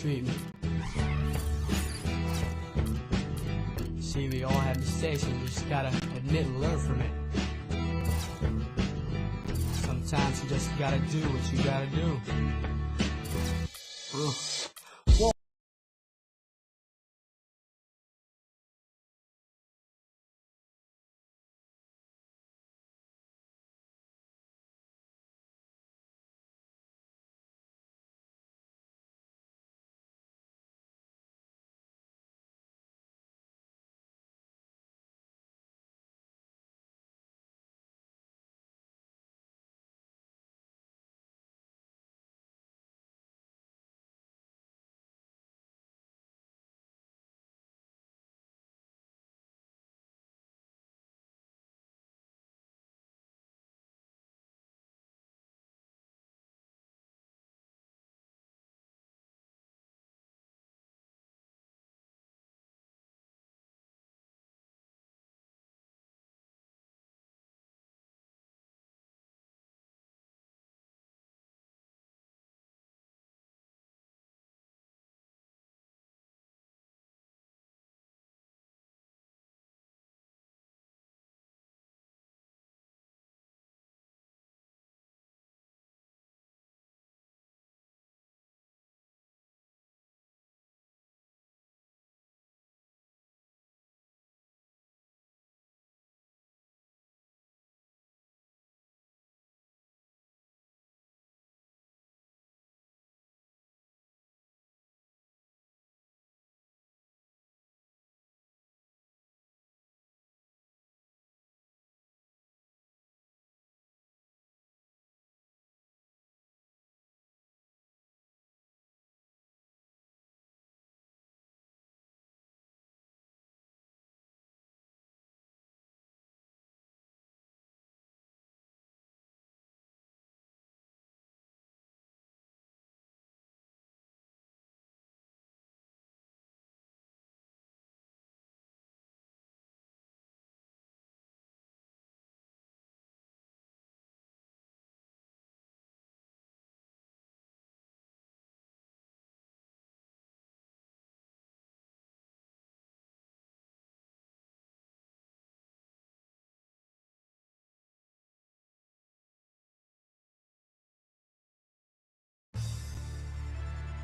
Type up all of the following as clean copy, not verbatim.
treatment. See, we all have mistakes and you just gotta admit and learn from it. Sometimes you just gotta do what you gotta do.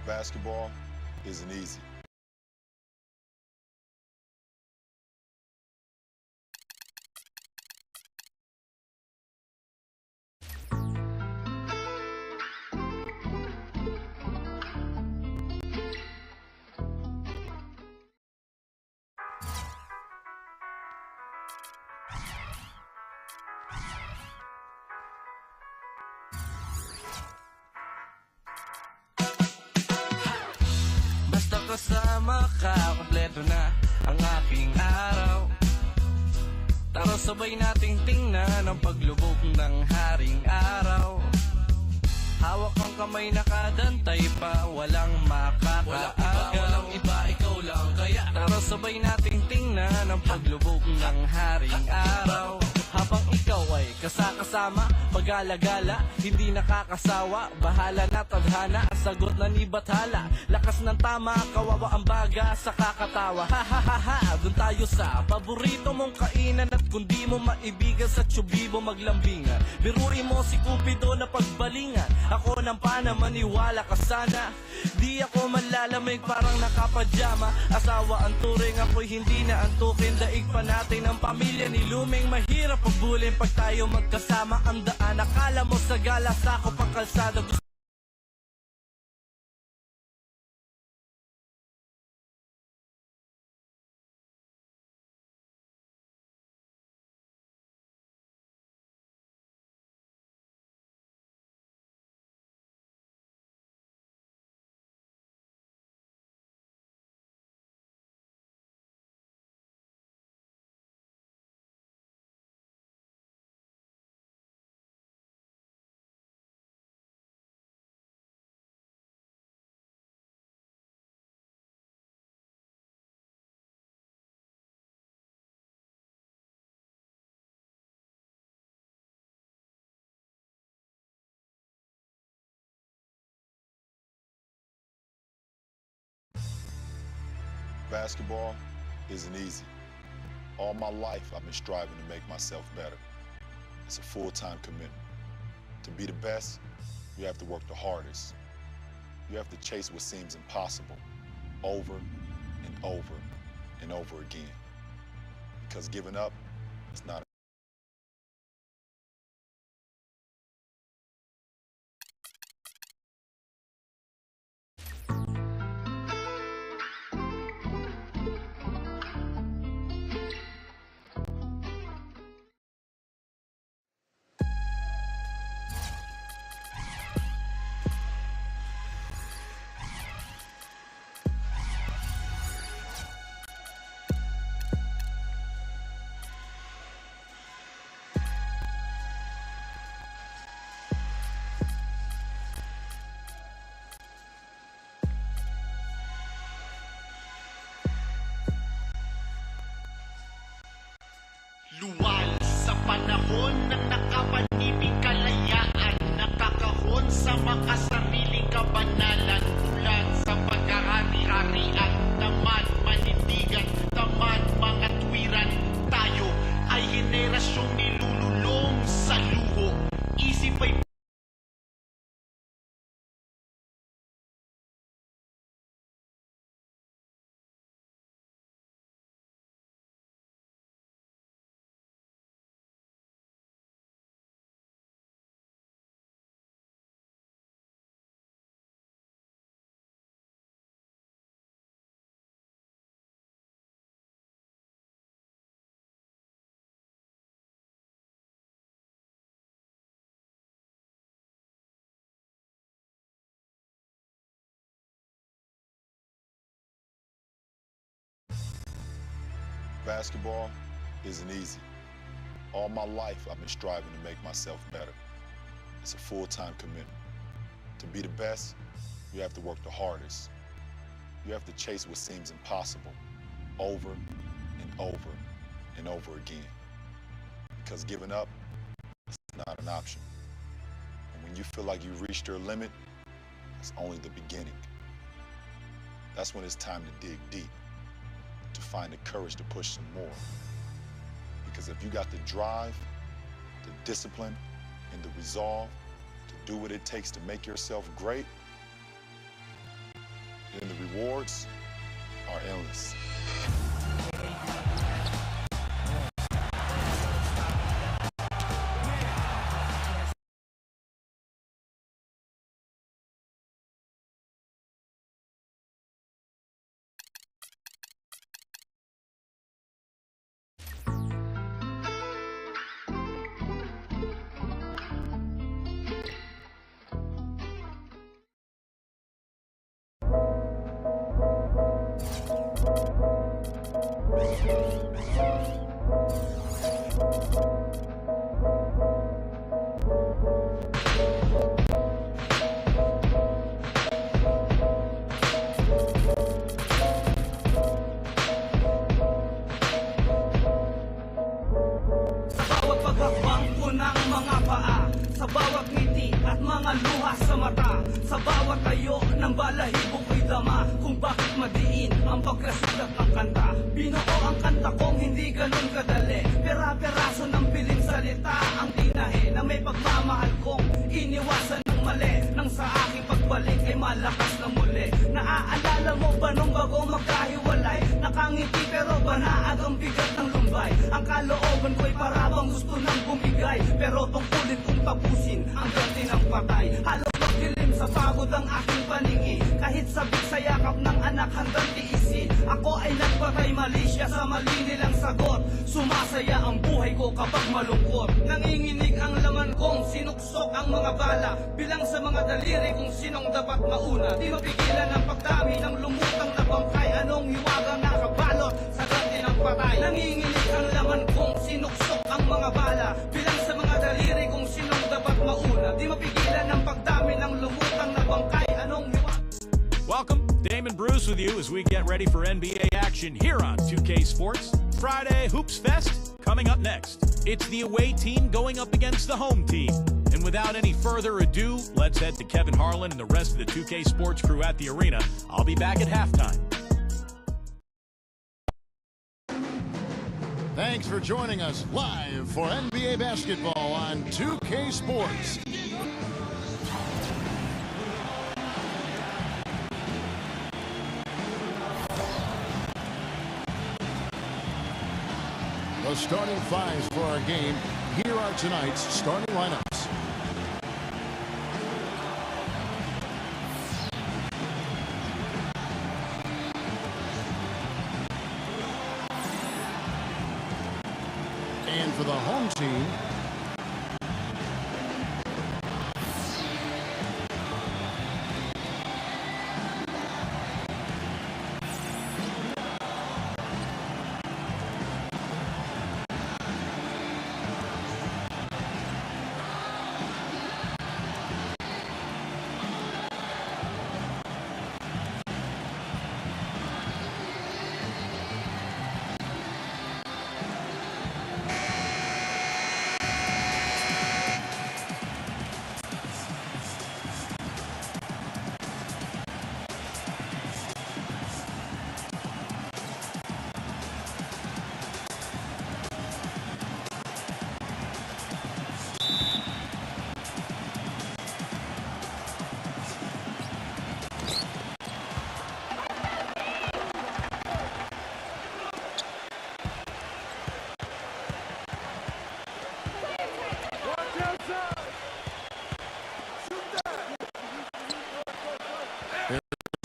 Basketball isn't easy. Basta kasama ka, kompleto na ang aking araw. Tara sabay nating tingnan ang paglubog ng haring araw. Hawak ang kamay nakadantay pa, walang makakaaga. Walang iba, ikaw lang kaya. Tara sabay nating tingnan ang paglubog ng haring araw. Habang ikaw ay kasakasama, pag-alagala, hindi nakakasawa. Bahala na tadhana, sagot na ni Bathala. Lakas ng tama, kawawa ang baga sa kakatawa. Ha ha ha ha, dun tayo sa paborito mong kainan. At kung di mo maibigan sa tsubibo maglambingan, biruin mo si Cupido na pagbalingan. Ako nang pana, maniwala ka sana. Di ako malalamig, parang nakapadyama. Asawa ang turing, ako'y hindi na antukin. Daig pa natin ang pamilya ni Luming. Mahirap pagbulin pag tayo magkasama. Ang daan, akala mo sa gala, sako pang kalsada. Basketball isn't easy. All my life, I've been striving to make myself better. It's a full-time commitment. To be the best, you have to work the hardest. You have to chase what seems impossible over and over and over again. Because giving up is not Luwal sa panahon ng nakapanibing kalayaan, nakakahon sa makasariling kabanalan, ulan sa pagkahari-harian, tamad manindigan, tamad mga tuwiran. Tayo ay henerasyong nilululong sa luho, isip ay Basketball isn't easy. All my life, I've been striving to make myself better. It's a full-time commitment. To be the best, you have to work the hardest. You have to chase what seems impossible over and over and over again. Because giving up is not an option. And when you feel like you've reached your limit, that's only the beginning. That's when it's time to dig deep, to find the courage to push some more. Because if you got the drive, the discipline, and the resolve to do what it takes to make yourself great, then the rewards are endless. Sa bawat ngiti at mga luha sa mata, sa bawat tayo ng balahibo ko'y dama kung bakit madiin ang pagkasulat ng kanta. Binuo ang kanta kong hindi ganun kadali, pera-peraso ng piling salita ang tinahe na may pagmamahal kong iniwasan ng mali. Nang sa aking pagbalik ay malakas na muli. Naaalala mo ba nung bago magkahiwalay? Nakangiti pero banaag ang bigat ng lumbay. Ang kalooban ko'y parabang gusto nang bumigay, pero tungkulin kong tapusin ang ganti ng patay. Halos magdilim sa pagod ang aking paningi, kahit sabik sa yakap ng anak hanggang tiisin. Ako ay nagpatay mali siya sa mali nilang sagot. Sumasaya ang buhay ko kapag malungkot. Nanginginig ang laman kong sinuksok ang mga bala, bilang sa mga daliri kung sinong dapat mauna. Di mapigilan ang pagdami ng lumutang na bangkay. Anong hiwagang nakabalot sa ganti ng patay? Nanginginig ang laman kong sinuksok ang mga bala, bilang sa mga daliri kung sinong dapat mauna. Di mapigilan ang pagdami ng lumutang na bangkay. Anong hiwagang... Welcome, Damon Bruce with you as we get ready for NBA action here on 2K Sports. Friday Hoops Fest coming up next. It's the away team going up against the home team. And without any further ado, let's head to Kevin Harlan and the rest of the 2K Sports crew at the arena. I'll be back at halftime. Thanks for joining us live for NBA basketball on 2K Sports. The starting fives for our game. Here are tonight's starting lineups. And for the home team,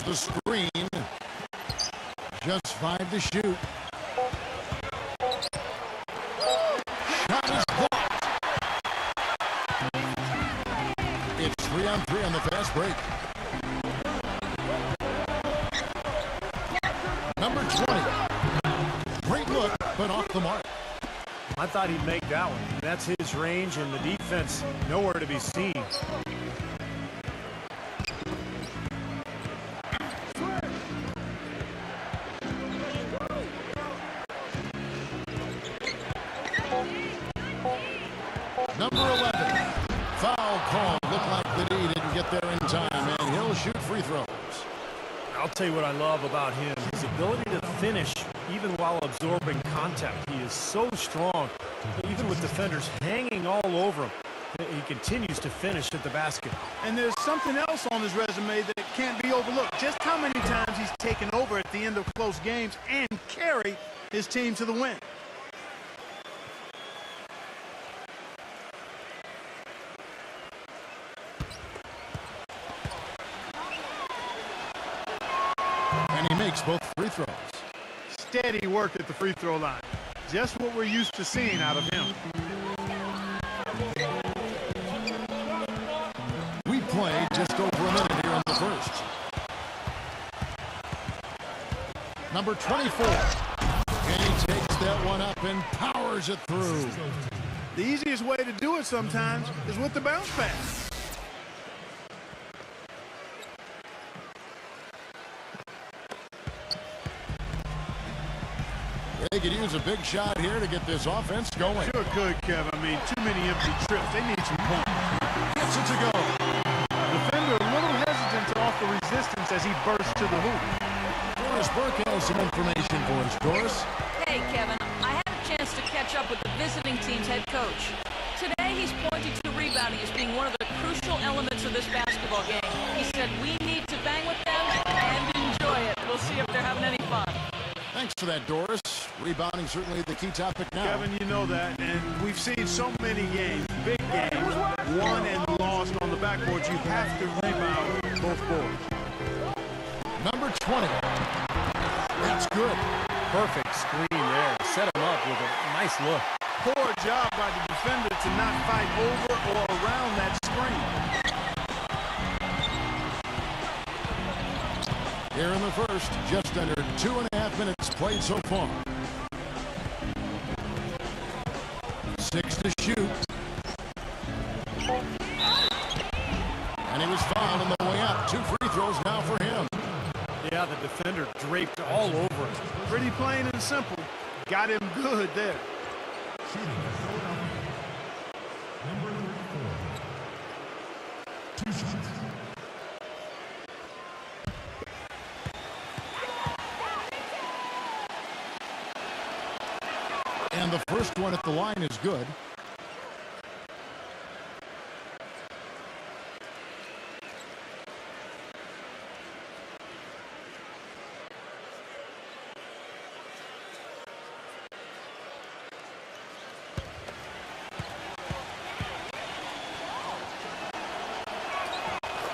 the screen, just 5 to shoot. Shot is blocked. It's 3-on-3 on the fast break. Number 20. Great look, but off the mark. I thought he'd make that one. That's his range, and the defense nowhere to be seen. Number 11, foul call. Looked like that he didn't get there in time, and he'll shoot free throws. I'll tell you what I love about him, his ability to finish even while absorbing contact. He is so strong, even with defenders hanging all over him. He continues to finish at the basket. And there's something else on his resume that can't be overlooked. Just how many times he's taken over at the end of close games and carry his team to the win. And he makes both free throws. Steady work at the free throw line. Just what we're used to seeing out of him. We played just over a minute here in the first. Number 24. And he takes that one up and powers it through. The easiest way to do it sometimes is with the bounce pass. They could use a big shot here to get this offense going. Sure could, Kevin. I mean, too many empty trips. They need some points. Gets it to go. Defender a little hesitant to offer resistance as he bursts to the hoop. Doris Burke has some information for us. Doris? Hey, Kevin. I had a chance to catch up with the visiting team's head coach. Today, he's pointing to rebounding as being one of the crucial elements of this basketball game. He said we need to bang with them and enjoy it. We'll see if they're having any fun. Thanks for that, Doris. Rebounding certainly the key topic now. Kevin, you know that, and we've seen so many games, big games, won and lost on the backboard. You have to rebound both boards. Number 20. That's good. Perfect screen there. Set him up with a nice look. Poor job by the defender to not fight over or around that screen. Here in the first, just under 2.5 minutes played so far. 6 to shoot. And he was fouled on the way up. 2 free throws now for him. Yeah, the defender draped all over him. Pretty plain and simple. Got him good there. Number 4. 2 shots. And And the first one at the line is good.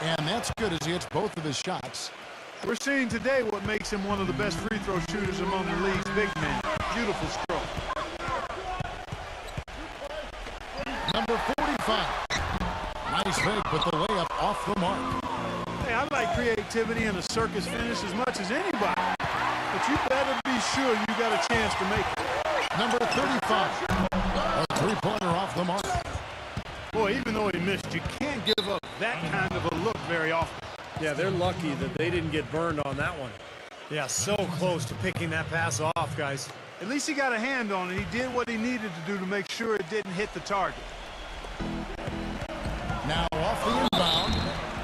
And that's good as he hits both of his shots. We're seeing today what makes him one of the best free throw shooters among the league's big men. Beautiful stroke. Number 45. Nice fake, but the layup off the mark. Hey, I like creativity and a circus finish as much as anybody. But you better be sure you got a chance to make it. Number 35. A three-pointer off the mark. Boy, even though he missed, you can't give up that kind of a look very often. Yeah, they're lucky that they didn't get burned on that one. Yeah, so close to picking that pass off, guys. At least he got a hand on it. He did what he needed to do to make sure it didn't hit the target. Now off the inbound,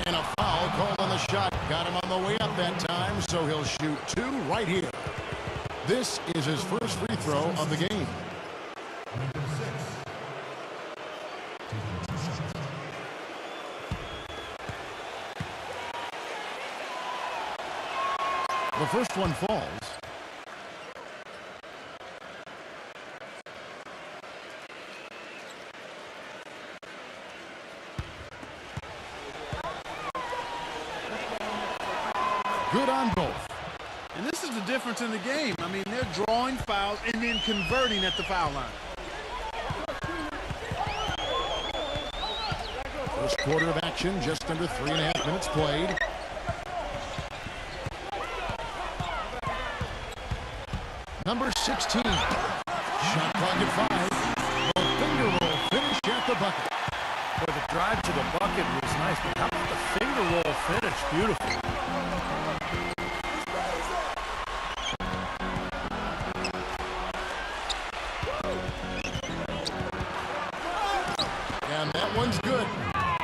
and a foul called on the shot. Got him on the way up that time, so he'll shoot two right here. This is his first free throw of the game. The first one falls. Good on both. And this is the difference in the game. I mean, they're drawing fouls and then converting at the foul line. First quarter of action, just under 3.5 minutes played. Number 16. Shot clock at 5. The finger roll finish at the bucket. Boy, the drive to the bucket was nice, but how about the finger roll finish? Beautiful. And that one's good.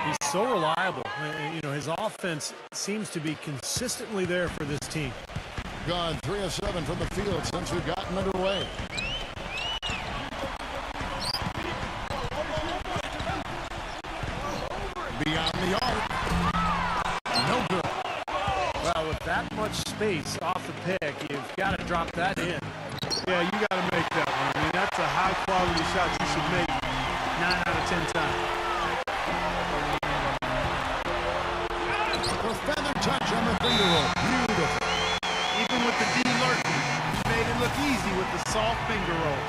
He's so reliable. You know, his offense seems to be consistently there for this team. Gone 3 of 7 from the field since we've gotten underway. Beyond the arc. No good. Well, with that much space off the pick, you've got to drop that in. Yeah, you got to make that one. I mean, that's a high-quality shot you should make 9 out of 10 times. The feather touch on the finger roll. Beautiful. Even with the D lurking, he made it look easy with the soft finger roll.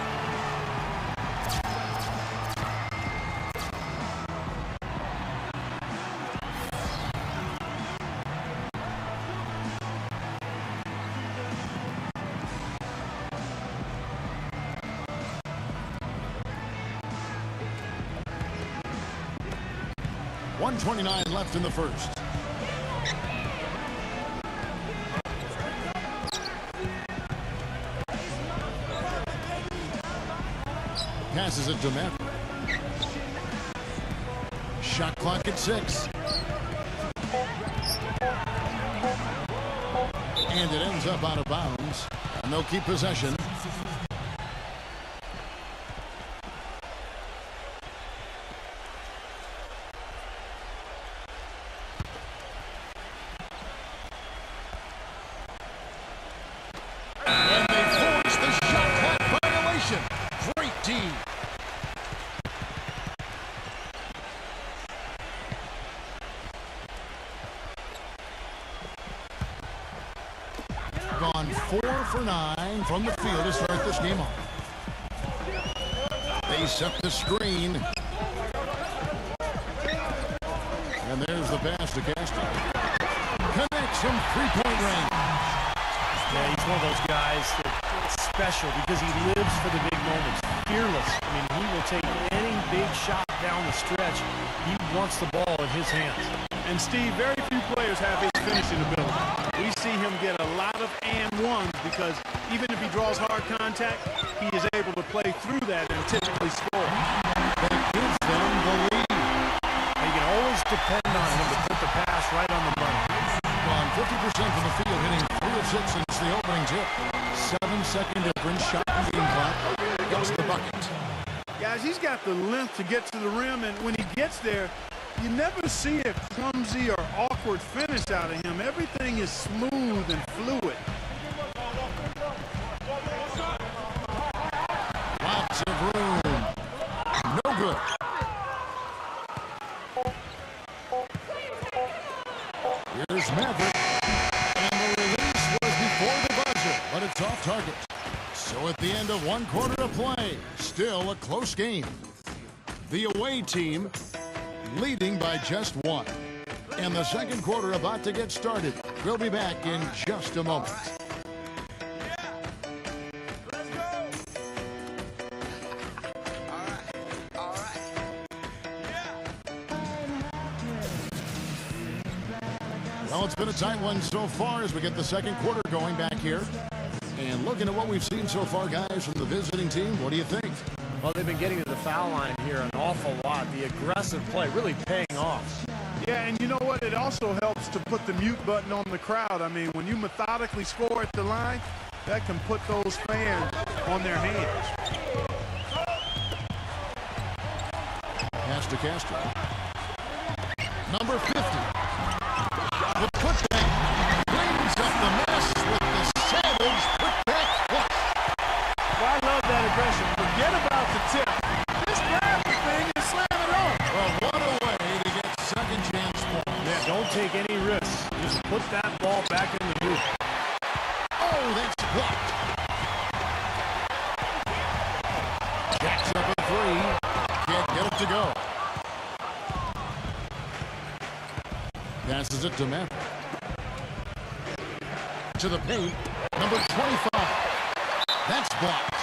.129 left in the first. Passes it to Matt. Shot clock at 6. And it ends up out of bounds. And they'll keep possession. And they force the shot clock violation. Great D. Gone 4 for 9 from the field to start this game off. They set the screen. And there's the pass to Castro. Connects from three-point range. Yeah, he's one of those guys that's special because he lives for the big moments. Fearless. I mean, he will take any big shot down the stretch. He wants the ball in his hands. And Steve, very few players have his finishing ability. We see him get a lot of and ones because even if he draws hard contact, he is able to play through that and typically score. That gives them the lead. You can always depend on him to put the pass right on the money. On 50% from the field, hitting 3 of 6 since the opening tip. 7-second difference, shot and game clock. gets the bucket. Guys, he's got the length to get to the rim, and when he gets there, you never see a clumsy or awkward finish out of him. Everything is smooth and fluid. Lots of room. No good. Here's Maverick. And the release was before the buzzer, but it's off target. So at the end of one quarter of play, still a close game. The away team leading by just one. And the second quarter about to get started. We'll be back in just a moment. Well, it's been a tight one so far as we get the second quarter going back here. And looking at what we've seen so far, guys, from the visiting team, what do you think? Well, they've been getting to the foul line here an awful lot. The aggressive play really paying off. Yeah, and you know what? It also helps to put the mute button on the crowd. I mean, when you methodically score at the line, that can put those fans on their hands. Pass to Castro. Number 50. The putback cleans up the mess with the savage putback flush. Well, I love that aggression. Forget about the tip. Just grab the thing and slam it on. Well, what a way to get second chance balls. Yeah, don't take any risks. Just put that ball back in the hoop. Oh, that's blocked. Jacks up a three. Can't get it to go. Passes it to Maverick. To the paint. Number 25. That's blocked.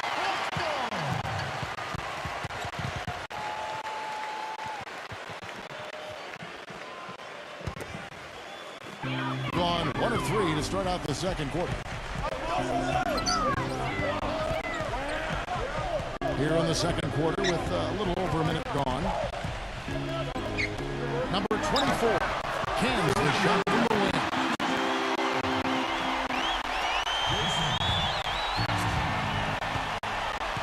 Gone 1 of 3 to start out the second quarter. Here in the second quarter with a little over a minute gone. Number 24. Cans the shot from the wing.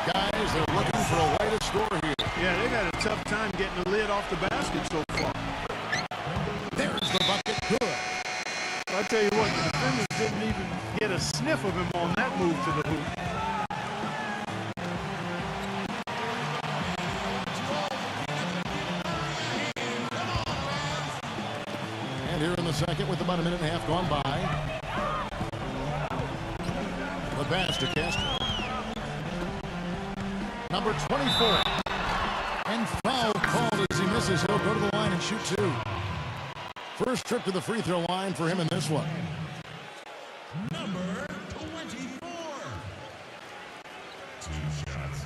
Guys, they're looking for a way to score here. Yeah, they've had a tough time getting the lid off the basket so far. There's the bucket. Good. I'll tell you what, the defenders didn't even get a sniff of him on that move to the hoop. And here in the second with about a minute and a half gone by. The pass to Castro. Number 24. And foul called as he misses. He'll go to the line and shoot two. First trip to the free throw line for him in this one. Number 24. 2 shots.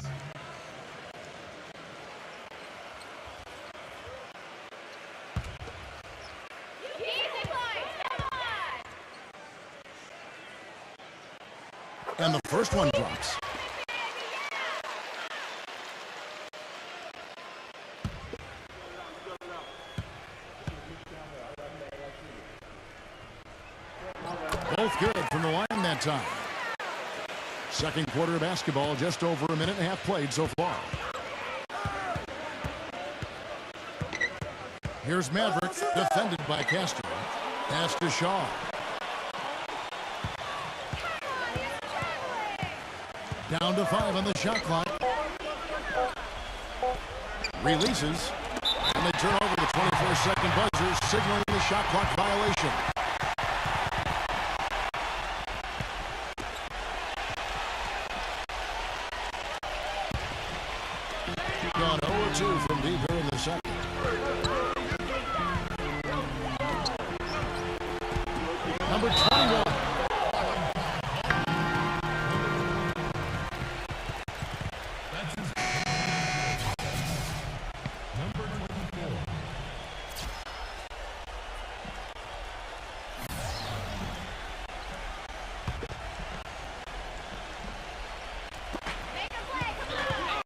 And the first one drops. Both good from the line that time. Second quarter of basketball, just over a minute and a half played so far. Here's Maverick, defended by Castro. Pass to Shaw. Down to 5 on the shot clock. Releases. And they turn over the 24-second buzzer, signaling the shot clock violation. Gone 0-2 from deep here in the second. Number 21.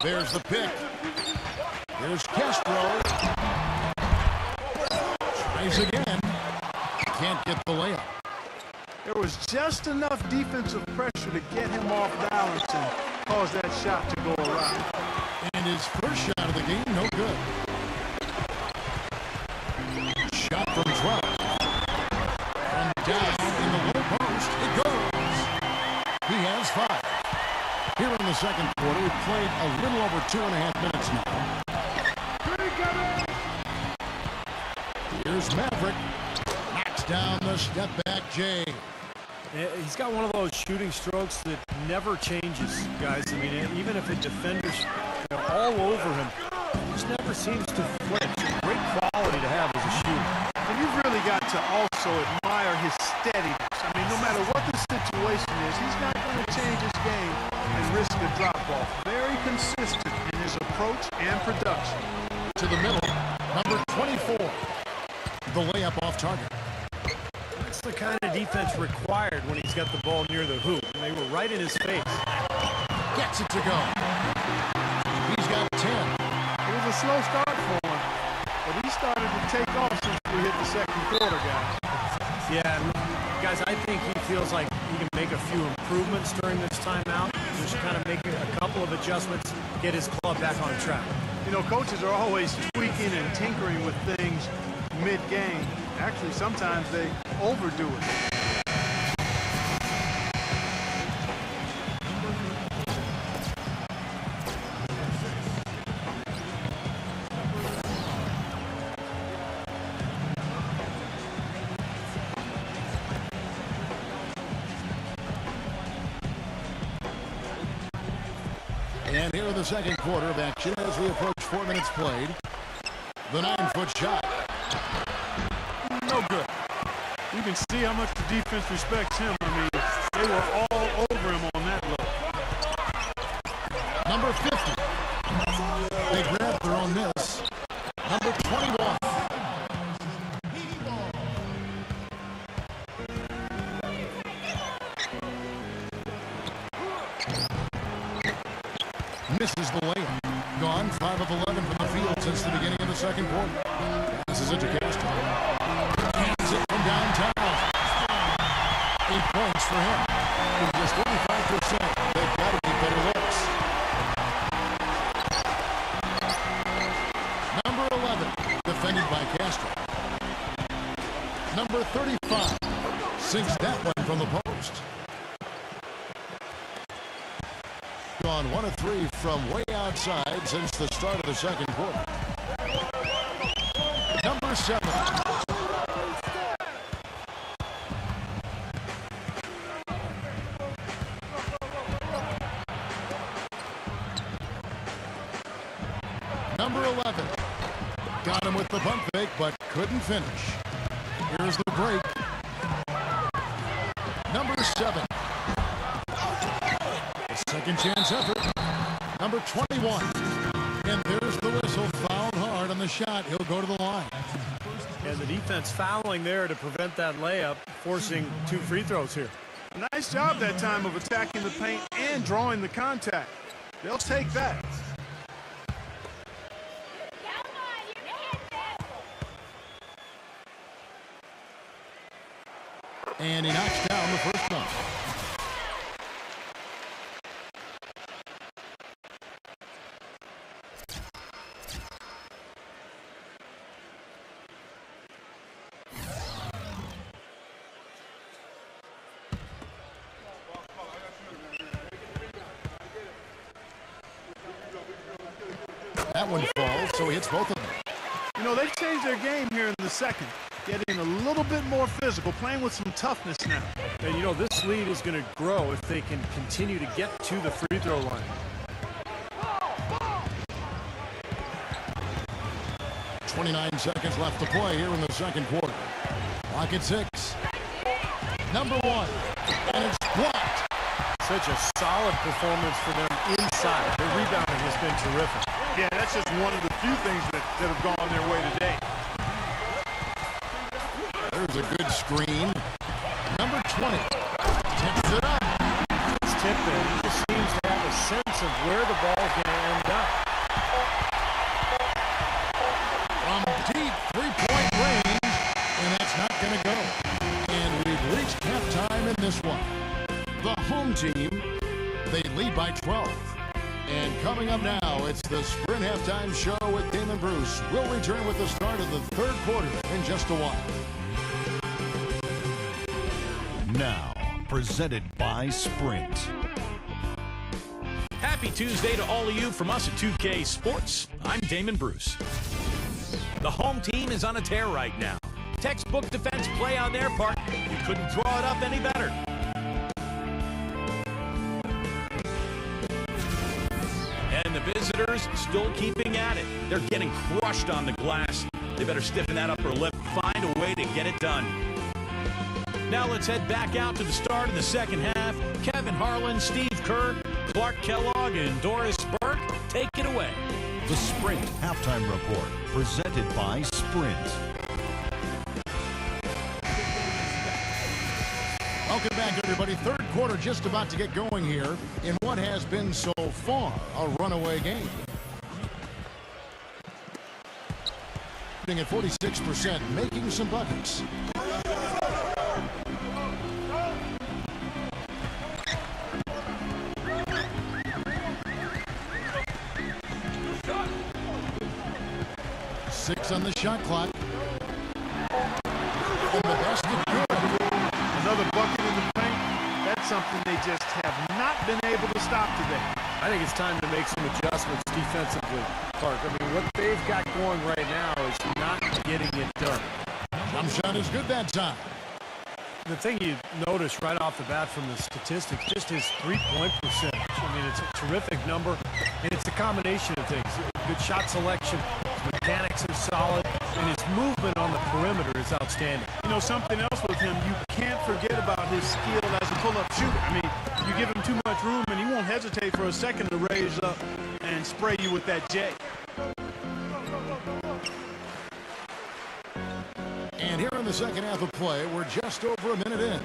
There's the pick. There's Castro. Tries again. Can't get the layup. There was just enough defensive pressure to get him off balance, and cause that shot to go awry. And his first shot of the game, no good. Shot from 12. From down in the low post, it goes. He has 5. Here in the second quarter, we've played a little over 2.5 minutes now. Here's Maverick. Knocks down the step back J. He's got one of those shooting strokes that never changes, guys. I mean, even if a defender's all over him, he just never seems to flinch. Great quality to have as a shooter. And you've really got to also admire his steadiness. I mean, no matter what the situation is, he's not going to change his game and risk a drop-off. Very consistent in his approach and production. To the middle, number 24. The layup off target. That's the kind of defense required when he's got the ball near the hoop. And they were right in his face. Gets it to go. He's got 10. It was a slow start for him, but he started to take off since we hit the second quarter, guys. Yeah, guys, I think he feels like he can make a few improvements during this timeout. Just kind of make a couple of adjustments, get his club back on track. You know, coaches are always tweaking and tinkering with things mid-game. Actually, sometimes they overdo it. And here in the second quarter of action as we approach 4 minutes played. The 9-foot shot. No good. You can see how much the defense respects him. I mean, they were all over him on that look. Number 50. They grabbed their own miss. Number 21. Misses the layup. Gone 5 of 11 from the field since the beginning of the second quarter. Passes it to Castro. Hands it from downtown. 8 points for him. With just 25%, they've got to be better looks. Number 11, defended by Castro. Number 35, sinks that one from the post. Gone 1 of 3 from way outside since the start of the second quarter. Number 7. Number 11. Got him with the pump fake, but couldn't finish. Here's the break. Number 7. Second chance effort. Number 21. And there's the whistle. Fouled hard on the shot. He'll go to the line. And the defense fouling there to prevent that layup, forcing 2 free throws here. Nice job that time of attacking the paint and drawing the contact. They'll take that. And he knocks down the first one. That one falls, so he hits both of them. You know, they've changed their game here in the second, getting a little bit more physical, playing with some toughness now. And, you know, this lead is going to grow if they can continue to get to the free throw line. .29 seconds left to play here in the second quarter. Clock at 6. Number 1. And it's blocked. Such a solid performance for them inside. Their rebounding has been terrific. Yeah, that's just one of the few things that have gone their way today. There's a good screen. Number 20. Tips it up. It's tipped in. He just seems to have a sense of where the ball's going to end up. From deep three-point range, and that's not going to go. And we've reached halftime in this one. The home team They lead by 12. And coming up now, it's the Sprint Halftime Show with Damon Bruce. We'll return with the start of the third quarter in just a while. Now, presented by Sprint. Happy Tuesday to all of you from us at 2K Sports. I'm Damon Bruce. The home team is on a tear right now. Textbook defense play on their part. You couldn't draw it up any better. And the visitors still keeping at it. They're getting crushed on the glass. They better stiffen that upper lip, find a way to get it done. Now let's head back out to the start of the second half. Kevin Harlan, Steve Kerr, Clark Kellogg, and Doris Burke, take it away. The Sprint Halftime Report, presented by Sprint. Welcome back, everybody. Third quarter just about to get going here in what has been so far a runaway game. At 46%, making some buckets. Six on the shot clock. And the basket good. Another bucket in the paint. That's something they just have not been able to stop today. I think it's time to make some adjustments defensively, Clark. I mean, what they've got going right now is not getting it done. Jump shot is good that time. The thing you notice right off the bat from the statistics, just his three-point percentage. I mean, it's a terrific number, and it's a combination of things. Good shot selection, his mechanics are solid, and his movement on the perimeter is outstanding. You know, something else with him, you can't forget about his skill as a pull-up shooter. I mean, you give him too much room, and he won't hesitate for a second to raise up and spray you with that J. And here in the second half of play, we're just over a minute in.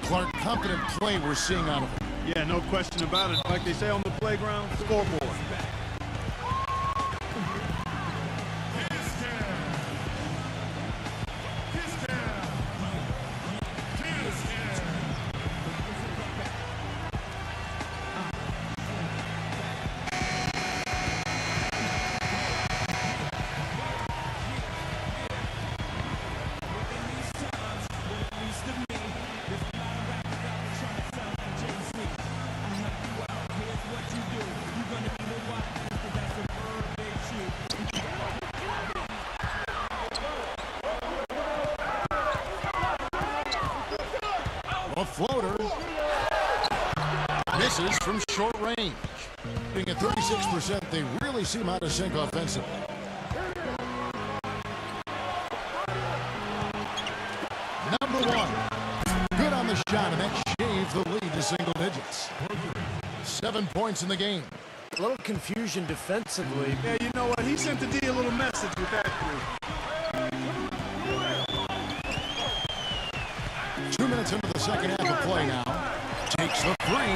Clark, confident play we're seeing out of him. Yeah, no question about it. Like they say on the playground, scoreboard. A floater misses from short range. Being at 36%, they really seem out of sync offensively. Number one, good on the shot, and that shaves the lead to single digits. 7 points in the game. A little confusion defensively. Yeah, you know what? He sent the D a little message with that three. 2 minutes into the second half of play now. Takes the three,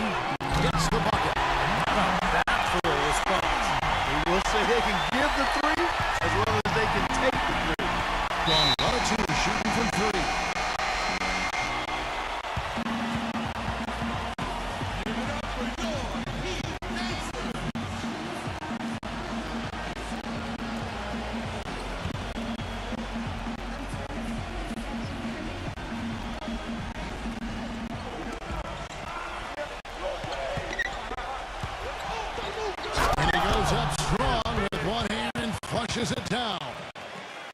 gets the bucket. That for a response. We will say they can give the three as well as they can take the three. Gone 1 of 2 shooting from three. Flushes it down.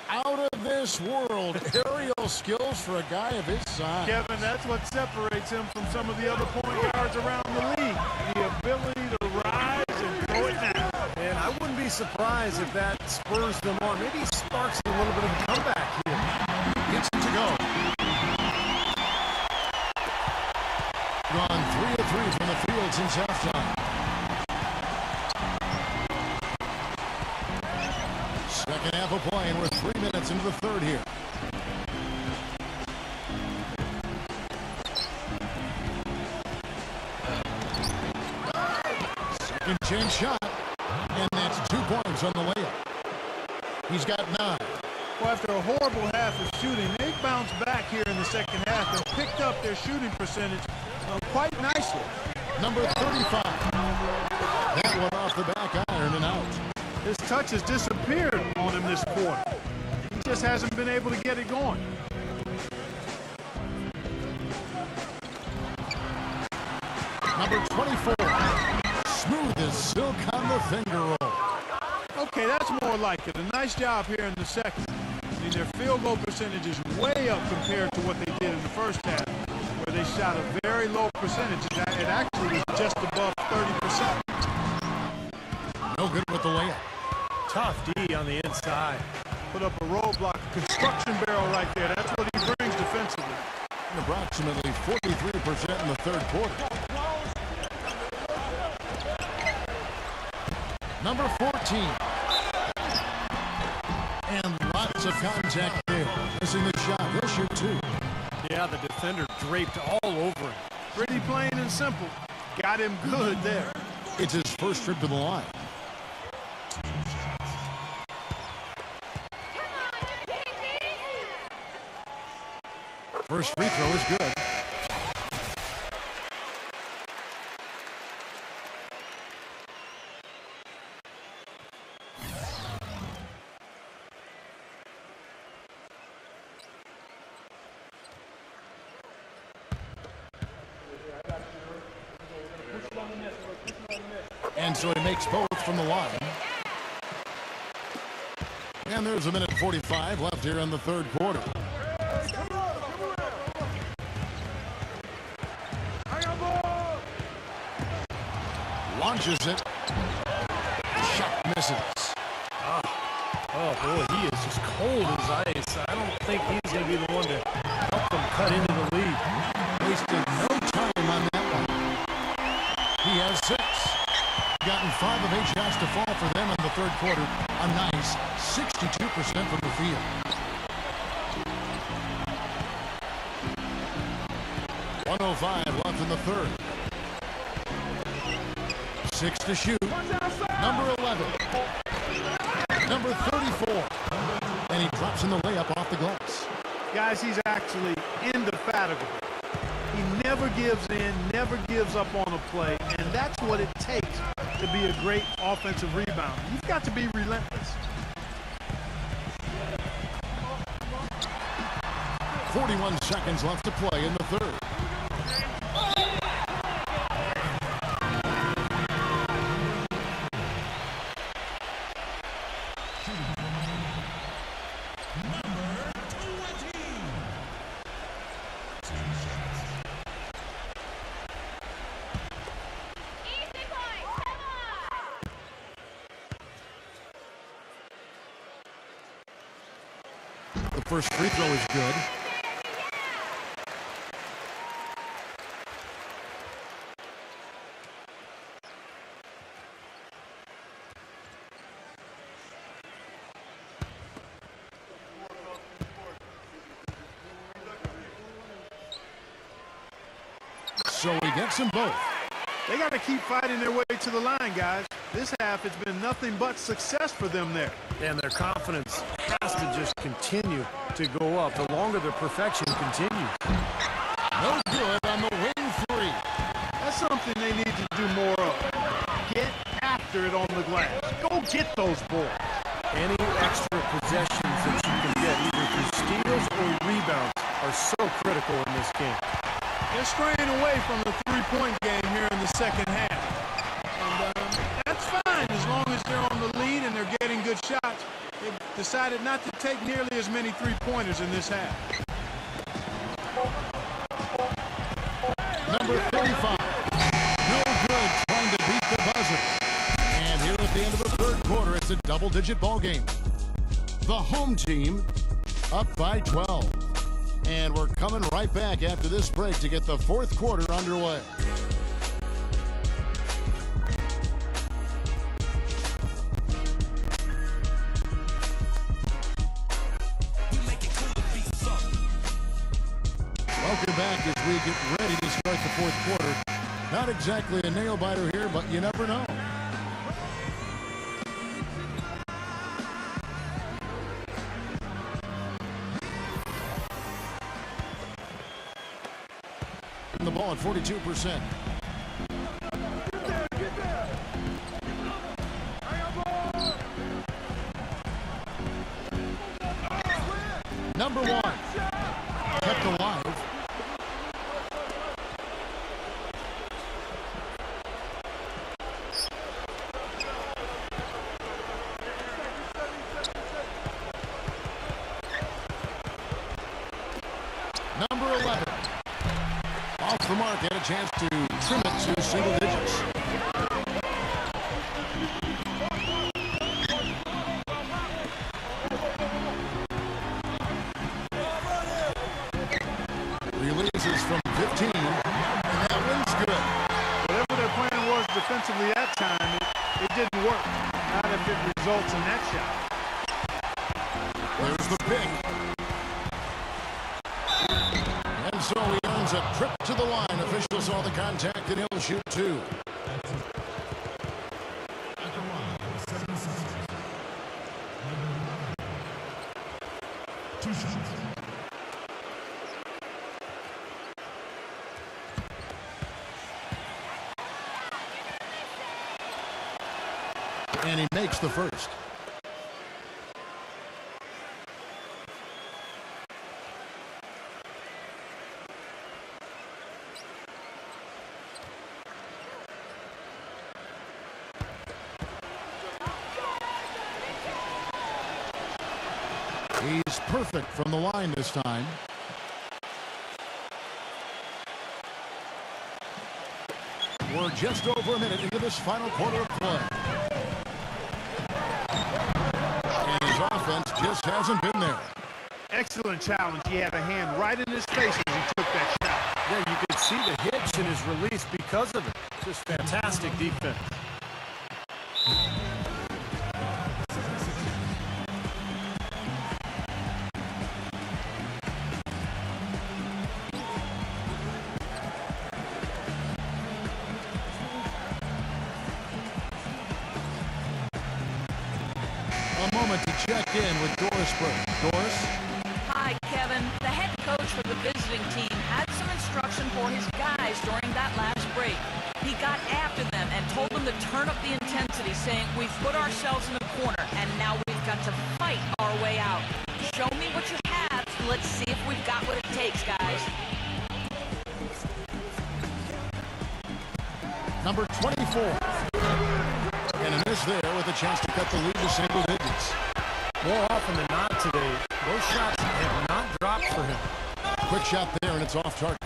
Out of this world. Aerial skills for a guy of his size. Kevin, that's what separates him from some of the other point guards around the league. The ability to rise and throw it down. And I wouldn't be surprised if that spurs them on. Maybe sparks a little bit of a comeback here. Gets it to go. Gone 3 of 3 from the field since halftime. Second half of play, and we're 3 minutes into the third here. Second chance shot, and that's 2 points on the layup. He's got 9. Well, after a horrible half of shooting, they bounced back here in the second half and picked up their shooting percentage quite nicely. Number 35. That one off the back iron and out. His touch has disappeared on him this quarter. He just hasn't been able to get it going. Number 24. Smooth as silk on the finger roll. Okay, that's more like it. A nice job here in the second. I mean, their field goal percentage is way up compared to what they did in the first half, where they shot a very low percentage. It actually was just above 30%. No good with the layup. Tough D on the inside. Put up a roadblock, construction barrel right there. That's what he brings defensively. Approximately 43% in the third quarter. Number 14. And lots of contact there. Missing the shot. He'll shoot 2. Yeah, the defender draped all over him. Pretty plain and simple. Got him good there. It's his first trip to the line. First free throw is good. And so he makes both from the line. And there's a minute 45 left here in the third quarter. Launches it. Shot misses. Oh, boy, he is just cold as ice. I don't think he's going to be the one to help them cut into the lead. Wasted no time on that one. He has 6. Gotten 5 of 8 shots to fall for them in the third quarter. A nice 62% from the field. .105 left in the third. 6 to shoot. Number 11. Number 34. And he drops in the layup off the glass. Guys, he's actually indefatigable. He never gives in, never gives up on a play, and that's what it takes to be a great offensive rebounder. You've got to be relentless. 41 seconds left to play in the third. The first free throw is good. So he gets them both. They got to keep fighting their way to the line, guys. This half has been nothing but success for them there. And their confidence has to just continue to go up the longer their perfection continues. No good on the wing 3. That's something they need to do more of. Get after it on the glass. Go get those balls. Any extra possessions that you can get, either through steals or rebounds, are so critical in this game. They're straying away from the three-point game here in the second half. And that's fine as long as they're on the lead and they're getting good shots. They've decided not to take nearly as many three-pointers in this half. Number 35. No good trying to beat the buzzer. And here at the end of the third quarter, it's a double-digit ball game. The home team up by 12. And we're coming right back after this break to get the fourth quarter underway. Welcome back as we get ready to start the fourth quarter. Not exactly a nail-biter here, but you never know. 42%. Number 1, kept alive. Number 11, off the mark, had a chance to trim it to single digits. Releases from 15, and that one's good. Whatever their plan was defensively that time, it didn't work. Not if it results in that shot. There's the pick. And so he earns a trip to the line. Officials saw the contact, and he'll shoot 2. And he makes the first. He's perfect from the line this time. We're just over a minute into this final quarter of play. And his offense just hasn't been there. Excellent challenge. He had a hand right in his face as he took that shot. Yeah, you could see the hitch in his release because of it. Just fantastic defense. A moment to check in with Doris Burke. Doris? Hi, Kevin. The head coach for the visiting team had some instruction for his guys during that last break. He got after them and told them to turn up the intensity, saying, "We've put ourselves in a corner, and now we've got to fight our way out. Show me what you have. Let's see if we've got what it takes, guys." Number 24. And a miss there with a chance to cut the lead to single digits. More often than not today, those shots have not dropped for him. Quick shot there, and it's off target.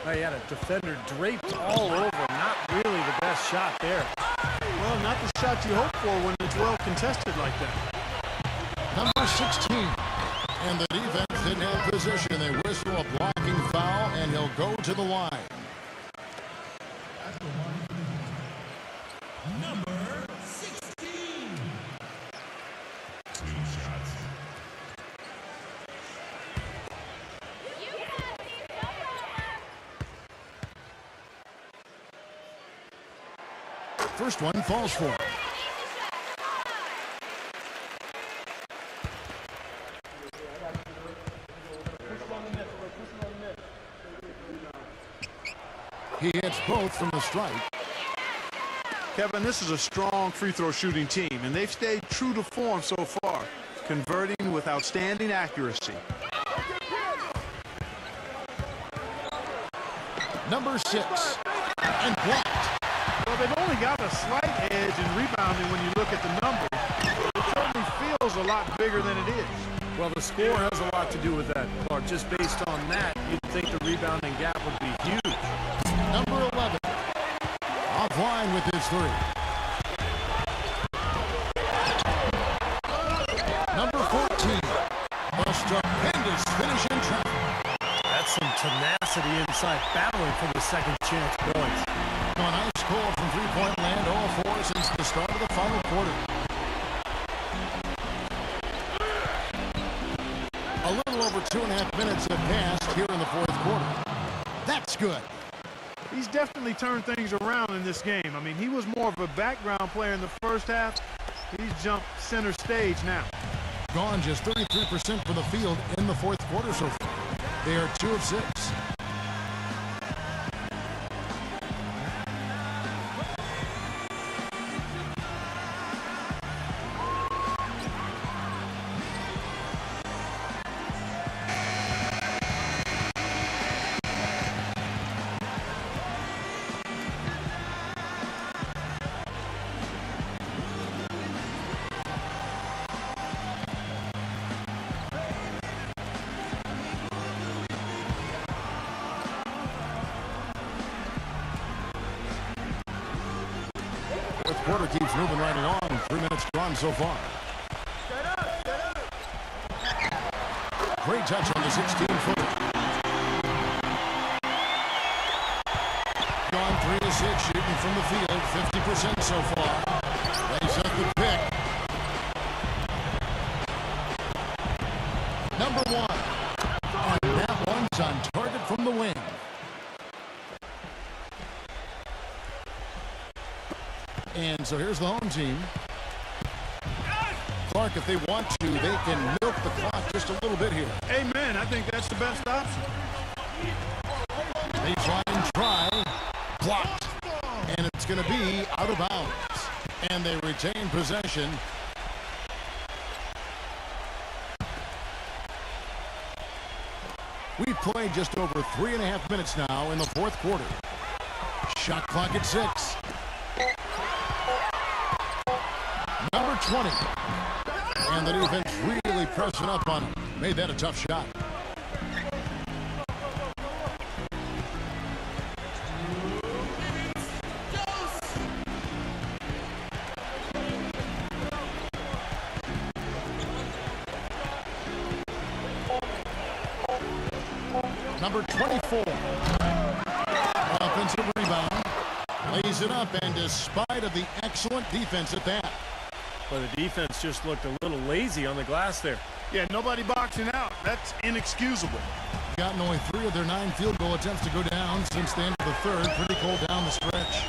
He had a defender draped all over him. Not really the best shot there. Well, not the shot you hope for when it's well contested like that. Number 16. And the defense didn't have position. They whistle a blocking foul, and he'll go to the line. Number 16. 2 shots. First one falls for him. He hits both from the strike. Kevin, this is a strong free throw shooting team, and they've stayed true to form so far, converting with outstanding accuracy. Number 6. And blocked. Well, they've only got a slight edge in rebounding when you look at the numbers. It certainly feels a lot bigger than it is. Well, the score has a lot to do with that, Clark. Just based on that, you'd think the rebounding gap would be huge. Number 11. Offline with his 3. Number 14. A stupendous finish in traffic. That's some tenacity inside, battling for the second chance points. A nice score from three-point land, all 4 since the start of the final quarter. A little over 2.5 minutes have passed here in the fourth quarter. That's good. He's definitely turned things around in this game. I mean, he was more of a background player in the first half. He's jumped center stage now. Gone just 33% from the field in the fourth quarter so far. They are 2 of 6. Fourth quarter keeps moving right along. 3 minutes gone so far. Great touch on the 16-footer. Gone 3 of 6, shooting from the field, 50% so far. Lays up the pick. Number 1. And that one's on target from the wing. And so here's the home team. Clark, if they want to, they can milk the clock just a little bit here. Amen. I think that's the best option. Baseline try. Blocked. And it's going to be out of bounds. And they retain possession. We've played just over 3.5 minutes now in the fourth quarter. Shot clock at 6. Number 20. And the defense really pressing up on him. Made that a tough shot. Number 24. Offensive rebound. Lays it up, and despite of the excellent defense at that. But the defense just looked a little lazy on the glass there. Yeah, nobody boxing out. That's inexcusable. Gotten only 3 of their 9 field goal attempts to go down since the end of the third. Pretty cold down the stretch.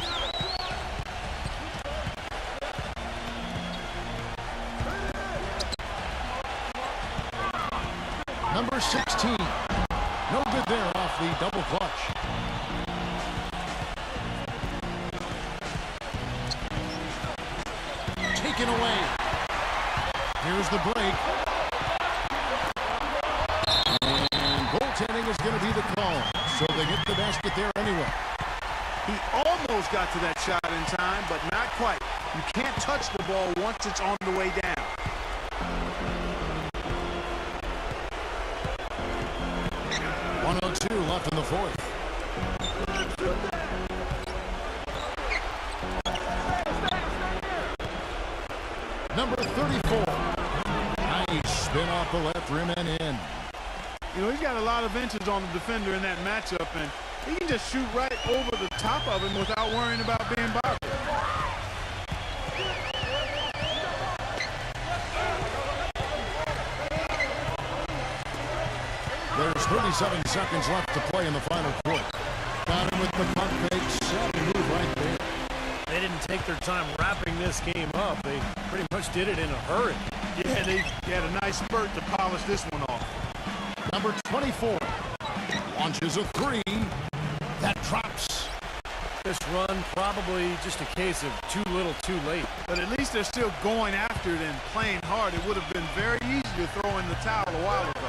Number 16. No good there off the double clutch. Taken away. Here's the break. And goaltending is going to be the call. So they get the basket there anyway. He almost got to that shot in time, but not quite. You can't touch the ball once it's on the way down. .102 left in the fourth. Number 34. Nice spin off the left rim and in. You know, he's got a lot of inches on the defender in that matchup, and he can just shoot right over the top of him without worrying about being bothered. There's 37 seconds left to play in the final quarter. Got him with the punt fake, set and move right there. They didn't take their time wrapping this game up. They pretty much did it in a hurry. Yeah, they had a nice spurt to polish this one off. Number 24 launches a 3. That drops. This run probably just a case of too little too late. But at least they're still going after it and playing hard. It would have been very easy to throw in the towel a while ago.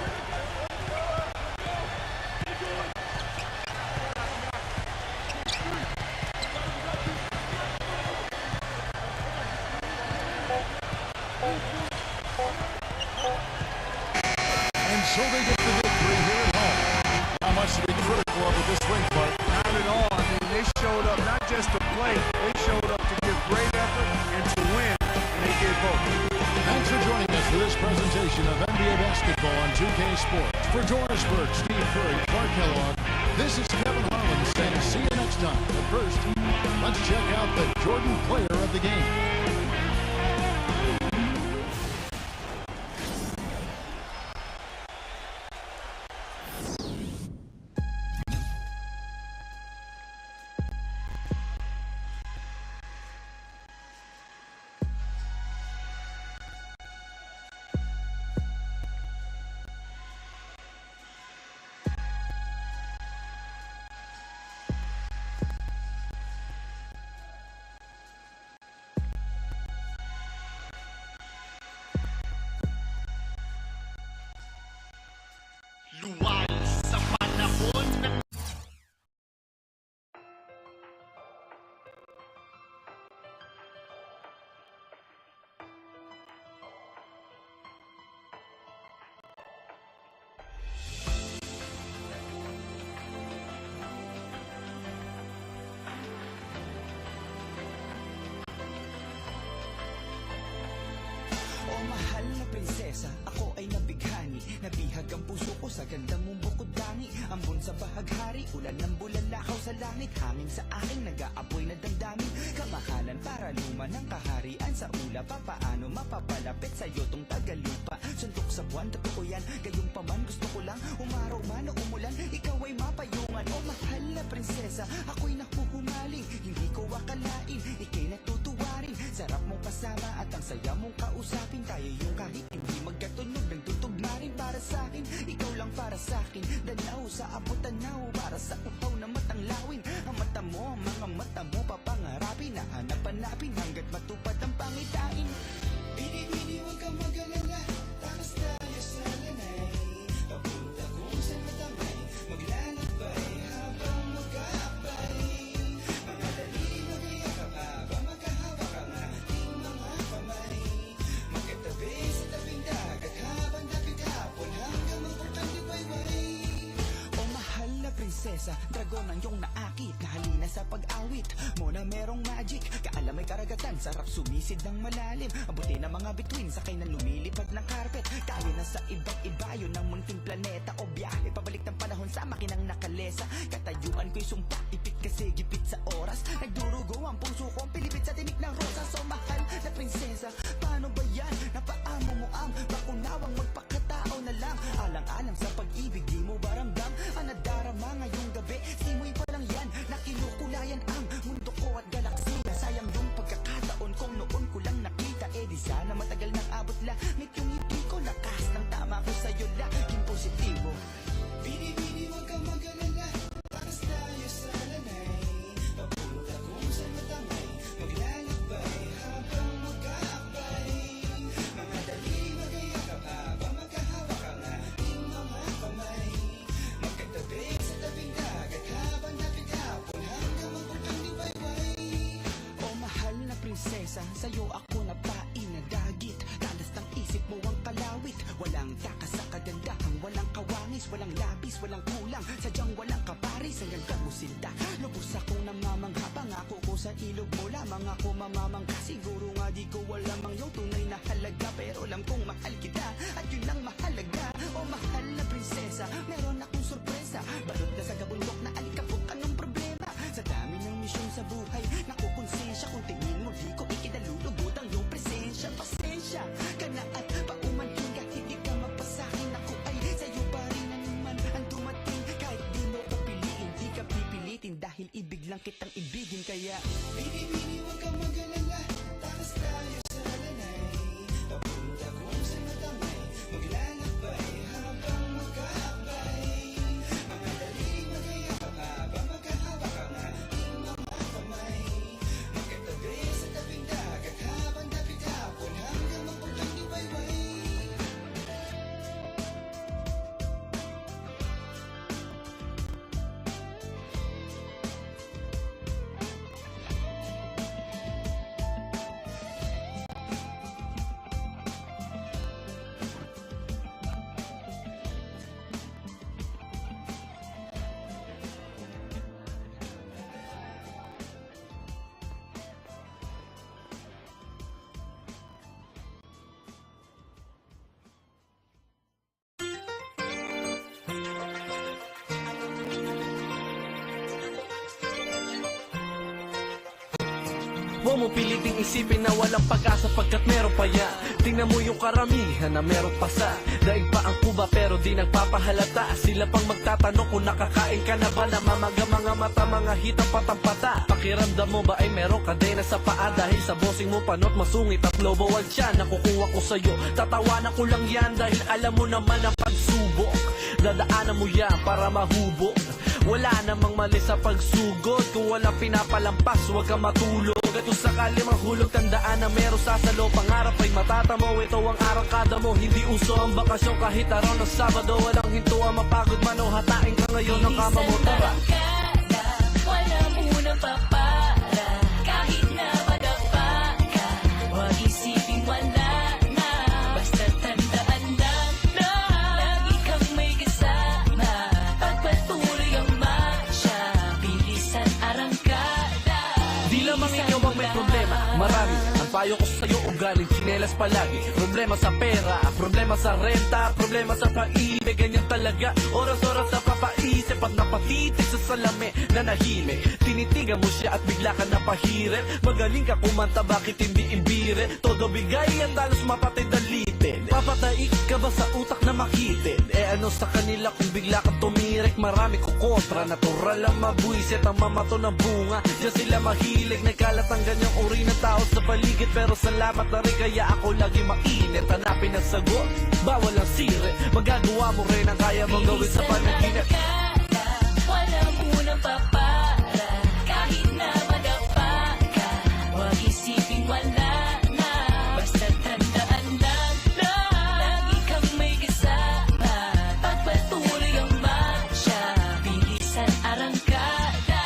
And so they get the victory here at home. Not much to be critical of at this rink, but not at all. I mean, they showed up not just to play, they showed up to give great effort and to win, and they did both. Thanks for joining us for this presentation of NBA basketball on 2K Sports. For Doris Burke, Steve Curry, Clark Kellogg, this is Kevin Harlan saying see you next time. But first, let's check out the Jordan player of the game. prinsesa, ako ay nabighani. Nabihag ang puso ko sa ganda mong bukod dani. Ambon sa bahaghari, ulan ng bulalakaw sa langit. Hangin sa aking nag-aapoy na damdamin. Kamahalan para luma ng kaharian sa ula. Papaano mapapalapit sa'yo tong tagalupa. Suntok sa buwan, totoo yan. Gayong paman gusto ko lang umaraw man o umulan. Ikaw ay mapayungan, o mahal na prinsesa. Ako'y nahuhumaling, hindi ko akalain. Ika'y natutuwarin, sarap mong kasama at ang saya mong kausapin. Tayo yung kahit hindi magkatunog, nagtutugma rin para sa'kin. Ikaw lang para sa'kin, danaw sa abot tanaw. Para sa uhaw na matang lawin. Ang mata mo, ang mga mata mo, papangarapin. Nahanap-hanapin hanggat matupad ang pangitain. Bini-bini, huwag kang mag-alala. Takas tayo sa lanay. Papunta kung saan matamay. Maglalakbay habang mag-aabay. Mga daliri mag-iyakap habang magkahawak ang ating mga kamay. Magkatabi sa tabing dagat habang lapit hapon hanggang magputang liwayway. O mahal na prinsesa, dragon ang iyong naakit. Nahalina sa pag-awit mo na merong magic. Kaalam ay karagatan, sarap sumisid ng malalim. Abuti na mga bituin, sakay na lumilipad ng carpet. Tayo na sa iba't iba, yun ang munting planeta. O biyahe, pabalik ng panahon sa makinang nakalesa. Katayuan ko'y sumpa, ipit kasi gipit sa oras. Nagdurugo ang puso ko, pilipit sa tinik ng rosas. So mahal na prinsesa, paano ba yan? Napaamo mo ang bakunawang magpakatao na lang. Alang-alang sa pag-ibig, di mo baramdam ang nadarama ngayong gabi. Simoy pa lang yan, nakinukulayan ang mundo ko at galaksiya. Sayang yung pagkakataon kung noon ko lang nakita. Eh di sana matagal nang abot langit yung ngiti ko. Lakas ng tama ko sa'yo, laging positibo. Bini-bini, huwag kang mag-alala. Takas tayo sa lanay. Papunta kung saan matamay. Maglalakbay habang mag-aabay. Mga daliri mag-iyakap habang magkahawak ang ating mga kamay. Magkatabi sa tabing dagat habang lapit hapon hanggang magputang liwayway. O mahal na prinsesa, sa'yo ako napain na dagit. Talas ng isip mo ang kalawit. Walang takas sa kagandahan, walang kawangis, walang labis, walang kulang. Sadyang walang kaparis hanggang kamusinta. Lubos akong namamangha, pangako ko sa ilog mo lamang ako mamamangka. Siguro nga di ko alam ang iyong tunay na halaga, pero alam kong mahal kita at yun ang mahalaga. O mahal na prinsesa, meron akong sorpresa. Balot na sa kabundok na alikabok, anong problema? Sa dami ng misyon sa buhay, nakukonsensya. Kung tingin mo di ko ikinalulugod ang iyong presensya. Pasensya ka na at paumanhin kahit di ka mapasakin. Ako ay sa'yo pa rin naman ang dumating. Kahit di mo ko piliin, di ka pipilitin. Dahil ibig lang kitang ibigin. Kaya bini-bini, huwag kang mag-alala. Takas tayo sa lanay. Papunta kung saan matamay. Maglalakbay habang mag-aabay. Mga daliri mag-iyakap habang magkahawak ang ating mga kamay. Magkatabi sa tabing dagat habang lapit hapon hanggang magputang liwayway. Huwag mo piliting isipin na walang pag-asa pagkat meron pa yan. Tingnan mo yung karamihan na meron pa sa daig pa ang kuba pero di nagpapahalata. Sila pang magtatanong kung nakakain ka na ba. Namamaga mga mata, mga hitang patampata. Pakiramdam mo ba ay meron kadena sa paa? Dahil sa bossing mo panot masungit at lobo wag siya. Nakukuha ko sa'yo, tatawanan ko lang yan. Dahil alam mo naman ang pagsubok, dadaanan mo yan para mahubog. Wala namang mali sa pagsugod. Kung walang pinapalampas, huwag kang matulog. At kung sakali mahulog, tandaan na meron sasalo. Pangarap ay matatamo, ito ang arangkada mo. Hindi uso ang bakasyon kahit araw ng Sabado. Walang hinto ang mapagod man o hatain ka ngayon ng kama mo. Tara! Wala munang papara. Kahit na madapa ka, huwag isipin wala na. Basta tandaan lang na lagi kang may kasama. Pagpatuloy ang marcha, bilisan arangkada. Di lamang ikaw ang may problema, marami ang payo ko sa'yo, ugaling tsinelas palagi. Problema sa pera, problema sa renta, problema sa pag-ibig, ganyan talaga. Oras-oras na papaisip at napatitig sa salami na nahimik. Tinitigan mo siya at bigla ka napahirin. Magaling ka kumanta, bakit hindi ibire? Todo bigay at talos mapatid dalitin. Papataik ka ba sa utak na makitid? Ano sa kanila kung bigla kang tumirek? Marami ko kontra, natural lang mabuisit ang mamato ng bunga. Diyan sila mahilig, nagkalat ang ganyang uri ng tao sa paligid. Pero salamat na rin kaya ako lagi mainit. Hanapin ang sagot, bawal ang sire. Magagawa mo rin ang kaya mong gawin sa panaginip. Wala munang papara, kahit na madapa ka. Huwag isiping wala na, basta tandaan lang na lagi kang may kasama. Pagpatuloy ang marcha, bilisan arangkada.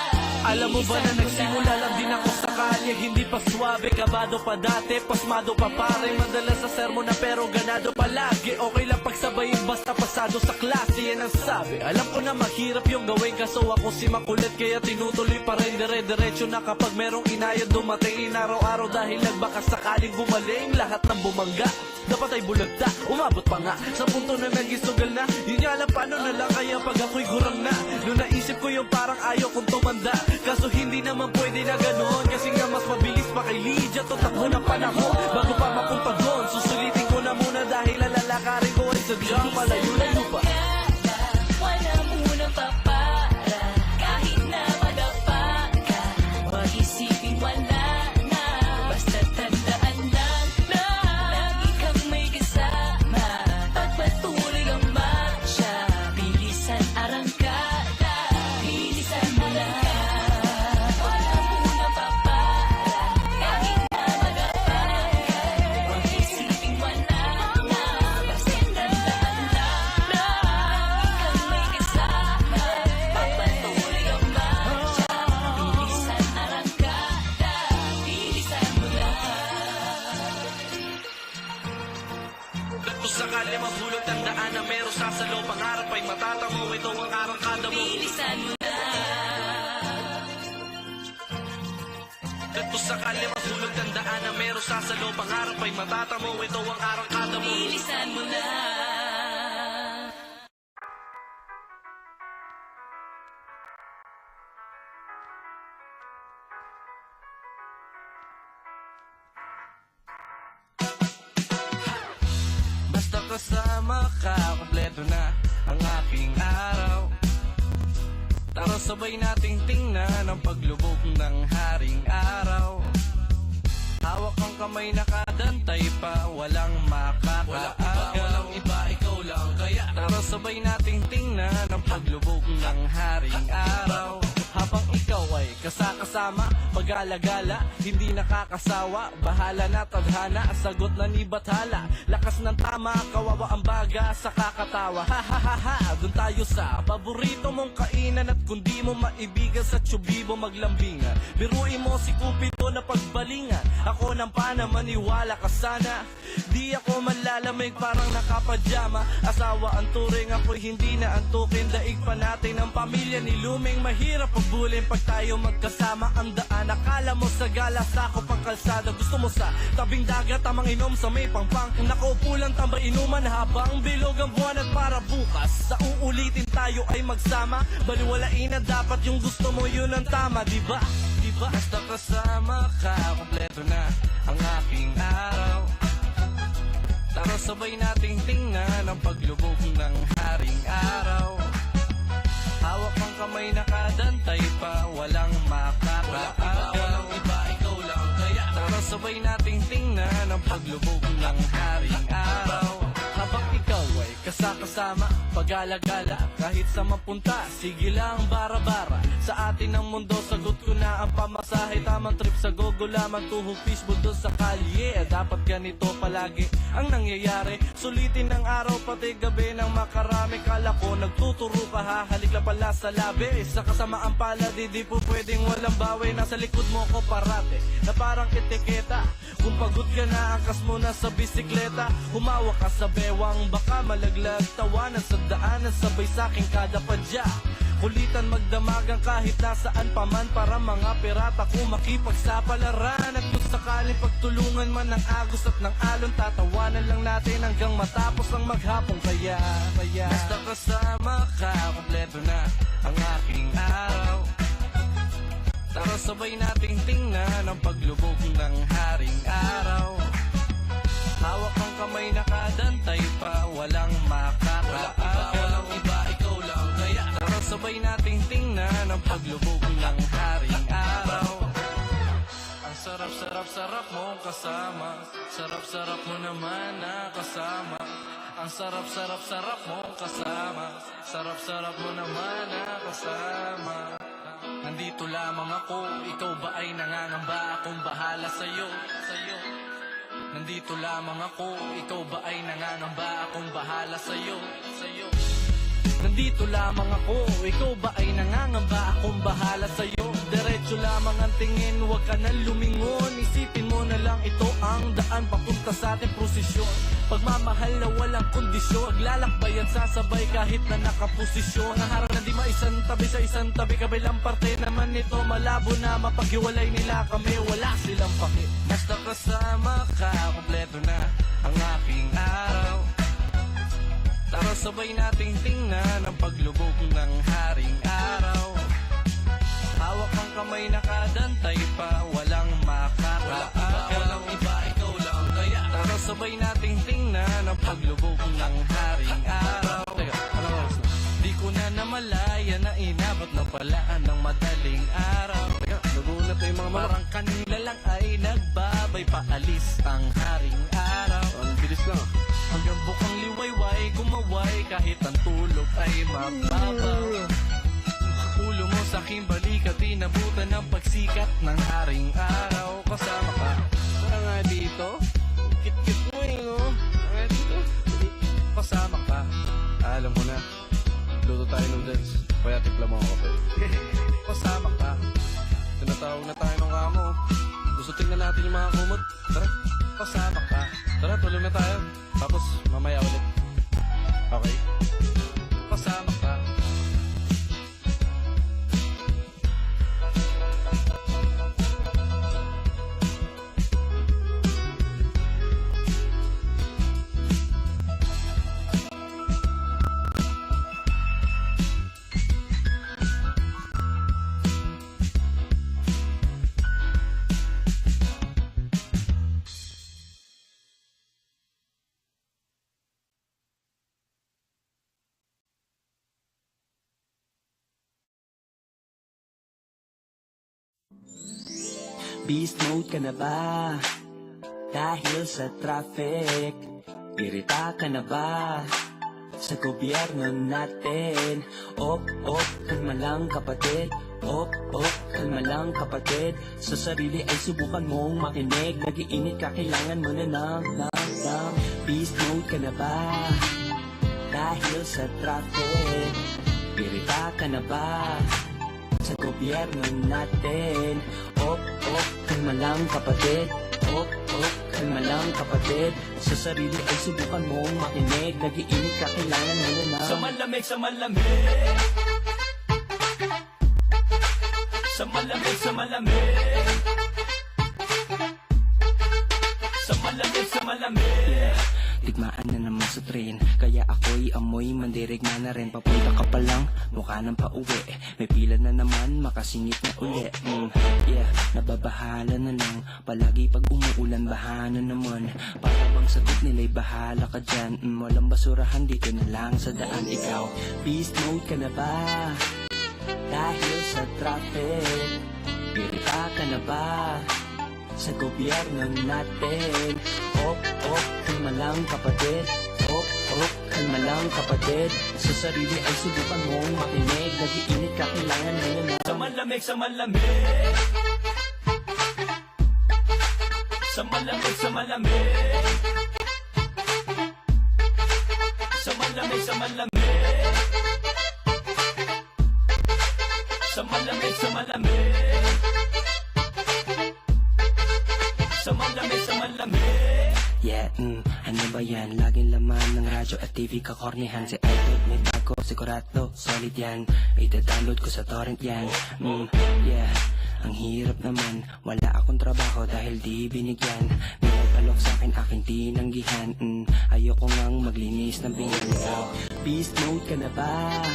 Alam mo ba na nagsimula lang din ako sa kalye? Hindi pa swabe, kabado pa dati, pasmado pa pare. Madalas sa sermon na pero ganado palagi. Okay lang pagsabayin basta pasado sa klase, yan ang sabi. Alam ko na mahirap yung gawin, kaso ako si makulit kaya tinutuloy pa rin dire-diretso na kapag merong inayad dumating. Araw-araw dahil nagbaka sakaling gumaling. Lahat ng bumangga, dapat ay bulagta, umabot pa nga sa punto na nagisugal na. Yun nga lang paano na lang kaya pag ako'y gurang na. Noong naisip ko yung parang ayaw kong tumanda, kaso hindi naman pwede na ganoon. Kasi nga mas mabilis pa kay Lydia, tutakbo ng panahon. Bago pa mapunta doon, susulitin ko na muna dahil lalakarin ko ay sadyang malayo-layo pa. Wala munang papara, kahit na madapa ka. Huwag isiping wala na, basta tandaan lang na lagi kang may kasama. Pagpatuloy ang marcha, bilisan arangkada. Bilisan mo lang. Wala munang papara, kahit na madapa ka. Huwag isiping wala na, basta tandaan lang na lagi kang may kasama. Pagpatuloy ang marcha, bilisan arangkada. Bilisan mo lang. Kung sakali mahulog, tandaan na meron sasalo. Pangarap ay matatamo, ito ang arangkada mo. Bilisan mo lang. Kung sakali mahulog, tandaan na meron sasalo. Pangarap ay matatamo, ito ang arangkada mo. Bilisan mo lang. Basta kasama ka, kompleto na ang aking araw. Tara sabay nating tingnan ang paglubog ng haring araw. Hawak ang kamay, nakadantay pa, walang makakaagaw. Walang iba, ikaw lang kaya. Tara sabay nating tingnan ang paglubog ng haring araw. Habang ikaw ay kasakasama, pag-alagala, hindi nakakasawa. Bahala na tadhana, sagot na ni Bathala. Lakas ng tama, kawawa ang baga sa kakatawa. Ha ha ha ha, dun tayo sa paborito mong kainan. At kung di mo maibigan sa tsubibo maglambingan, biruin mo si Cupido na pagbalingan. Ako ng pana, maniwala ka sana. Di ako malalamig, parang nakapajama. Asawa ang turing, ako'y hindi na antukin. Daig pa natin ang pamilya ni Luming. Mahirap pagbulin pag tayo magkasama. Ang daan, akala mo sa galas, ako pang kalsada. Gusto mo sa tabing dagat, tamang inom sa may pangpang. Nakaupo lang tambay inuman habang bilog ang buwan. At para bukas, sa uulitin tayo ay magsama. Baliwalain na dapat yung gusto mo, yun ang tama, diba? Diba? Basta kasama ka, kompleto na ang aking araw. Tara sabay nating tingnan ang paglubog ng haring araw. Hawak ang kamay, nakadantay pa, walang makakaagaw. Walang iba, ikaw lang kaya. Tara sabay nating tingnan ang paglubog ng haring araw. Habang ikaw ay kasakasama, pag-alagala, kahit sa mapunta, sige lang bara-bara. Sa atin ang mundo, sagot ko na ang pamasahe. Tamang trip sa gogo lamang, tuhog fishbowl doon sa kalye. Dapat ganito palagi ang nangyayari. Sulitin ng araw pati gabi ng makarami. Kala ko nagtuturo ka, hahalik lang pala sa labi. Sa kasamaan pala, di po pwedeng walang bawi. Nasa likod mo ko parate, na parang etiketa. Kung pagod ka na, angkas mo na sa bisikleta. Humawak ka sa bewang, baka malaglag. Tawanan sa daanan, sabay sa'king kada padya. Kulitan magdamagan kahit nasaan pa man, para mga pirata ko makipagsapalaran. At kung sakaling pagtulungan man ng agos at ng alon, tatawanan lang natin hanggang matapos ang maghapong. Kaya basta kasama ka, kompleto na ang aking araw. Tara sabay nating tingnan ang paglubog ng haring araw. Hawak ang kamay, nakadantay pa, walang makakaagaw. Walang iba, ikaw lang. Kaya tara sabay nating tingnan ang paglubog ng haring araw. Ang sarap-sarap-sarap mong kasama, sarap-sarap mo naman na kasama. Ang sarap-sarap-sarap mong kasama, sarap-sarap mo naman na kasama. Nandito lamang ako, ikaw ba ay nangangamba? Akong bahala sa'yo. Nandito lamang ako, ikaw ba ay nangangamba? Akong bahala sa'yo. Nandito lamang ako, ikaw ba ay nangangamba? Akong bahala sa'yo. Diretso lamang ang tingin, huwag ka na lumingon. Isipin mo na lang ito ang daan papunta sa ating prosesyon. Pagmamahal na walang kondisyon, maglalakbayan sasabay kahit na nakaposisyon. Ang harap na di maisang tabi sa isang tabi, kabilang parte naman nito malabo na mapaghiwalay nila kami, wala silang paki. Basta kasama ka, kompleto na ang aking araw. Tara sabay nating tingnan ang paglubog ng haring araw. Hawak ang kamay, nakadantay pa, walang makakaagaw. Walang iba, ikaw lang. Kaya tara sabay nating tingnan ang paglubog ng haring araw. Di ko na namalaya na inabot na pala ng madaling araw. Nagulat na yung mga parang kanila lang ay nagbabay, paalis ang haring araw. Ang bilis lang. Hanggang bukang liwayway, gumaway kahit ang tulog ay mababaw. Ulo mo sa aking balikat, inabutan ng pagsikat ng haring araw. Kasama ka, para nga dito, kit-kit mo no? Nga dito, kasama ka. Alam mo na, luto tayo noodles, kaya tipla mo ako. Kasama ka, tinatawag na tayo ng kamo. Gusto tingnan natin yung mga kumot. Tara, kasama ka. Tara, tulog na tayo. Tapos, mamaya ulit. Okay? Kasama ka. Beast mode ka na ba? Dahil sa traffic. Irita ka na ba? Sa gobyerno natin. Kalma lang kapatid. Kalma lang kapatid. Sa sarili ay subukan mong makinig. Nag-iinit ka, kailangan mo na ng Beast mode ka na ba? Dahil sa traffic. Irita ka na ba? Sa gobyerno natin. Kalma lang kapatid. Kalma lang kapatid. Sa sarili ay subukan mong makinig. Nag-iinit ka, kailangan mo na ng Sa malamig. Sa malamig, sa malamig. Sa malamig, sa malamig. Tigmaan na naman sa train, kaya ako'y amoy mandirigma na rin. Papunta ka pa lang, mukha nang pauwi. May pila na naman, makasingit na uli. Nababahala na lang. Palagi pag umuulan, baha na naman. Para bang sagot nila'y bahala ka dyan. Walang basurahan dito na lang sa daan. Ikaw, beast mode ka na ba? Dahil sa traffic. Irita ka na ba? Sa gobyerno natin. Kalma lang kapatid. Kalma lang kapatid. Sa sarili ay subukan mong makinig. Nag-iinit ka, kailangan mo na Sa malamig, sa malamig. Sa malamig, sa malamig. Sa malamig, sa malamig. Sa malamig, sa malamig. Sa malamig, sa malamig. Ano ba yan? Laging laman ng radyo at TV kakornihan. Si Icba may ko sigurado, solid yan. Ita-download ko sa torrent yan. Yeah, ang hirap naman, wala akong trabaho dahil di binigyan. Pinagkalok sa'kin aking tinanggihan. Ayoko ngang maglinis ng pinag. Beast mode ka na ba?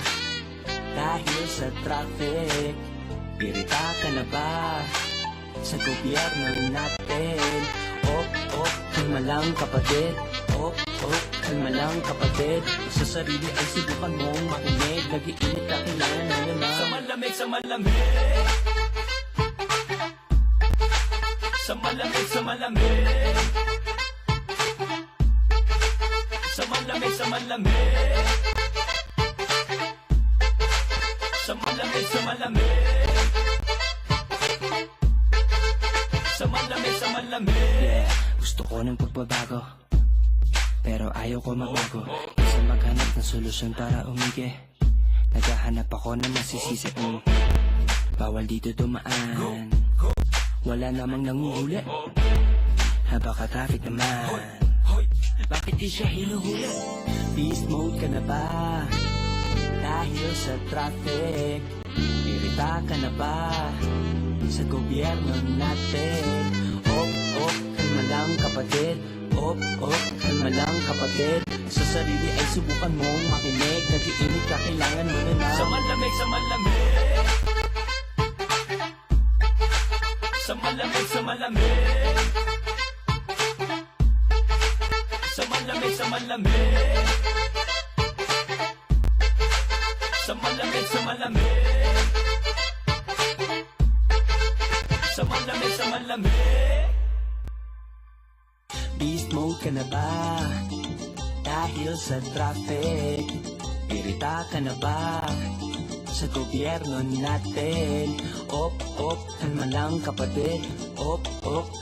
Dahil sa traffic. Irita ka na ba? Sa gobyerno natin. Kalma lang kapatid. Kalma lang kapatid. Sa sarili ay subukan mong makinig. Nag-iinit ka, kailangan mo naman. Sa malamig, sa malamig. Sa malamig, sa malamig. Sa malamig, sa malamig. Sa malamig, sa malamig. Sa malamig, sa malamig. Yeah, gusto ko ng pagbabago, pero ayaw ko magbago. Isa maghanap ng solusyon para umigi. Naghahanap ako ng masisisi. Bawal dito dumaan. Wala namang nanguhuli. Habaka-traffic naman. Bakit di siya hinuhuli? Beast mode ka na ba? Dahil sa traffic. Irita ka na ba? Sa gobyerno natin. Kalma lang kapatid. Kalma lang kapatid. Sa sarili ay subukan mong makinig. Nag-iinit ka, kailangan mo na lang. Sa malamig, sa malamig. Sa malamig, sa malamig. Sa malamig, sa malamig. Sa malamig, sa malamig. Sa malamig, sa malamig. Beast mode ka na ba? Dahil sa traffic. Irita ka na ba? Sa gobyerno natin. Kalma lang kapatid.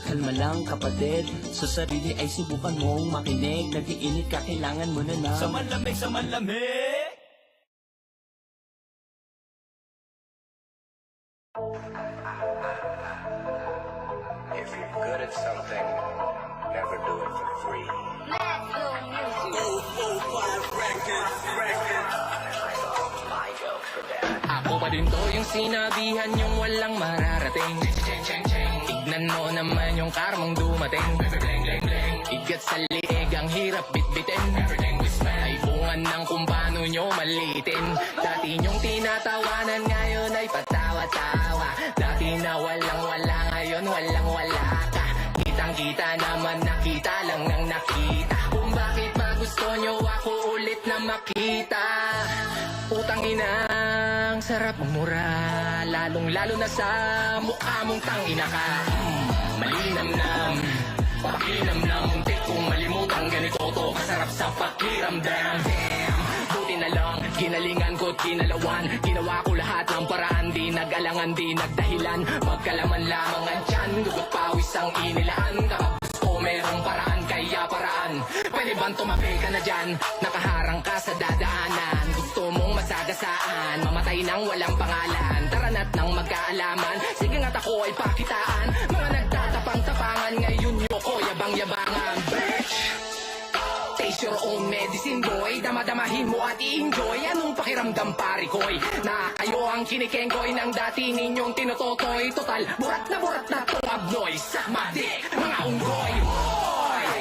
Kalma lang kapatid. Sa sarili ay subukan mong makinig. Nag-iinit ka, kailangan mo na lang. Sa malamig, sa malamig. If you're good at something, never do it for free. Ako pa din to yung sinabihan yung walang mararating. Tignan mo naman yung karmang dumating. Igat sa liig ang hirap bitbitin. Ay bungan ng kung paano nyo malitin. Dati nyong tinatawanan, ngayon ay patawa-tawa. Dati na walang-wala, ngayon walang-wala ka. Kitang-kita naman, nakita lang nang nakita. Kung bakit ba gusto nyo ako ulit na makita. Utang inang sarap magmura, lalong-lalo na sa mukha mong tangina ka. Malinamnam, pakinamnam, muntik kong malimutan. Ganito to kasarap sa pakiramdam. Damn, buti na lang, ginalingan ko't kinalawan. Ginawa ko lahat ng paraan, di nag-alangan, di nagdahilan. Magkalaman lamang ang tiyan, dugot pawis ang inilaan. Kapag gusto merong paraan, kaya paraan. Pwede bang tumabi ka na dyan? Nakaharang ka sa dadaanan. Gusto mong masagasaan, mamatay nang walang pangalan. Tara na't nang magkaalaman, sige nga't ako ay pakitaan. Mga nagtatapang-tapangan, ngayon nyo ko yabang-yabangan. Bitch! Taste your own medicine, boy. Damadamahin mo at i-enjoy. Anong pakiramdam, pari koy? Na kayo ang kinikengkoy ng dati ninyong tinutotoy. Total, burat na tong abnoy. Sakma dik, mga unggoy.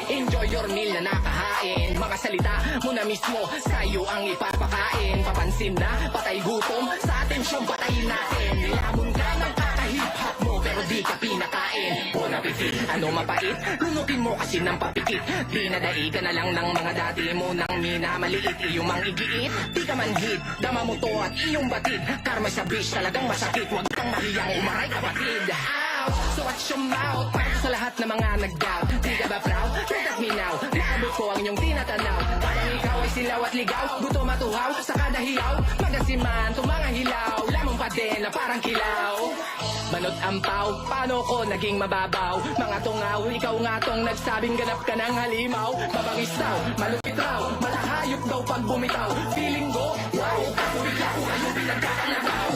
Enjoy your meal na nakahain. Mga salita mo na mismo, sa'yo ang ipapakain. Papansin na, patay gutom, sa atensyong patayin natin. Nilamon ka ng kakahip-hop mo, pero di ka pinakain. Bon appetit, ano mapait? Lunukin mo kasi ng papikit. Dinadai ka na lang ng mga dati mo nang minamaliit. Iyong mang igiit, di ka manhid. Dama mo to at iyong batid. Karma sa bitch, talagang masakit. Huwag kang mahiyang umaray kapatid. So watch your mouth. Para sa lahat ng mga nag-doubt, di ka ba proud? Look at me now. Naabot ko ang iyong tinatanaw. Parang ikaw ay silaw at ligaw. Gutom matuhaw sa kada hiyaw. Magasiman, tumanga hilaw. Lamang pa din na parang kilaw. Manot ampaw, paano ko naging mababaw? Mga tungaw, ikaw nga tong nagsabing ganap ka ng halimaw. Mabangis daw, malupit raw, malahayop daw pag bumitaw. Feeling ko, wow, ako bigla ko kayong pinagkakalagaw.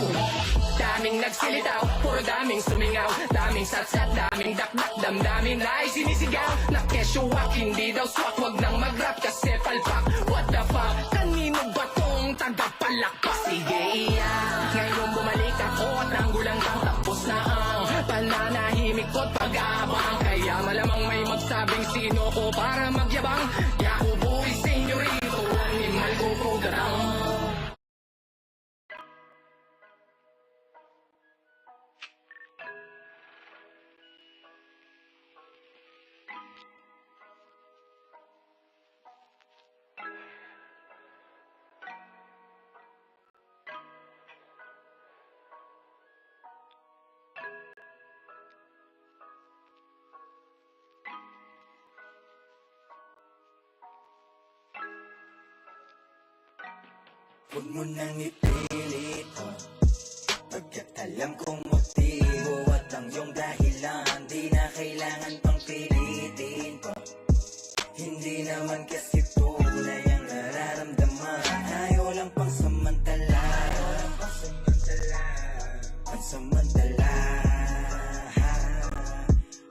Daming nagsilitaw, puro daming sumingaw. Daming satsat, daming dakdak, damdamin na ay sinisigaw. Nakesyo-wak, hindi daw swak, wag nang mag-rap kasi palpak. What the fuck, kanino ba tong tagap? sige iyak. Ngayon bumalik ako at ang gulang kang tapos na ang pananahimik ko't pag-aabang. Kaya malamang may magsabing sino ko para magyabang. Yaku boy, senyorito, animal ko program. Huwag mo nang ipilit pagkat alam kong motibo at ang iyong dahilan. Di na kailangan pang pilitin pa. Hindi naman kasi tunay ang nararamdaman. Ayaw lang pang samantala. Pansamantala.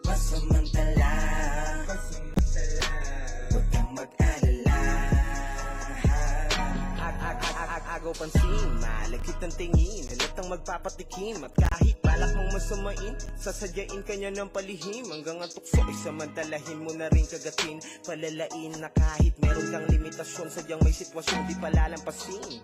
Pansamantala. Huwag kang mag-alala. Agaw pansin, malagkit ng tingin, halatang magpapatikim. At kahit balak mong masamain, sasadyain kanya ng palihim. Hanggang ang tukso ay samantalahin mo na rin kagatin. Palalain na kahit meron kang limitasyon, sadyang may sitwasyon di palalampasin.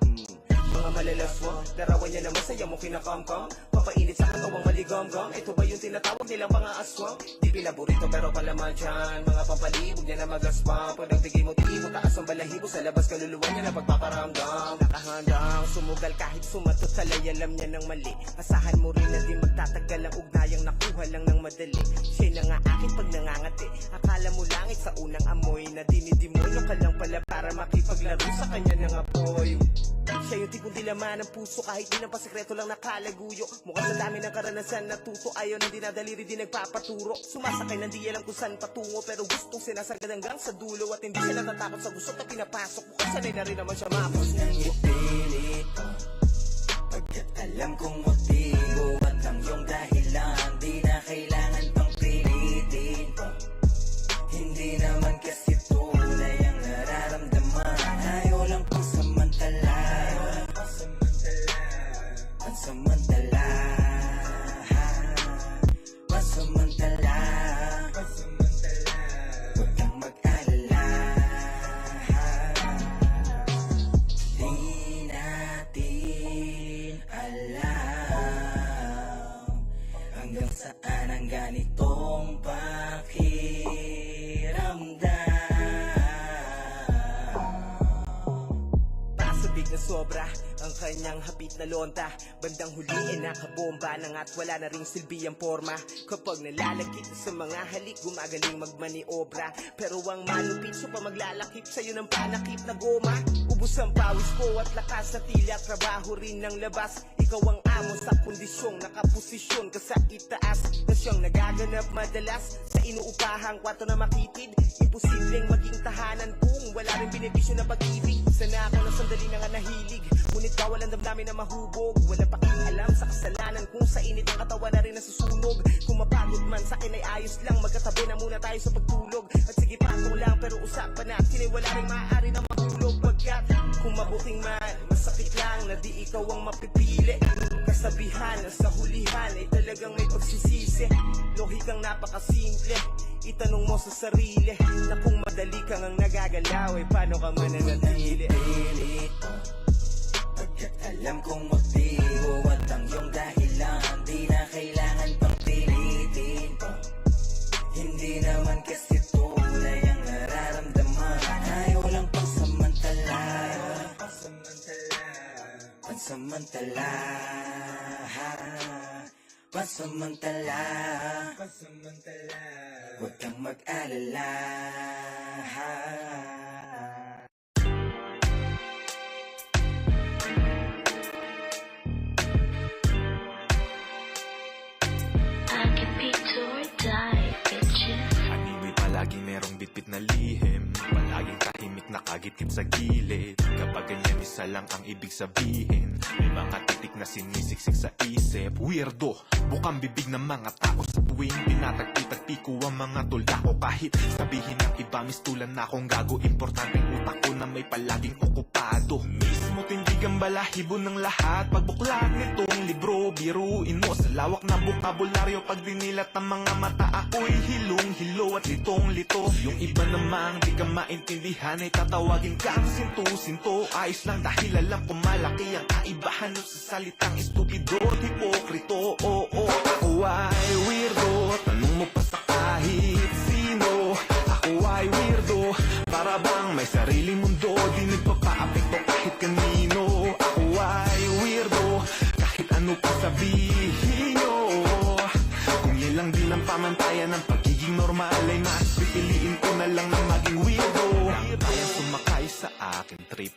Mga malalaswang, larawan niya na masaya mo kinakamkam. Papainit sa katawang maligamgam. Ito ba yung tinatawag nilang pangaaswang? Di pinaborito pero palaman dyan. Mga pampalibog niya na magaswang. Pag nagbigay motibo, taas ang balahibo. Sa labas kaluluwa niya na pagpaparamdam. Nakahandang sumugal kahit sumatot sa lay. Alam niya ng mali. Asahan mo rin na di magtatagal ang ugnayang nakuha lang ng madali. Siya'y nangaakit pag nangangati. Akala mo langit sa unang amoy na dinidemonyo ka lang pala para makipaglaro sa kanya ng apoy. Siya yung tipong dilaman ng puso kahit di ng pasikreto lang nakalaguyo. Mukhang sa dami ng karanasan natuto. Ayaw nang dinadaliri di nagpapaturo. Sumasakay nang di alam kung saan patungo. Pero gustong sinasagad hanggang sa dulo. At hindi siya natatakot sa gusto na pinapasok. Mukhang sanay na rin naman siya mapos. Nang ipilit pagkat alam kong motibo at ang iyong dahilan. Di na kailangan pang pilitin pa. Hindi naman kasi tunay ang nararamdaman. Ayaw lang pang samantala. Pansamantala. Pansamantala. Huwag kang mag-alala. Di natin alam hanggang saan ang ganitong pakiramdam. Pasabig na sobra ang kanyang hapit na lonta. Bandang huli ay nakabomba na nga't wala na ring silbi ang forma. Kapag nalalagkit sa mga halik, gumagaling magmaniobra. Pero ang malupit so pa maglalakip sa'yo ng panakip na goma. Ubus ang pawis ko at lakas sa tila. Trabaho rin ng labas. Ikaw ang amo sa kondisyong nakaposisyon ka sa itaas. Na siyang nagaganap madalas sa inuupahang kwarto na makitid. Imposibleng maging tahanan kung wala rin benepisyo na pag-ibig. Sana ako na sandali na nga nahilig, ngunit bawal ang damdamin na mahubog. Wala pakialam sa kasalanan kung sa init ang katawan na rin nasusunog. Kung mapagod man sa akin ay ayos lang, magkatabi na muna tayo sa pagtulog. At sige patong lang pero usapan natin ay wala rin maaari na mahulog. Pagkat kung mabuting man, masakit lang na di ikaw ang mapipili. Kasabihan na sa hulihan ay talagang may pagsisisi. Lohikang napakasimple, itanong mo sa sarili na kung madali kang ang nagagalaw ay paano ka mananatili. Pagkat alam kong motibo at ang iyong dahilan. Di na kailangan pang pilitin pa. Hindi naman kasi tunay ang nararamdaman. Ayaw lang pang samantala. Pansamantala. Pansamantala. Huwag kang mag-alala. Animoy palaging merong bitbit na lihim. Palaging tahimik nakagitip sa gilid. Kapag ganyan isa lang ang ibig sabihin. May mga titik na sinisiksik sa isip. Weirdo, bukang bibig ng mga tao sa tuwing pinatagpitag piko ang mga tula ko. Kahit sabihin ng iba, mistulan na akong gago. Importante utak ko na may palaging okupado. Mismo tindig ang balahibo ng lahat. Pagbuklat nitong libro, biruin mo sa lawak ng bukabularyo. Pag dinilat ng mga mata, ako'y hilong-hilo at litong-lito. Yung iba namang di ka maintindihan ay tatawagin kang sinto-sinto. Ayos lang dahil alam ko malaki ang kaibahan sa salitang estupido at hipokrito. Oo, ako ay weirdo, tanong mo pa sa kahit sino. Ako ay weirdo, para bang may sariling mundo. Di nagpapaapekto kahit kanino. Ako ay weirdo, kahit ano pa sabihin nyo. Kung yan lang din ang pamantayan ng pagiging normal, ay mas pipiliin ko na lang na maging weirdo. Kayang sumakay sa aking trip,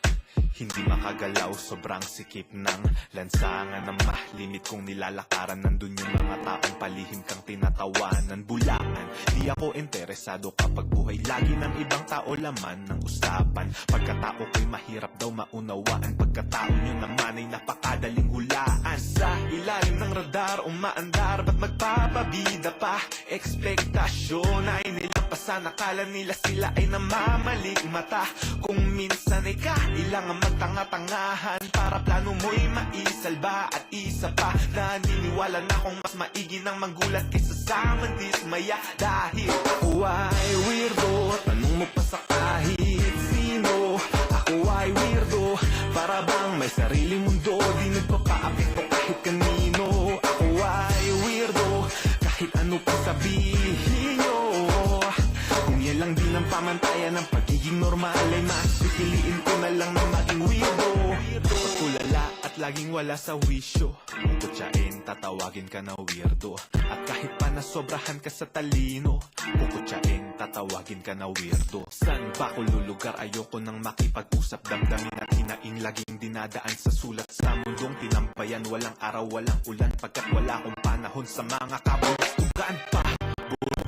hindi makagalaw, sobrang sikip ng lansangan na malimit kong nilalakaran. Nandun yung mga taong palihim kang tinatawanan. Bulaan, di ako interesado kapag buhay lagi ng ibang tao laman ng usapan. Pagkatao ko'y mahirap daw maunawaan, pagkatao nyo naman ay napakadaling hulaan. Sa ilalim ng radar umaandar, ba't magpapabida pa? Ekspektasyon ay nilampasan, akala nila sila ay namamaling mata. Kung minsan ay kailangan magtanga-tangahan para plano mo'y maisalba. At isa pa, naniniwala na kung mas maigi ng manggulat kaysa sa mandismaya. Dahil ako ay weirdo, tanong mo pa sa kahit sino. Ako ay weirdo, para bang may sariling mundo. Di nagpapaapekto kahit kanino. Ako ay weirdo, kahit ano pa sabihin nyo. Kung yan lang din ang pamantayan ng pagiging normal, ay mas pipiliin ko na lang na maging weirdo. Pagkulala at laging wala sa wisyo, kung kutsain, tatawagin ka na weirdo. At kahit pa nasobrahan ka sa talino, kung kutsain, tatawagin ka na weirdo. San ba ko lulugar? Ayoko nang makipag-usap, damdamin at hinaing laging dinadaan sa sulat. Sa mundong tinampayan, walang araw, walang ulan, pagkat wala akong panahon sa mga kabulustugan pa.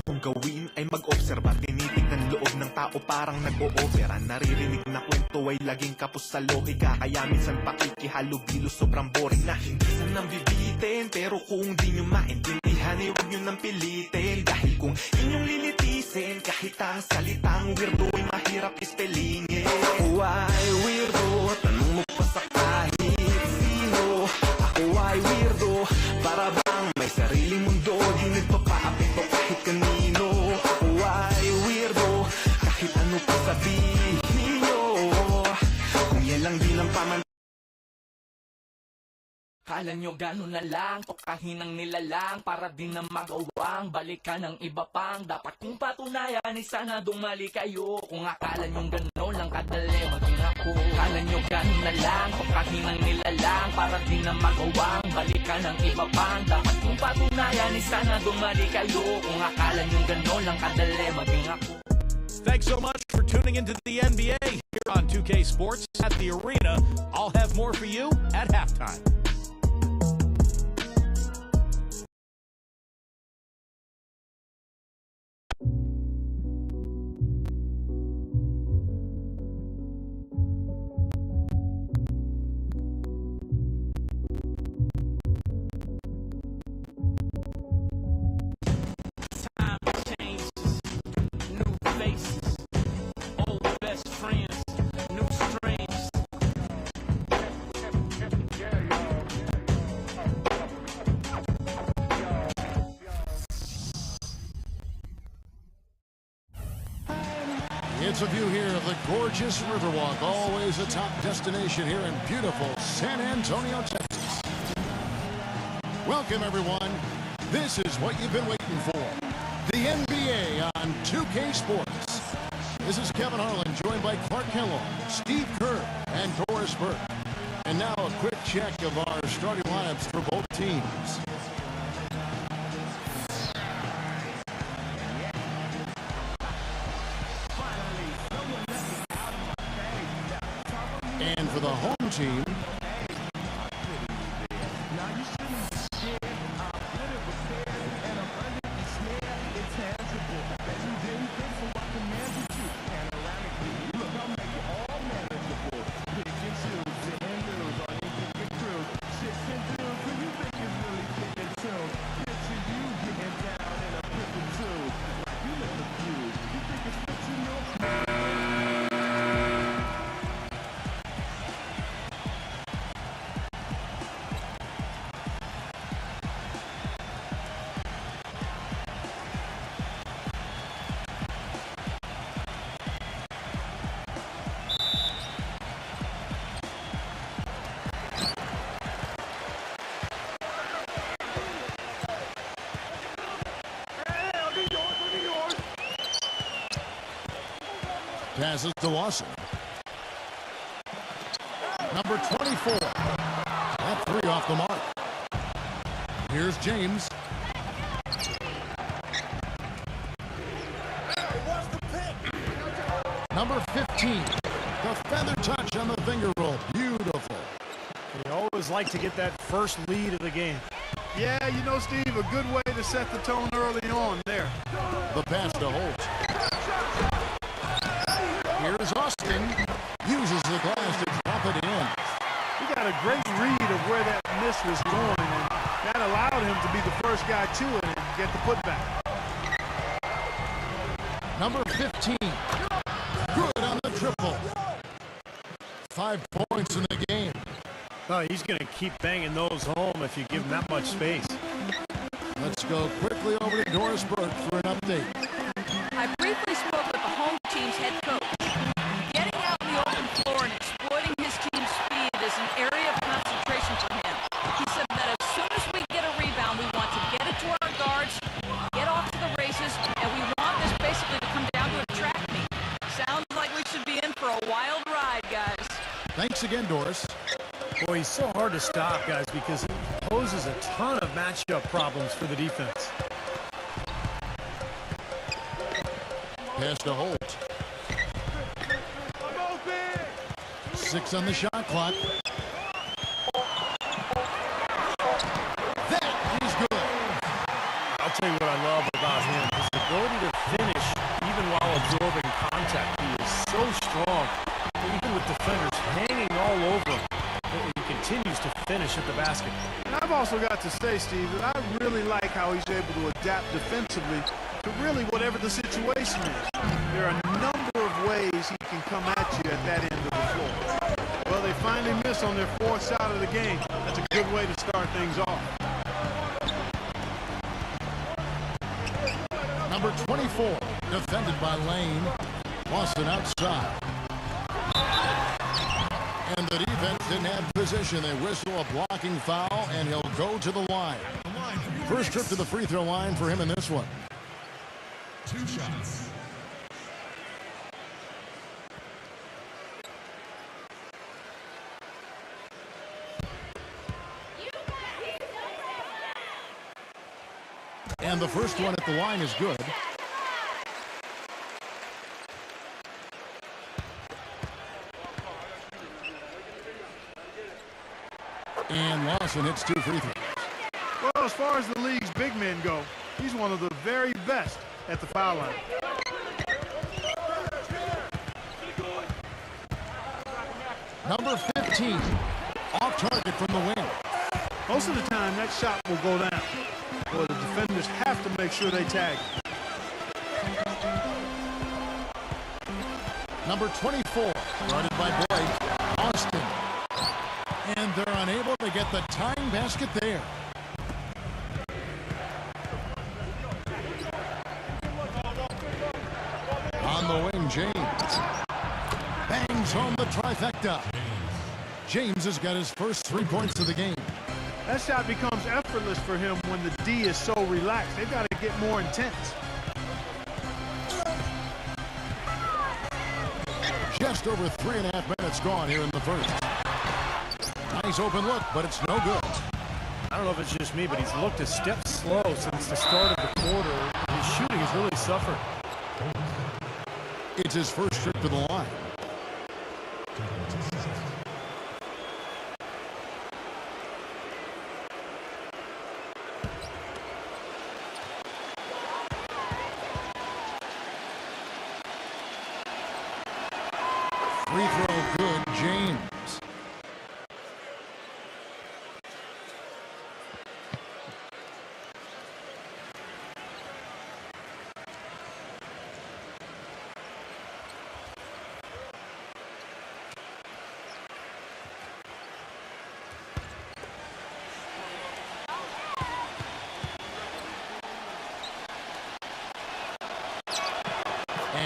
Kung gawin ay mag-obserba, tinitignan loob ng tao parang nag-o-opera. Naririnig na kwento ay laging kapos sa lohika, kaya minsan pakikihalo-bilo sobrang boring na hindi sanang bibitin. Pero kung di nyo maintindihan, huwag nyo nang pilitin. Dahil kung inyong lilitisin, kahit ang salitang weirdo ay mahirap ispellingin. Ako ay weirdo, tanong mo pa sa kahit sino. Ako ay weirdo, para bang may sariling mundo. Di nagpapaapekto kahit kanino. Ako ay weirdo, kahit ano pa sabihin nyo. Kung yan lang din ang paman. Kala nyo gano'n na lang, tokahin ang nilalang para din na magawang balikan ng iba pang dapat kong patunayan ay sana dumali kayo. Kung akala nyo gano'n lang kadali maging ako. Kala nyo gano'n na lang, tokahin ang nilalang para din na magawang balikan ng iba pang dapat kong patunayan ay sana dumali kayo. Kung akala nyo gano'n lang kadali maging ako. Thanks so much for tuning into the NBA here on 2K Sports at the Arena. I'll have more for you at halftime. It's a view here of the gorgeous Riverwalk, always a top destination here in beautiful San Antonio, Texas. Welcome, everyone. This is what you've been waiting for. The NBA on 2K Sports. This is Kevin Harlan, joined by Clark Kellogg, Steve Kerr, and Doris Burke. And now a quick check of our starting lineups for both teams. And for the home team, passes to Lawson. Number 24. That three off the mark. Here's James. Number 15. The feather touch on the finger roll. Beautiful. You always like to get that first lead of the game. Yeah, you know, Steve, a good way to set the tone early on there. The pass to Holt. Here's Austin. Uses the glass to drop it in. He got a great read of where that miss was going, and that allowed him to be the first guy to it and get the putback. Number 15. Good on the triple. 5 points in the game. Oh, he's going to keep banging those home if you give him that much space. Let's go quickly over to Doris Burke for an update. I briefly spoke with the home team's head coach. Getting out in the open floor and exploiting his team's speed is an area of concentration for him. He said that as soon as we get a rebound, we want to get it to our guards, get off to the races, and we want this basically to come down to a track meet. Sounds like we should be in for a wild ride, guys. Thanks again, Doris. Boy, he's so hard to stop, guys, because he poses a ton of matchup problems for the defense. Pass to Holt. 6 on the shot clock. That is good. I'll tell you what I love about him. His ability to finish even while absorbing contact. He is so strong, even with defenders hanging all over him. He continues to finish at the basket. And I've also got to say, Steve, that I really like how he's able to adapt defensively to really whatever the situation is. There are a number of ways he can come at you at that end of the floor. Well, they finally miss on their 4th shot of the game. That's a good way to start things off. Number 24, defended by Lane. Boston outside. And the defense didn't have position. They whistle a blocking foul, and he'll go to the line. First trip to the free throw line for him in this one. 2 shots. And the first one at the line is good. And Lawson hits 2 free throws. Well, as far as the league's big men go, he's one of the very best at the foul line. Number 15, off target from the wing. Most of the time, that shot will go down. Well, the defenders have to make sure they tag. Number 24, guarded by Blake, Austin. And they're unable to get the tying basket there. On the wing, James. Bangs home the trifecta. James has got his first 3 points of the game. That shot becomes effortless for him when the D is so relaxed. They've got to get more intense. Just over 3.5 minutes gone here in the first. Nice open look, but it's no good. I don't know if it's just me, but he's looked a step slow since the start of the quarter. His shooting has really suffered. It's his first trip to the line. Free throw good, James.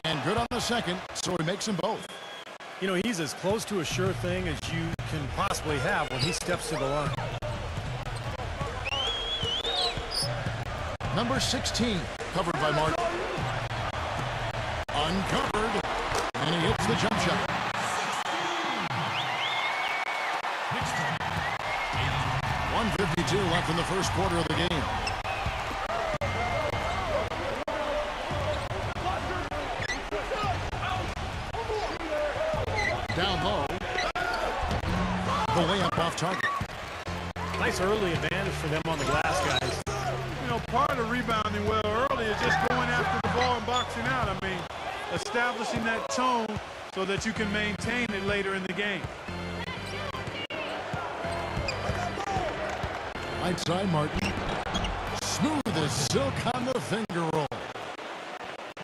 And good on the second, so he makes them both. You know, he's as close to a sure thing as you can possibly have when he steps to the line. Number 16, covered by Martin. Uncovered, and he hits 2:22 left in the first quarter of the game. Down low. The layup off target. Nice early advantage for them on the glass, guys. You know, part of rebounding well early is just going after the ball and boxing out. I mean, establishing that tone so that you can maintain it later in the game. Right side, Martin. Smooth as silk on the finger roll.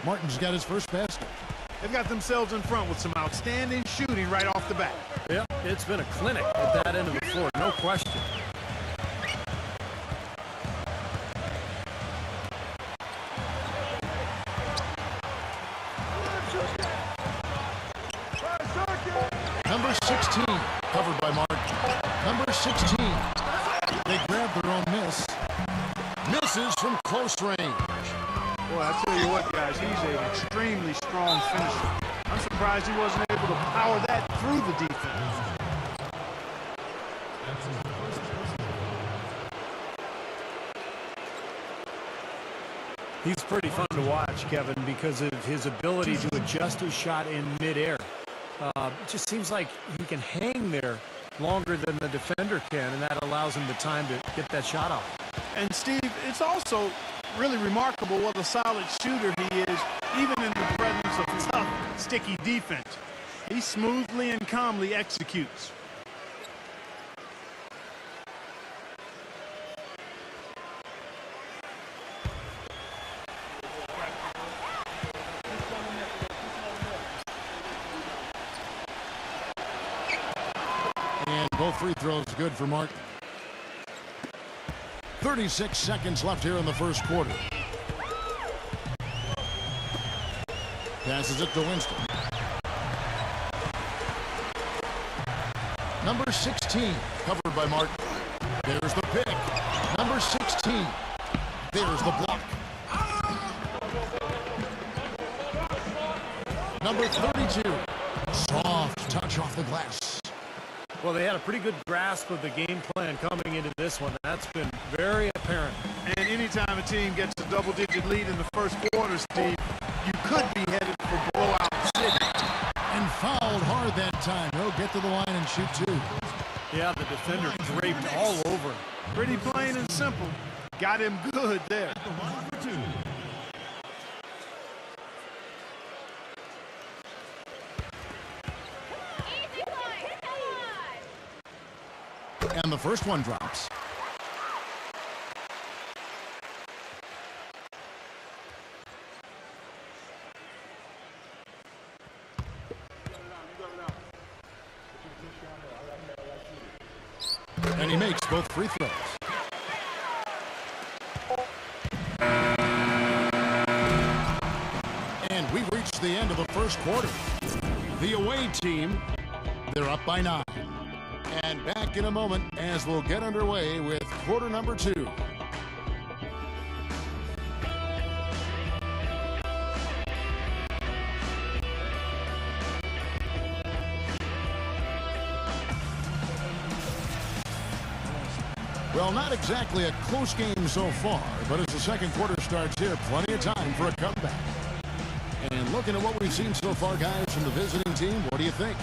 Martin's got his first basket. They've got themselves in front with some outstanding shooting right off the bat. Yep, it's been a clinic at that end of the floor, no question. Number 16, covered by Martin. Number 16, they grab their own miss. Misses from close range. Boy, I tell you what, guys, he's an extremely strong finisher. I'm surprised he wasn't able to power that through the defense. He's pretty fun to watch, Kevin, because of his ability to adjust his shot in midair. It just seems like he can hang there longer than the defender can, and that allows him the time to get that shot off. And, Steve, it's also really remarkable what a solid shooter he is, even in the presence of tough, sticky defense. He smoothly and calmly executes. And both free throws good for Martin. 36 seconds left here in the first quarter. Passes it to Winston. Number 16, covered by Martin. There's the pick. Number 16. There's the block. Number 32. Soft touch off the glass. Well, they had a pretty good grasp of the game plan coming into this one. That's been very apparent. And anytime a team gets a double-digit lead in the first quarter, Steve, you could be headed for blowout city. And fouled hard that time. He'll get to the line and shoot two. Yeah, the defender draped all over him. Pretty plain and simple. Got him good there. And the first one drops. And he makes both free throws. And we reached the end of the first quarter. The away team, they're up by 9. And back in a moment as we'll get underway with quarter number 2. Well, not exactly a close game so far, but as the second quarter starts here, plenty of time for a comeback. And looking at what we've seen so far, guys, from the visiting team, what do you think?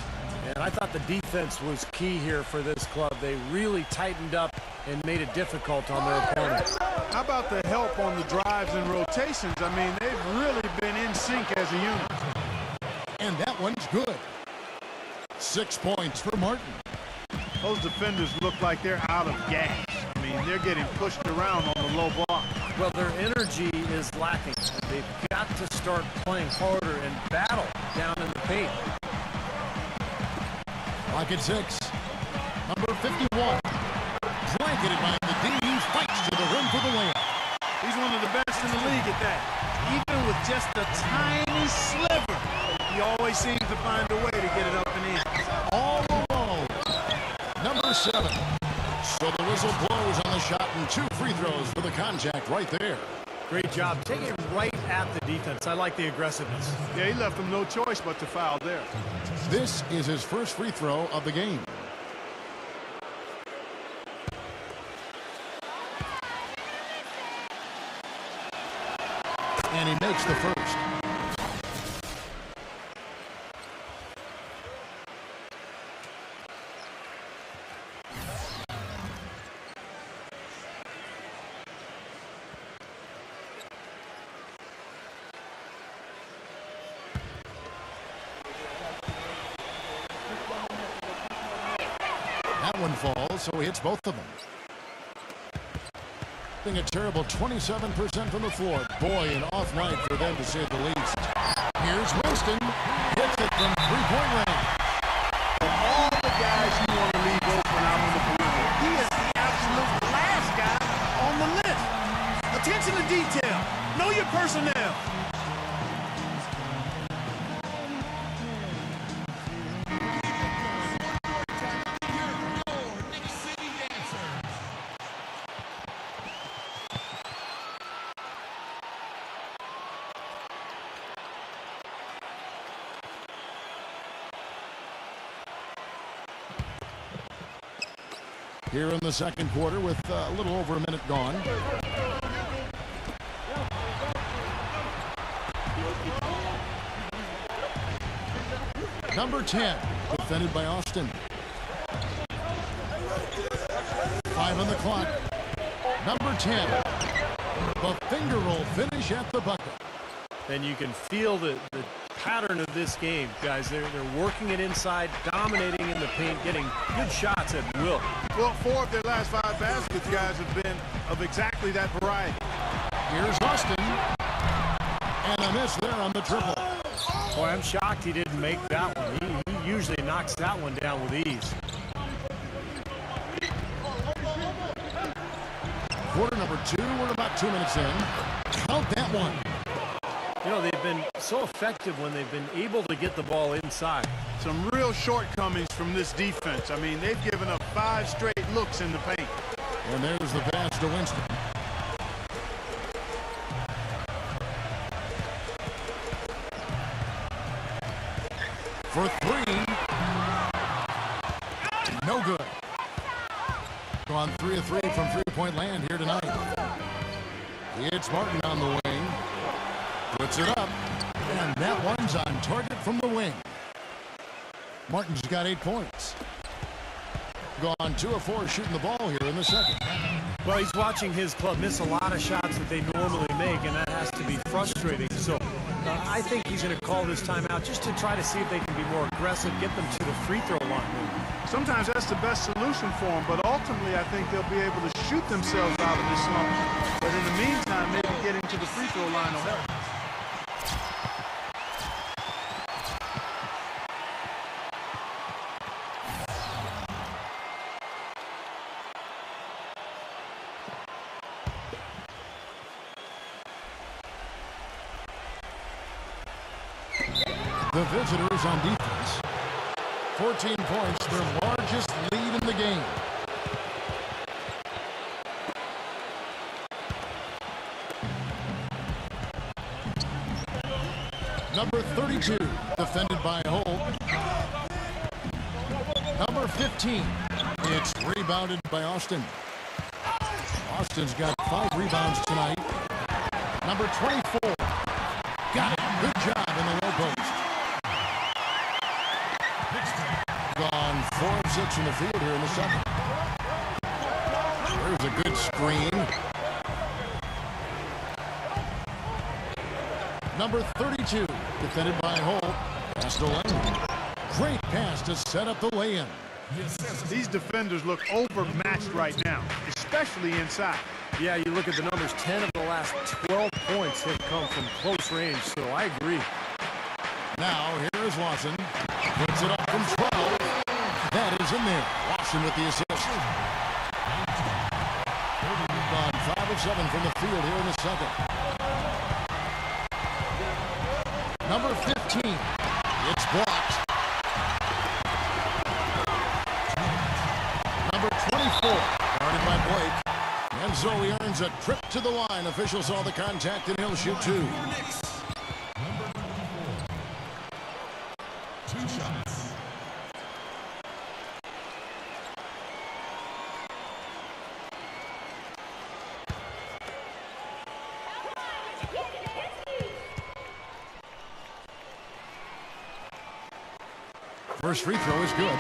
And I thought the defense was key here for this club. They really tightened up and made it difficult on their opponents. How about the help on the drives and rotations? I mean, they've really been in sync as a unit. And that one's good. 6 points for Martin. Those defenders look like they're out of gas. I mean, they're getting pushed around on the low block. Well, their energy is lacking. They've got to start playing harder and battle down in the paint. Clock at 6. Number 51. Blanketed by the D. He fights to the rim for the layup. He's one of the best in the league at that. Even with just a tiny sliver, he always seems to find a way to get it up and in. All alone. Number 7. So the whistle blows on the shot and 2 free throws for the contact right there. Great job. Taking it right at the defense. I like the aggressiveness. Yeah, he left him no choice but to foul there. This is his first free throw of the game. And he makes the first. That one falls, so he hits both of them. Being a terrible 27% from the floor. Boy, an off night for them, to say the least. Here's Winston. Hits it from three-point range. Of all the guys you want to leave open out on the perimeter, he is the absolute last guy on the list. Attention to detail. Know your personnel. Here in the second quarter with a little over a minute gone. Number 10, defended by Austin. 5 on the clock. Number 10, the finger roll finish at the bucket. And you can feel the pattern of this game, guys. They're working it inside, dominating in the paint, getting good shots at will. Well, 4 of their last 5 baskets, guys, have been of exactly that variety. Here's Austin. And a miss there on the triple. Boy, I'm shocked he didn't make that one. He usually knocks that one down with ease. Quarter number 2, we're about 2 minutes in. Count that one. You know, they've been so effective when they've been able to get the ball inside. Some real shortcomings from this defense. I mean, they've given up 5 straight looks in the paint. And there's the pass to Winston. For 3. No good. Gone 3 of 3 from three-point land here tonight. It's Martin on the wing. Puts it up. And that one's on target from the wing. Martin's got 8 points. Gone 2 of 4 shooting the ball here in the second. Well, he's watching his club miss a lot of shots that they normally make, and that has to be frustrating. So I think he's going to call this timeout just to try to see if they can be more aggressive, get them to the free throw line. Sometimes that's the best solution for them, but ultimately I think they'll be able to shoot themselves out of this slump. But in the meantime, maybe getting to the free throw line will help. The visitors on defense. 14 points, their largest lead in the game. Number 32, defended by Holt. Number 15, it's rebounded by Austin. Austin's got 5 rebounds tonight. Number 24, got it. Good job in the low post. Gone 4 of 6 in the field here in the second. There's a good screen. Number 32, defended by Holt. Pass to Lane. Great pass to set up the lay-in. These defenders look overmatched right now, especially inside. Yeah, you look at the numbers, 10 of the last 12 points have come from close range, so I agree. Now, here is Watson. Puts it up from 12. That is in there. Watson with the assist. Gone 5 of 7 from the field here in the second. Number 15. It's blocked. Number 24. Guarded by Blake. And so he earns a trip to the line. Officials saw the contact and he'll shoot 2. First free throw is good.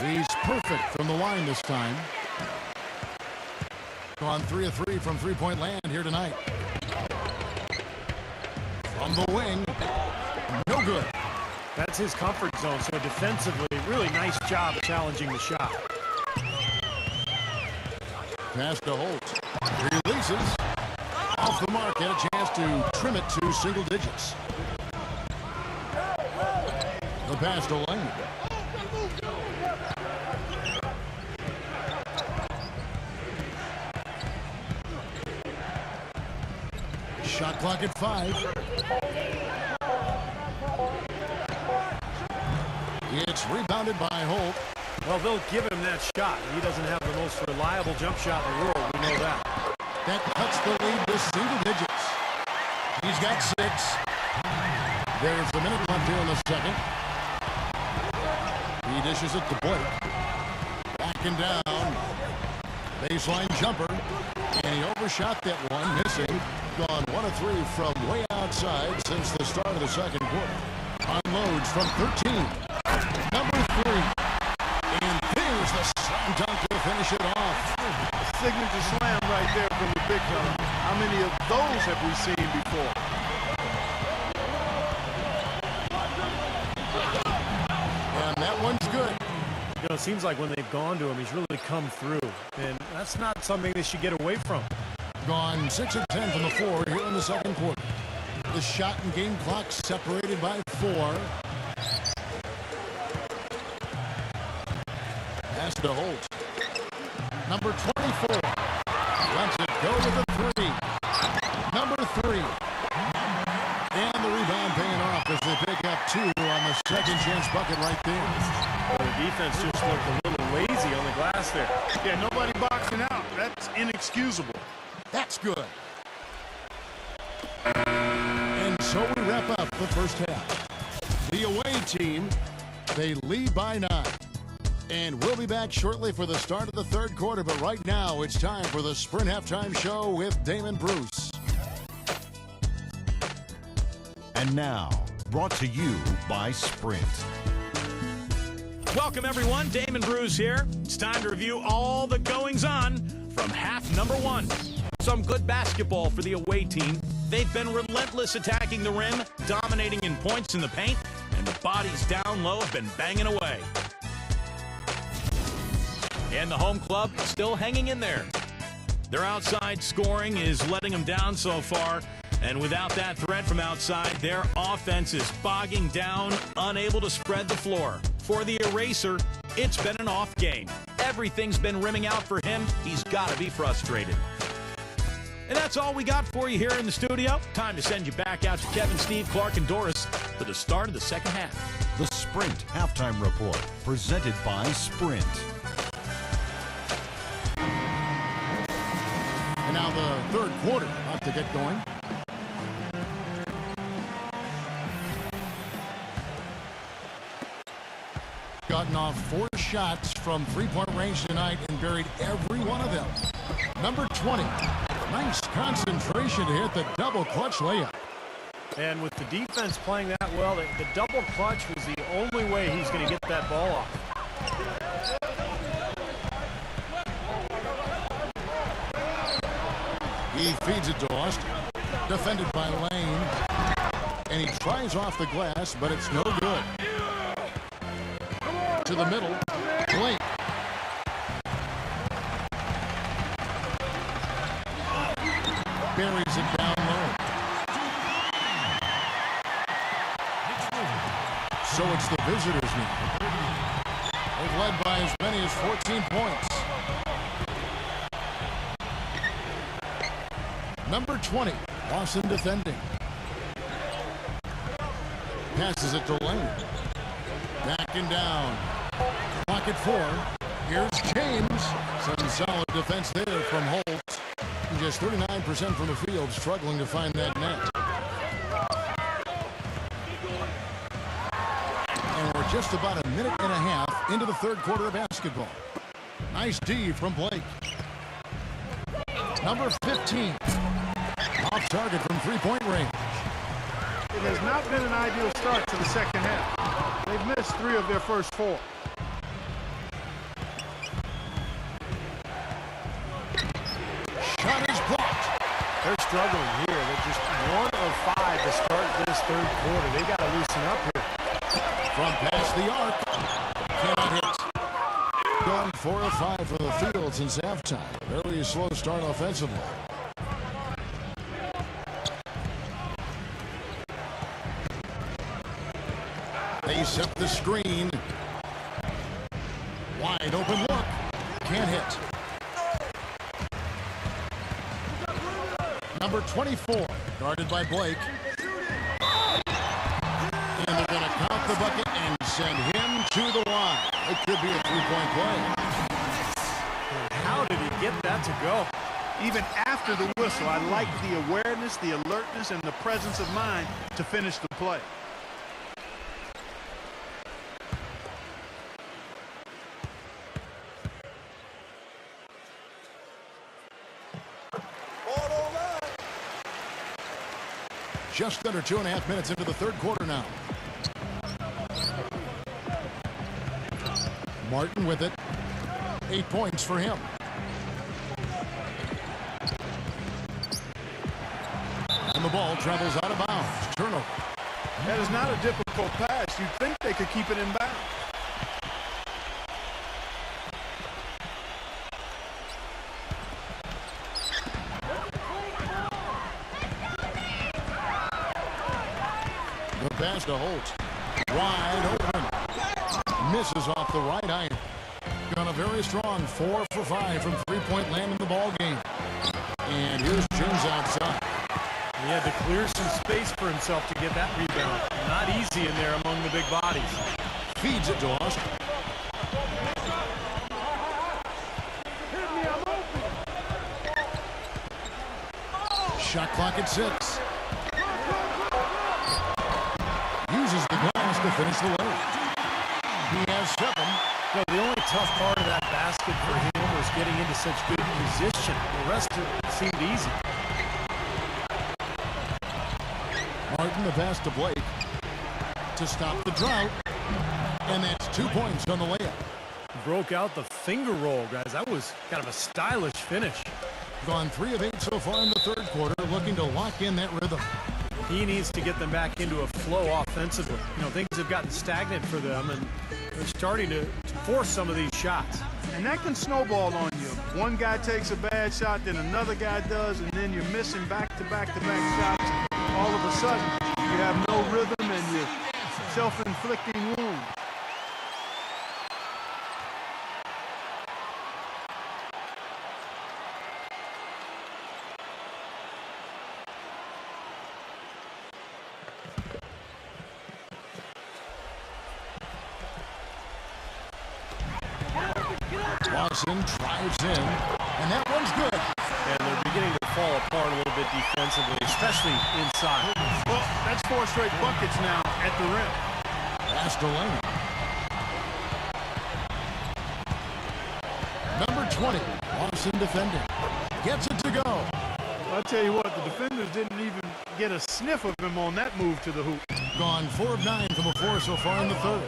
He's perfect from the line this time. On 3 of 3 from three-point land here tonight. From the wing, no good. That's his comfort zone, so defensively, really nice job challenging the shot. Pass to Holt. Releases. Off the mark, had a chance to trim it to single digits. The pass to Lane. Shot clock at 5. It's rebounded by Holt. Well, they'll give him that shot. He doesn't have the most reliable jump shot in the world. We know that. That cuts the lead to single digits. He's got 6. There's a minute left here in the second. He dishes it to Blake. Back and down. Baseline jumper. And he overshot that one, missing. Gone 1 of 3 from way outside since the start of the second quarter. Unloads from 13. Number 3. And there's the slam dunk to finish it off. Signature slam right there from the big fella. How many of those have we seen before? And that one's good. You know, it seems like when they've gone to him, he's really come through. And that's not something they should get away from. Gone 6 of 10 from the floor here in the second quarter. The shot and game clock separated by 4. Pass to Holt. Number 24. Lets it go to the 3. Number 3. And the rebound paying off as they pick up 2 on the second chance bucket right there. Well, the defense just looked a little lazy on the glass there. Yeah, nobody boxing out. That's inexcusable. That's good. And so we wrap up the first half. The away team, they lead by 9. And we'll be back shortly for the start of the third quarter. But right now, it's time for the Sprint Halftime Show with Damon Bruce. And now, brought to you by Sprint. Welcome, everyone. Damon Bruce here. It's time to review all the goings-on from half number 1. Some good basketball for the away team. They've been relentless attacking the rim, dominating in points in the paint, and the bodies down low have been banging away. And the home club still hanging in there. Their outside scoring is letting them down so far, and without that threat from outside, their offense is bogging down, unable to spread the floor. For the eraser, it's been an off game. Everything's been rimming out for him. He's got to be frustrated. And that's all we got for you here in the studio. Time to send you back out to Kevin, Steve, Clark, and Doris for the start of the second half. The Sprint Halftime Report, presented by Sprint. And now the third quarter about to get going. Gotten off 4 shots from three-point range tonight and buried every one of them. Number 20. Nice concentration to hit the double clutch layup. And with the defense playing that well, the double clutch was the only way he's going to get that ball off. He feeds it to Austin. Defended by Lane. And he tries off the glass, but it's no good. To the middle. Blake. Buries it down low. So it's the visitors now. They've led by as many as 14 points. Number 20, Lawson defending. Passes it to Lane. Back and down. Pocket 4. Here's James. Some solid defense there from Holt. Just 39% from the field, struggling to find that net. We're just about a minute and a half into the third quarter of basketball. Nice D from Blake. Number 15. Off target from three-point range. It has not been an ideal start to the second half. They've missed 3 of their first 4. Shot is blocked. They're struggling here. They're just 1 of 5 to start this third quarter. They got to loosen up here. From past the arc. Cannot hit. Gone 4 of 5 for the field since halftime. Very slow start offensively. They set the screen. Wide open look. Can't hit. Number 24, guarded by Blake. And they're going to count the bucket and send him to the line. It could be a three-point play. How did he get that to go? Even after the whistle, I like the awareness, the alertness, and the presence of mind to finish the play. Just under 2.5 minutes into the third quarter now. Martin with it. 8 points for him. And the ball travels out of bounds. Turnover. That is not a difficult pass. You'd think they could keep it in bounds. Pass to Holt. Wide open. Misses off the right iron. Got a very strong 4 for 5 from three-point land in the ball game. And here's Jones outside. He had to clear some space for himself to get that rebound. Not easy in there among the big bodies. Feeds it to Austin. Shot clock at 6. Uses the glass to finish the way. He has 7. No, the only tough part of that basket for him was getting into such good position. The rest of it seemed easy. Martin the pass to Blake to stop the drought. And that's 2 points on the layup. Broke out the finger roll, guys. That was kind of a stylish finish. Gone 3 of 8 so far in the third quarter, looking to lock in that rhythm. He needs to get them back into a flow offensively. You know, things have gotten stagnant for them, and they're starting to force some of these shots. And that can snowball on you. One guy takes a bad shot, then another guy does, and then you're missing back-to-back-to-back shots. All of a sudden, you have no rhythm and you're self-inflicting wounds. Lawson drives in, and that one's good. And they're beginning to fall apart a little bit defensively, especially inside. Well, that's 4 straight buckets now at the rim. Pass to Lane. Number 20, Lawson defending. Gets it to go. I'll tell you what, the defenders didn't even get a sniff of him on that move to the hoop. Gone 4 of 9 from the floor so far in the third.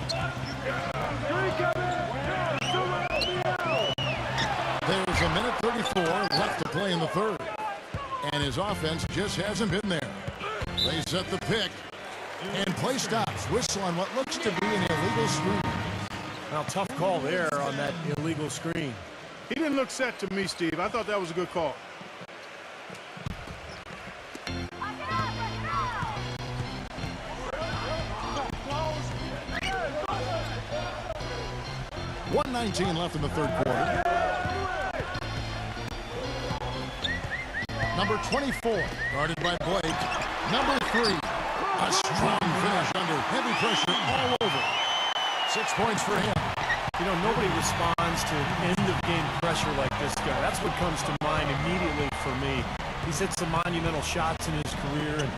There's a minute 34 left to play in the third. And his offense just hasn't been there. They set the pick. And play stops. Whistle on what looks to be an illegal screen. Now, tough call there on that illegal screen. He didn't look set to me, Steve. I thought that was a good call. .119 left in the third quarter. Number 24, guarded by Blake. Number 3, a strong finish under heavy pressure all over. 6 points for him. You know, nobody responds to end-of-game pressure like this guy. That's what comes to mind immediately for me. He's hit some monumental shots in his career, and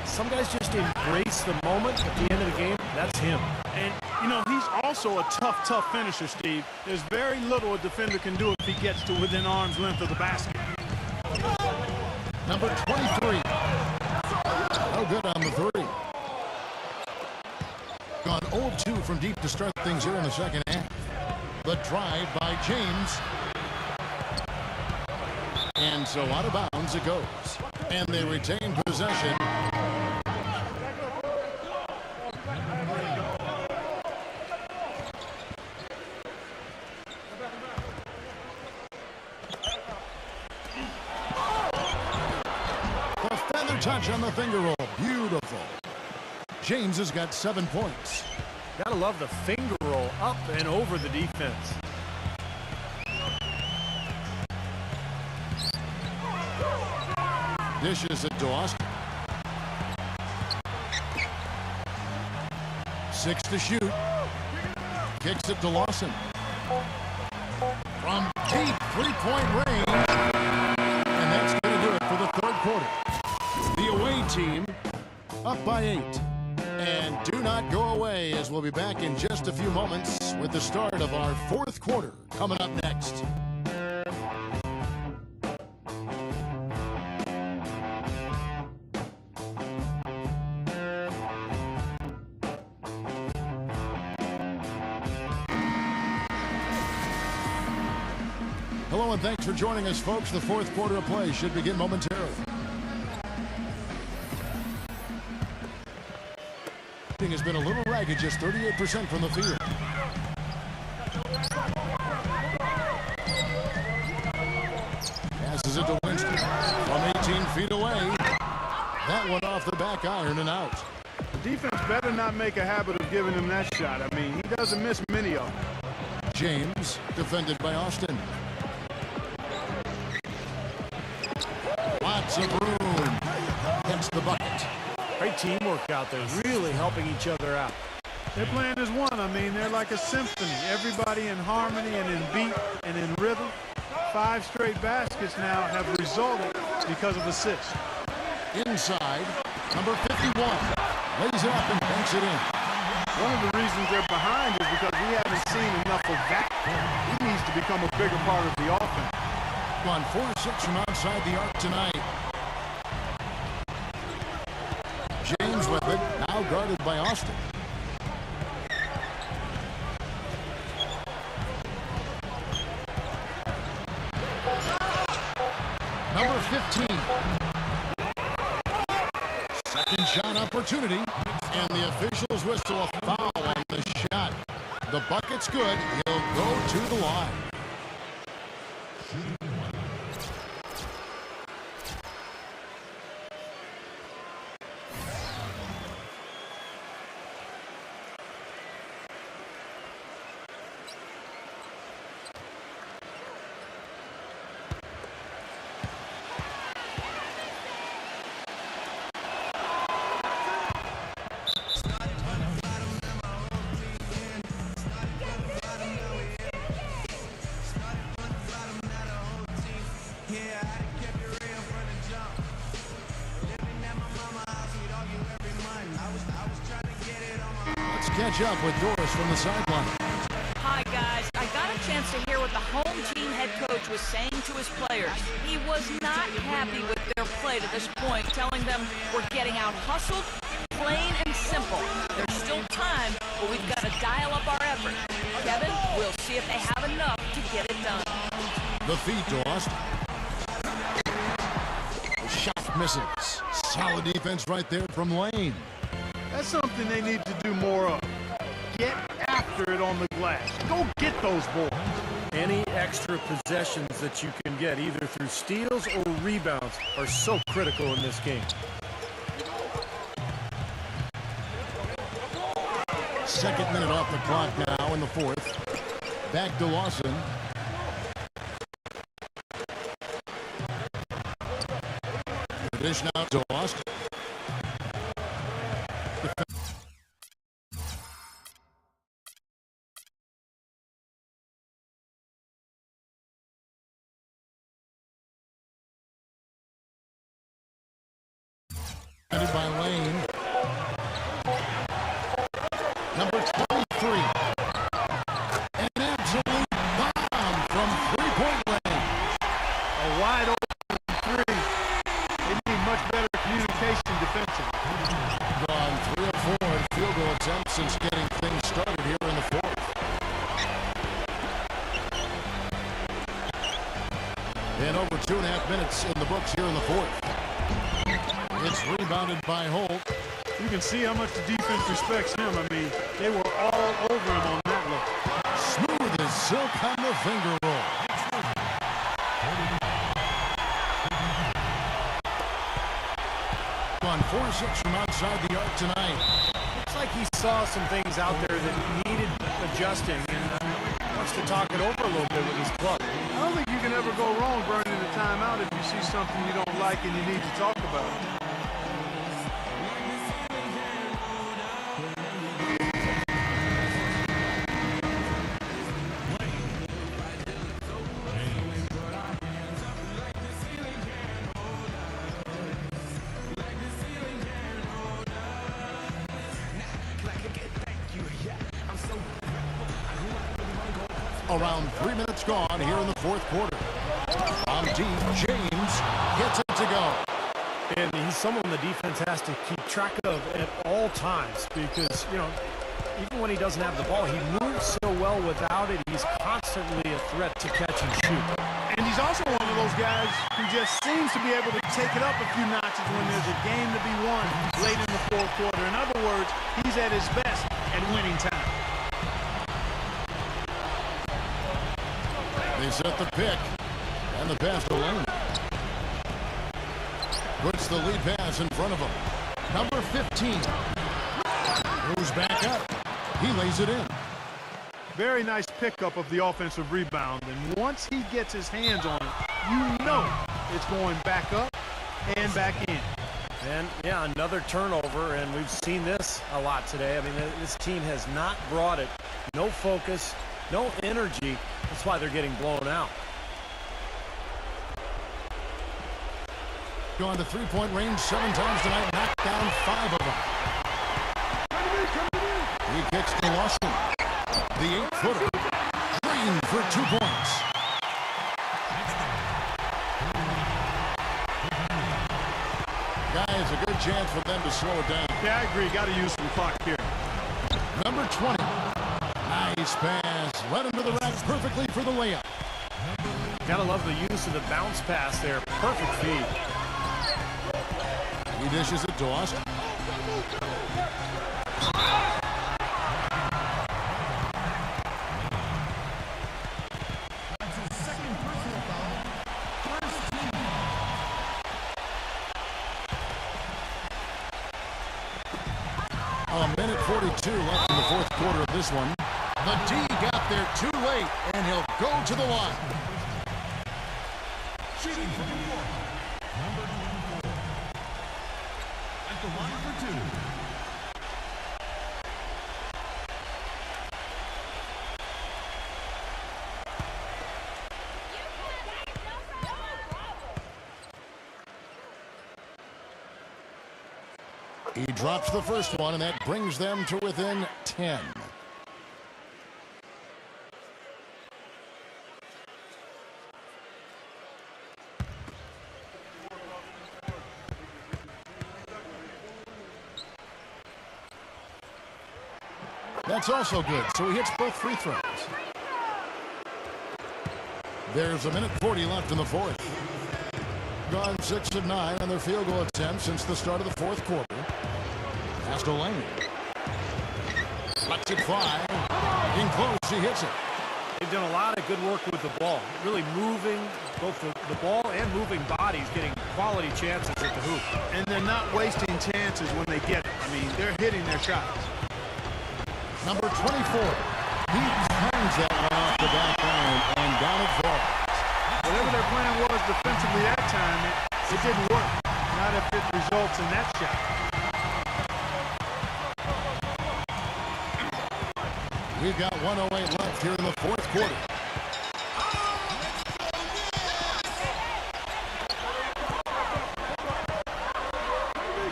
some guys just embrace the moment at the end of the game. That's him. And, you know, he's also a tough finisher, Steve. There's very little a defender can do if he gets to within arm's length of the basket. Number 23. No good on the three. Gone 0-2 from deep to start things here in the second half. The drive by James. And so out of bounds it goes. And they retain possession. The feather touch on the finger roll. Beautiful. James has got 7 points. Gotta love the finger roll up and over the defense. Dishes it to Austin. 6 to shoot. Kicks it to Lawson. From deep three-point range. And that's going to do it for the third quarter. The away team up by 8. And do not go away, as we'll be back in just a few moments with the start of our fourth quarter coming up next. Hello and thanks for joining us, folks. The fourth quarter of play should begin momentarily. Has been a little ragged, just 38% from the field. Passes it to Winston from 18 feet away. That one off the back iron and out. The defense better not make a habit of giving him that shot. I mean, he doesn't miss many of them. James defended by Austin. Lots of room. Gets the bucket. Great teamwork out there, really helping each other out. They're playing as one. I mean, they're like a symphony. Everybody in harmony and in beat and in rhythm. 5 straight baskets now have resulted because of assists. Inside, number 51. Lays it up and banks it in. One of the reasons they're behind is because we haven't seen enough of that. He needs to become a bigger part of the offense. Gone 4-6 from outside the arc tonight. James with it, now guarded by Austin. Number 15. Second shot opportunity, and the officials whistle a foul on the shot. The bucket's good. He'll go to the line. Catch up with Doris from the sideline. Hi, guys. I got a chance to hear what the home team head coach was saying to his players. He was not happy with their play to this point, telling them we're getting out hustled, plain and simple. There's still time, but we've got to dial up our effort. Kevin, we'll see if they have enough to get it done. The feed to Austin. The shot misses. Solid defense right there from Lane. That's something they need to do more of. Get after it on the glass. Go get those balls. Any extra possessions that you can get, either through steals or rebounds, are so critical in this game. Second minute off the clock now in the fourth. Back to Lawson. Dish now to Austin. By Lane. Number 23. An absolute bomb from three-point range. A wide open three. They need much better communication defensively. Gone 3 of 4 in field goal attempts since getting things started here in the fourth. And over 2.5 minutes in the books here in the fourth. It's rebounded by Holt. You can see how much the defense respects him. I mean, they were all over him on that look. Smooth as silk on the finger roll. On 4-6 from outside the arc tonight. Looks like he saw some things out there that needed adjusting and wants to talk it over a little bit with his club. I don't think you can ever go wrong burning a timeout if you see something you don't like and you need to talk about it. Around 3 minutes gone here in the fourth quarter. On D, James gets it to go. And he's someone the defense has to keep track of at all times because, you know, even when he doesn't have the ball, he moves so well without it. He's constantly a threat to catch and shoot. And he's also one of those guys who just seems to be able to take it up a few notches when there's a game to be won late in the fourth quarter. In other words, he's at his best at winning time. They set the pick, and the pass to Lane. Puts the lead pass in front of him. Number 15. Moves back up. He lays it in. Very nice pickup of the offensive rebound. And once he gets his hands on it, you know it's going back up and back in. And, yeah, another turnover, and we've seen this a lot today. I mean, this team has not brought it. No focus, no energy. That's why they're getting blown out. Gone to three-point range 7 times tonight, knocked down 5 of them. He kicks to Lawson. The 8-footer. Green for 2 points. Guys, a good chance for them to slow it down. Yeah, I agree. Got to use some clock here. Number 20. Nice pass. Led him to the rack perfectly for the layup. Gotta love the use of the bounce pass there. Perfect feed. He dishes it to Austin. A minute 42 left in the fourth quarter of this one. The D got there too late, and he'll go to the line. Shooting from the floor. Number 24. At the line for 2. He drops the first one, and that brings them to within 10. That's also good, so he hits both free throws. There's a minute 40 left in the fourth. Gone 6 of 9 on their field goal attempts since the start of the fourth quarter. Pass to Lane. Lets it fly. In close, he hits it. They've done a lot of good work with the ball. Really moving both the ball and moving bodies, getting quality chances at the hoop. And they're not wasting chances when they get it. I mean, they're hitting their shots. Number 24. He hangs that one off the back line, and down it falls. Whatever their plan was defensively that time, it didn't work. Not if it results in that shot. We've got 1:08 left here in the fourth quarter.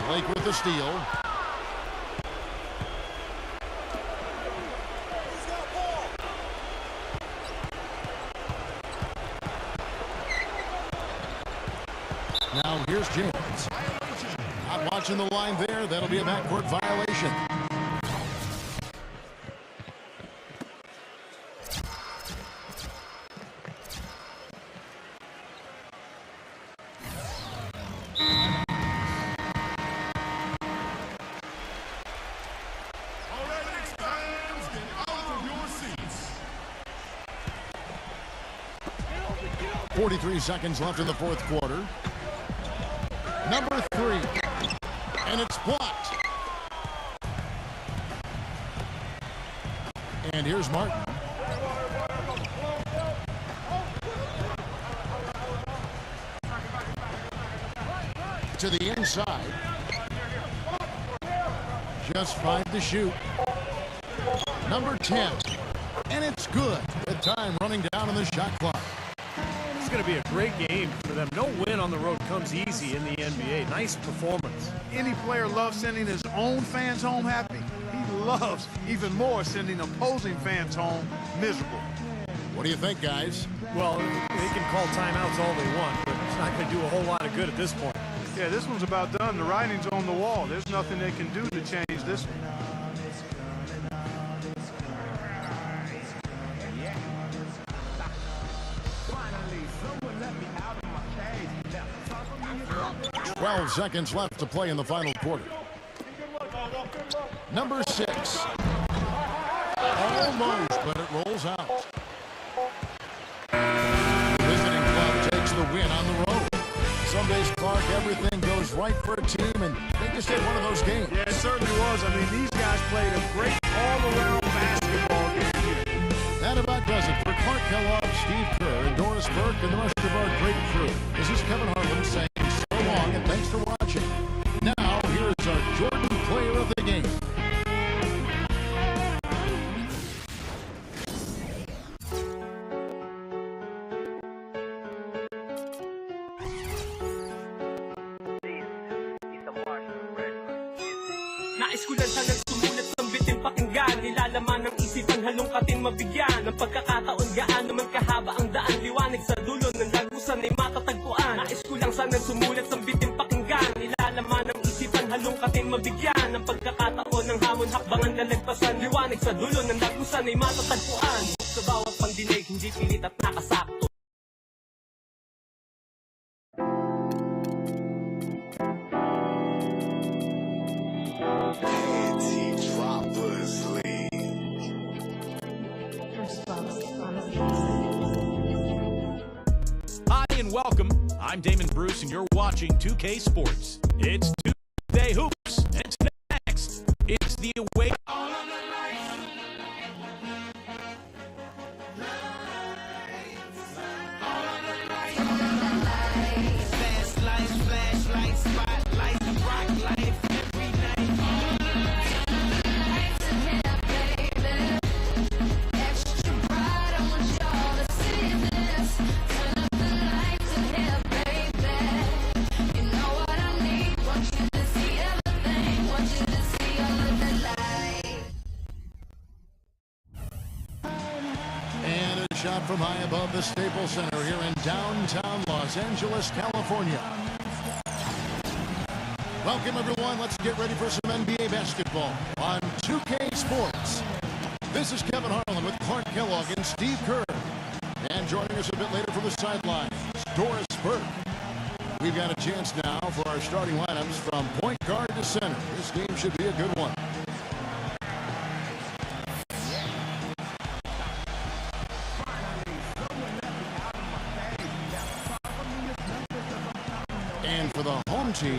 Blake with the steal. watching the line there. That'll be a backcourt violation. All right, fans, get out of your seats. 43 seconds left in the fourth quarter. Number 3, and it's blocked. And here's Martin. To the inside. Just 5 to shoot. Number 10, and it's good. The time running down on the shot clock. It's going to be a great game for them. No win on the road comes easy in the NBA. Nice performance. Any player loves sending his own fans home happy. He loves even more sending opposing fans home miserable. What do you think, guys? Well, they can call timeouts all they want, but it's not going to do a whole lot of good at this point. Yeah, this one's about done. The writing's on the wall. There's nothing they can do to change this one. 12 seconds left to play in the final quarter. Number 6. Almost, but it rolls out. The visiting club takes the win on the road. Some days, Clark, everything goes right for a team, and they just had one of those games. Yeah, it certainly was. I mean, these guys played a great all-around basketball game here. That about does it for Clark Kellogg, Steve Kerr, and Doris Burke, and the rest of our great crew. This is Kevin Harlan saying so long, and thanks for watching. Now, here's our Jordan Player of the Game. Nais ko lang sanang sumulat ng bitin pakinggan. Nilalaman ng isipan halongkatin mabigyan. Ng pagkakataon gaano man kahaba ang daan. Liwanag sa dulo ng lagusan ay matatagpuan. Nais ko lang sanang sumulat ng bitin pakinggan. Nilalaman ng isipan halongkatin mabigyan. Ng pagkakataon ng hamon hakbangan lalagpasan. Liwanag sa dulo ng lagusan ay matatagpuan. Sa bawat pandinig hindi pilit at nakasakto. Hi and welcome. I'm Damon Bruce and you're watching 2K Sports. It's Tuesday Hoops, and it's next. It's the away. Fast life, flashlights, spotlights, rock life every night. Extra bright, I want y'all to see this. Turn up the lights in here, baby. You know what I need. Want you to see everything. Want you to see all of the light. And a shot from high above the Staples Center here in downtown Los Angeles, California. Welcome, everyone. Let's get ready for some NBA basketball on 2K Sports. This is Kevin Harlan with Clark Kellogg and Steve Kerr. And joining us a bit later from the sidelines, Doris Burke. We've got a chance now for our starting lineups from point guard to center. This game should be a good one. And for the home team,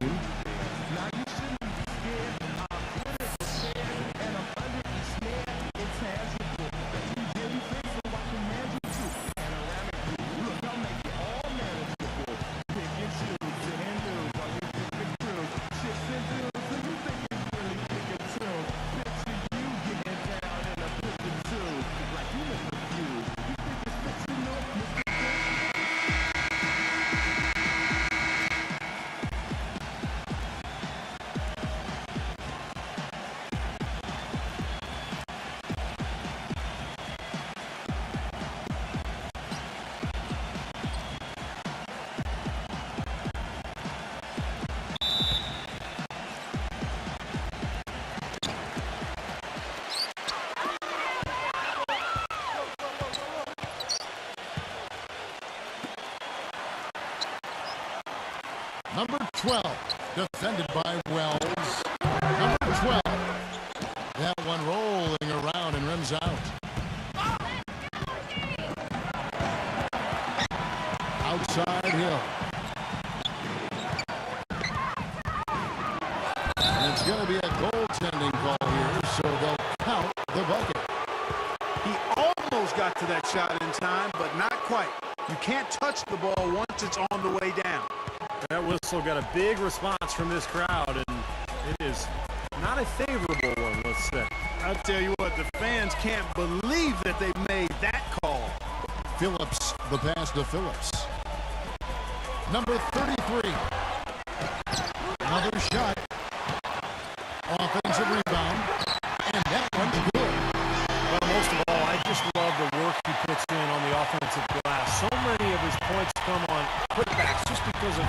12, defended by Wells. Number 12. That one rolling around and rims out. Outside Hill. And it's going to be a goaltending call here, so they'll count the bucket. He almost got to that shot in time, but not quite. You can't touch the ball once it's on the way down. That whistle got a big response from this crowd, and it is not a favorable one, let's say. I'll tell you what, the fans can't believe that they made that call. Phillips, the pass to Phillips. Number 33. Another shot. Offensive rebound. And that one's good. Well, most of all, I just love the work he puts in on the offensive glass. So many of his points come on putbacks just because of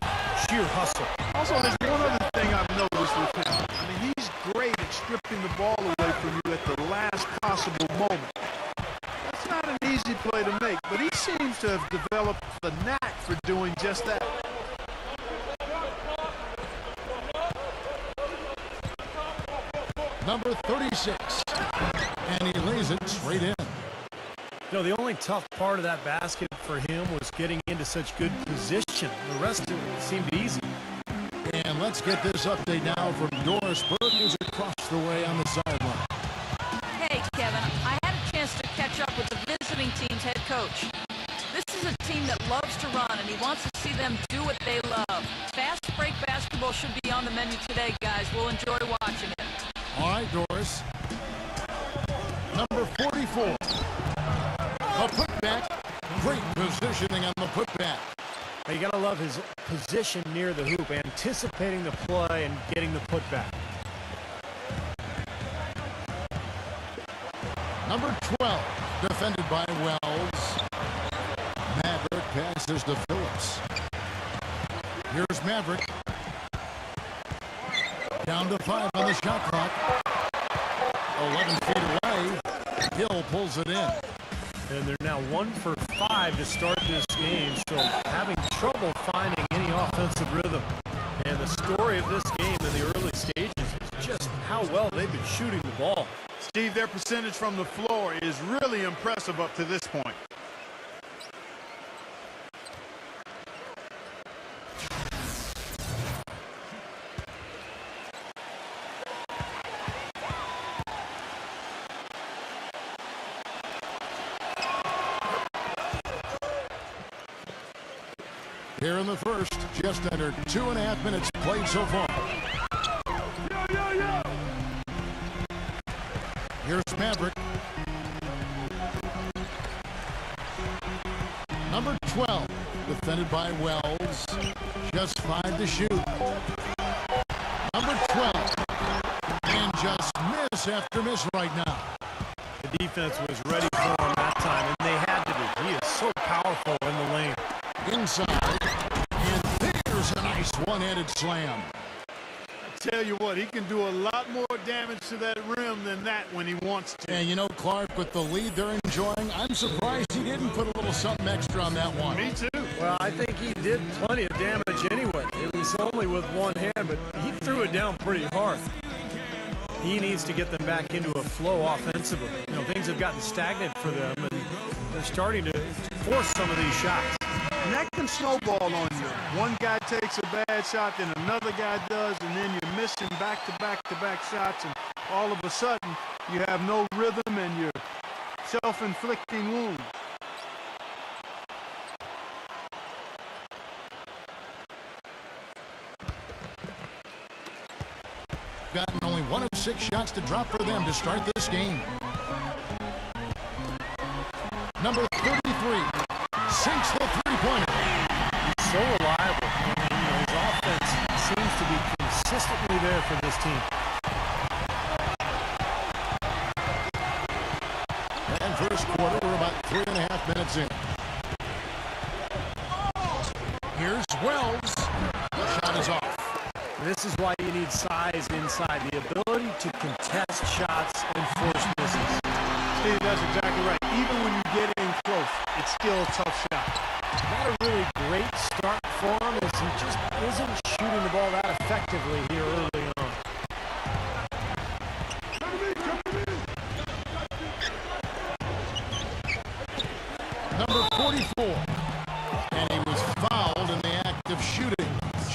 sheer hustle. Also, there's one other thing I've noticed with him. I mean, he's great at stripping the ball away from you at the last possible moment. That's not an easy play to make, but he seems to have developed the knack for doing just that. Number 36. And he lays it straight in. You know, the only tough part of that basket for him was getting into such good position. The rest of it seemed easy. And let's get this update now from Doris Burke, who's across the way on the sideline. Hey, Kevin, I had a chance to catch up with the visiting team's head coach. This is a team that loves to run, and he wants to see them do what they love. Fast break basketball should be on the menu today, guys. We'll enjoy watching it. All right, Doris. Number 44. A putback. Great positioning on the putback. You got to love his position near the hoop, anticipating the play and getting the putback. Number 12, defended by Wells. Maverick passes to Phillips. Here's Maverick. Down to 5 on the shot clock. 11 feet away. Hill pulls it in. And they're now 1 for 5 to start this game, so having trouble finding any offensive rhythm. And the story of this game in the early stages is just how well they've been shooting the ball. Steve, their percentage from the floor is really impressive up to this point. Here in the first, just under 2.5 minutes played so far. Here's Maverick. Number 12, defended by Wells. Just 5 to shoot. Number 12. And just miss after miss right now. The defense was ready for him that time, and they had to be. He is so powerful in the lane. Inside, and there's a nice one-handed slam. I tell you what, he can do a lot more damage to that rim than that when he wants to. And you know, Clark, with the lead they're enjoying, I'm surprised he didn't put a little something extra on that one. Me too. Well, I think he did plenty of damage anyway. It was only with one hand, but he threw it down pretty hard. He needs to get them back into a flow offensively. You know, things have gotten stagnant for them, and they're starting to force some of these shots. And that can snowball on you. One guy takes a bad shot, then another guy does, and then you're missing back-to-back shots, and all of a sudden you have no rhythm and you're self-inflicting wounds. Gotten only 1 of 6 shots to drop for them to start this game. Number 33 sinks the three-pointer. He's so reliable. His offense seems to be consistently there for this team. And first quarter, we're about 3.5 minutes in. Here's Wells. The shot is off. This is why you need size inside, the ability to contest shots and force misses. Steve, that's exactly right. Even when you get in close, it's still a tough shot. Not a really great start for him as he just isn't shooting the ball offensively here early on. Number 44. And he was fouled in the act of shooting.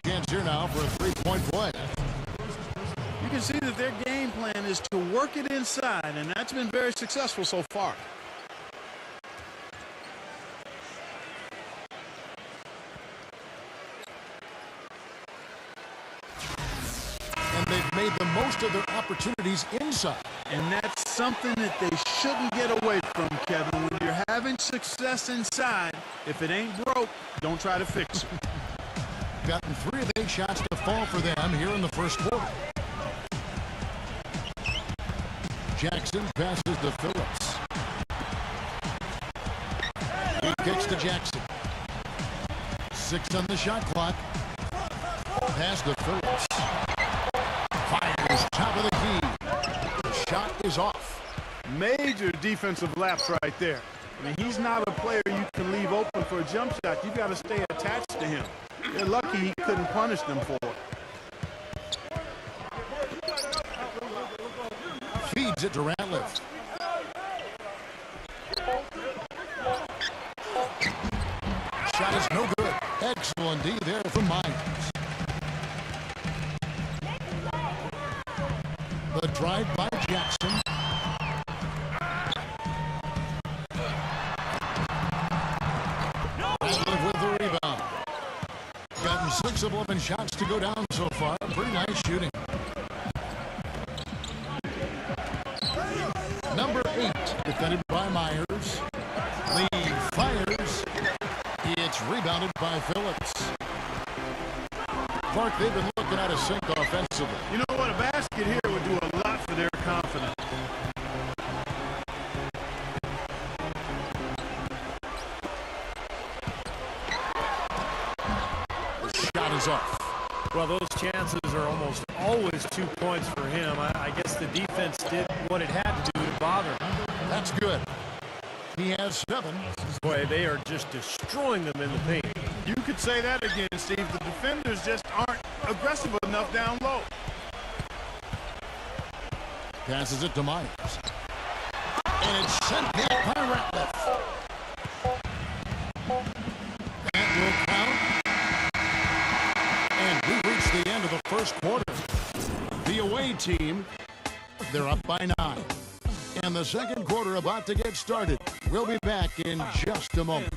Chance here now for a three-point play. You can see that their game plan is to work it inside, and that's been very successful so far. And they've made the most of their opportunities inside. And that's something that they shouldn't get away from, Kevin. When you're having success inside, if it ain't broke, don't try to fix it. Gotten 3 of 8 shots to fall for them here in the first quarter. Jackson passes to Phillips. He kicks to Jackson. 6 on the shot clock. Pass to Phillips. Fires top of the key. The shot is off. Major defensive lapse right there. I mean, he's not a player you can leave open for a jump shot. You got to stay attached to him. They're lucky he couldn't punish them for it. Feeds it to Ratliff. Shot is no good. Excellent D there from Myers. The drive by Jackson. Ratliff with the rebound. Gotten 6 of 11 shots to go down so far. Pretty nice shooting. Number 8, defended by Myers. Lee fires. It's rebounded by Phillips. Clark, they've been looking at a sink offensively. You know what? A basket here would do a lot for their confidence. The shot is off. Well, those chances are almost always 2 points for him. I guess the defense did what it had to do to bother him. That's good. He has 7. Boy, they are just destroying them in the paint. You could say that again, Steve. The defenders just aren't aggressive enough down low. Passes it to Myers. And it's sent back by Ratliff. That will count. And we reach the end of the first quarter. The away team, they're up by 9. And the second quarter about to get started. We'll be back in just a moment.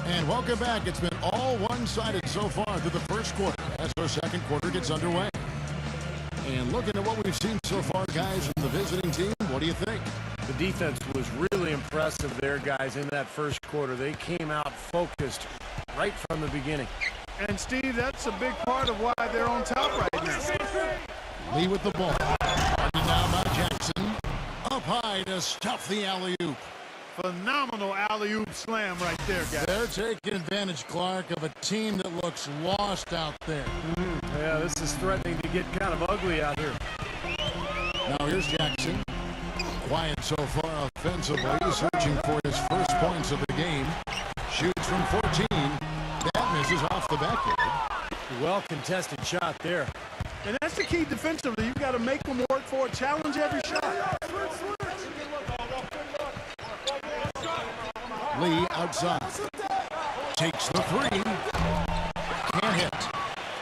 And welcome back. It's been all one-sided so far through the first quarter as our second quarter gets underway. And looking at what we've seen so far, guys, from the visiting team, what do you think? The defense was really impressive there, guys, in that first quarter. They came out focused right from the beginning. And, Steve, that's a big part of why they're on top right now. Lee with the ball. Started down by Jackson. Up high to stuff the alley-oop. Phenomenal alley-oop slam right there, guys. They're taking advantage, Clark, of a team that looks lost out there. Yeah, this is threatening to get kind of ugly out here. Now here's Jackson. Quiet so far offensively, searching for his first points of the game. Shoots from 14. That misses off the back end. Well-contested shot there. And that's the key defensively. You've got to make them work for it, challenge every shot. Lee outside. Takes the 3. Can't hit.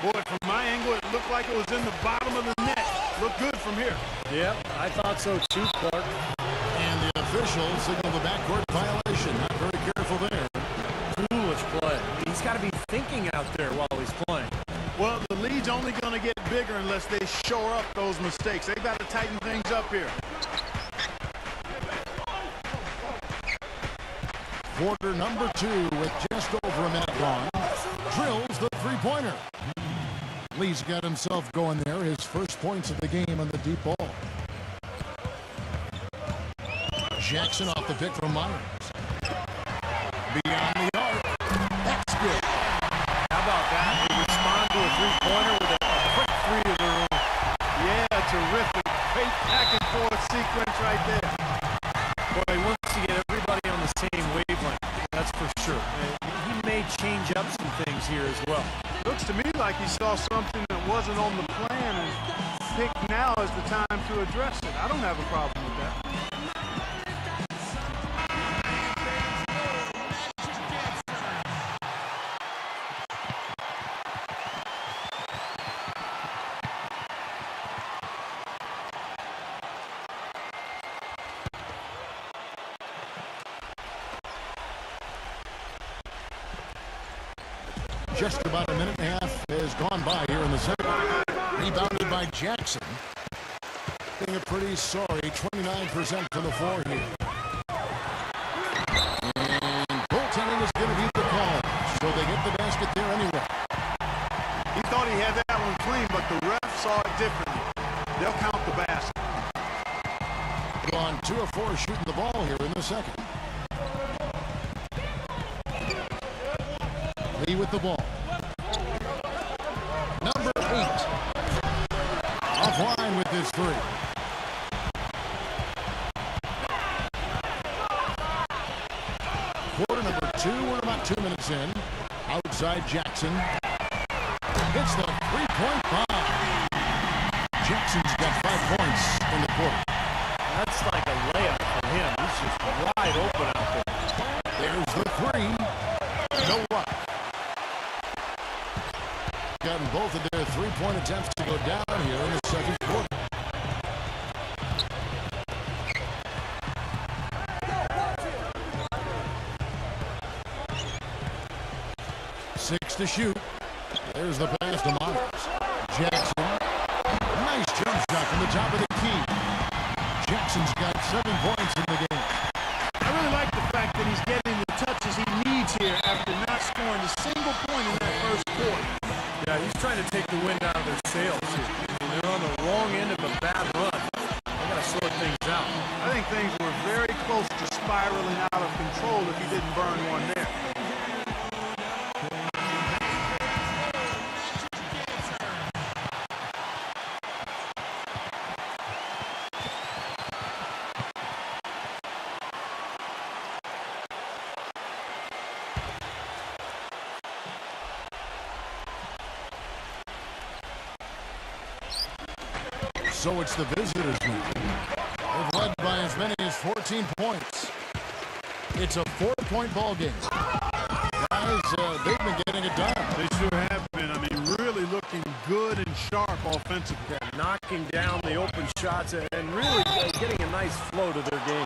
Boy, from my angle, it looked like it was in the bottom of the net. Looked good from here. Yep, I thought so too, Clark. And the official signaled the backcourt violation. Not very careful there. Foolish play. He's got to be thinking out there while he's playing. Well, the lead's only going to get bigger unless they shore up those mistakes. They've got to tighten things up here. Quarter number 2 with just over a minute gone. Drills the three-pointer. Lee's got himself going there. His first points of the game on the deep ball. Jackson off the pick from Myers. Beyond the arc. That's good. How about that? They respond to a three-pointer with a quick 3 of their own. Yeah, terrific great back-and-forth sequence right there. Boy, he wants to get everybody on the same wavelength, that's for sure. He may change up some things here as well. Looks to me like he saw something that wasn't on the plan and picked now as the time to address it. I don't have a problem with that. Just about a minute and a half has gone by here in the second. Rebounded by Jackson. Being a pretty sorry 29% from the floor here. And goaltending is going to be the call. So they get the basket there anyway. He thought he had that one clean, but the ref saw it differently. They'll count the basket. On 2 of 4 shooting the ball here in the second. Lee with the ball. Number 8. Offline with this 3. Quarter number 2. We're about 2 minutes in. Outside Jackson. Hits the 3-point bomb. Jackson's got 5 points in the quarter. That's like a layup for him. He's just wide open out there. There's the 3. No luck. Gotten both of their 3-point attempts to go down here in the second quarter. Six to shoot. There's the pass to Myers. Jackson. Nice jump shot from the top of the key. Jackson's got 7 points in the game. I really like the fact that he's getting the touches he needs here after not scoring a single point in that first quarter. Yeah, he's trying to take the wind out of their sails here. They're on the wrong end of a bad run. They got to sort things out. I think things were very close to spiraling out of control if he didn't burn one there. So it's the visitors now. They've led by as many as 14 points. It's a 4-point ball game. Guys, they've been getting it done. They sure have been. I mean, really looking good and sharp offensively. Yeah, knocking down the open shots and really getting a nice flow to their game.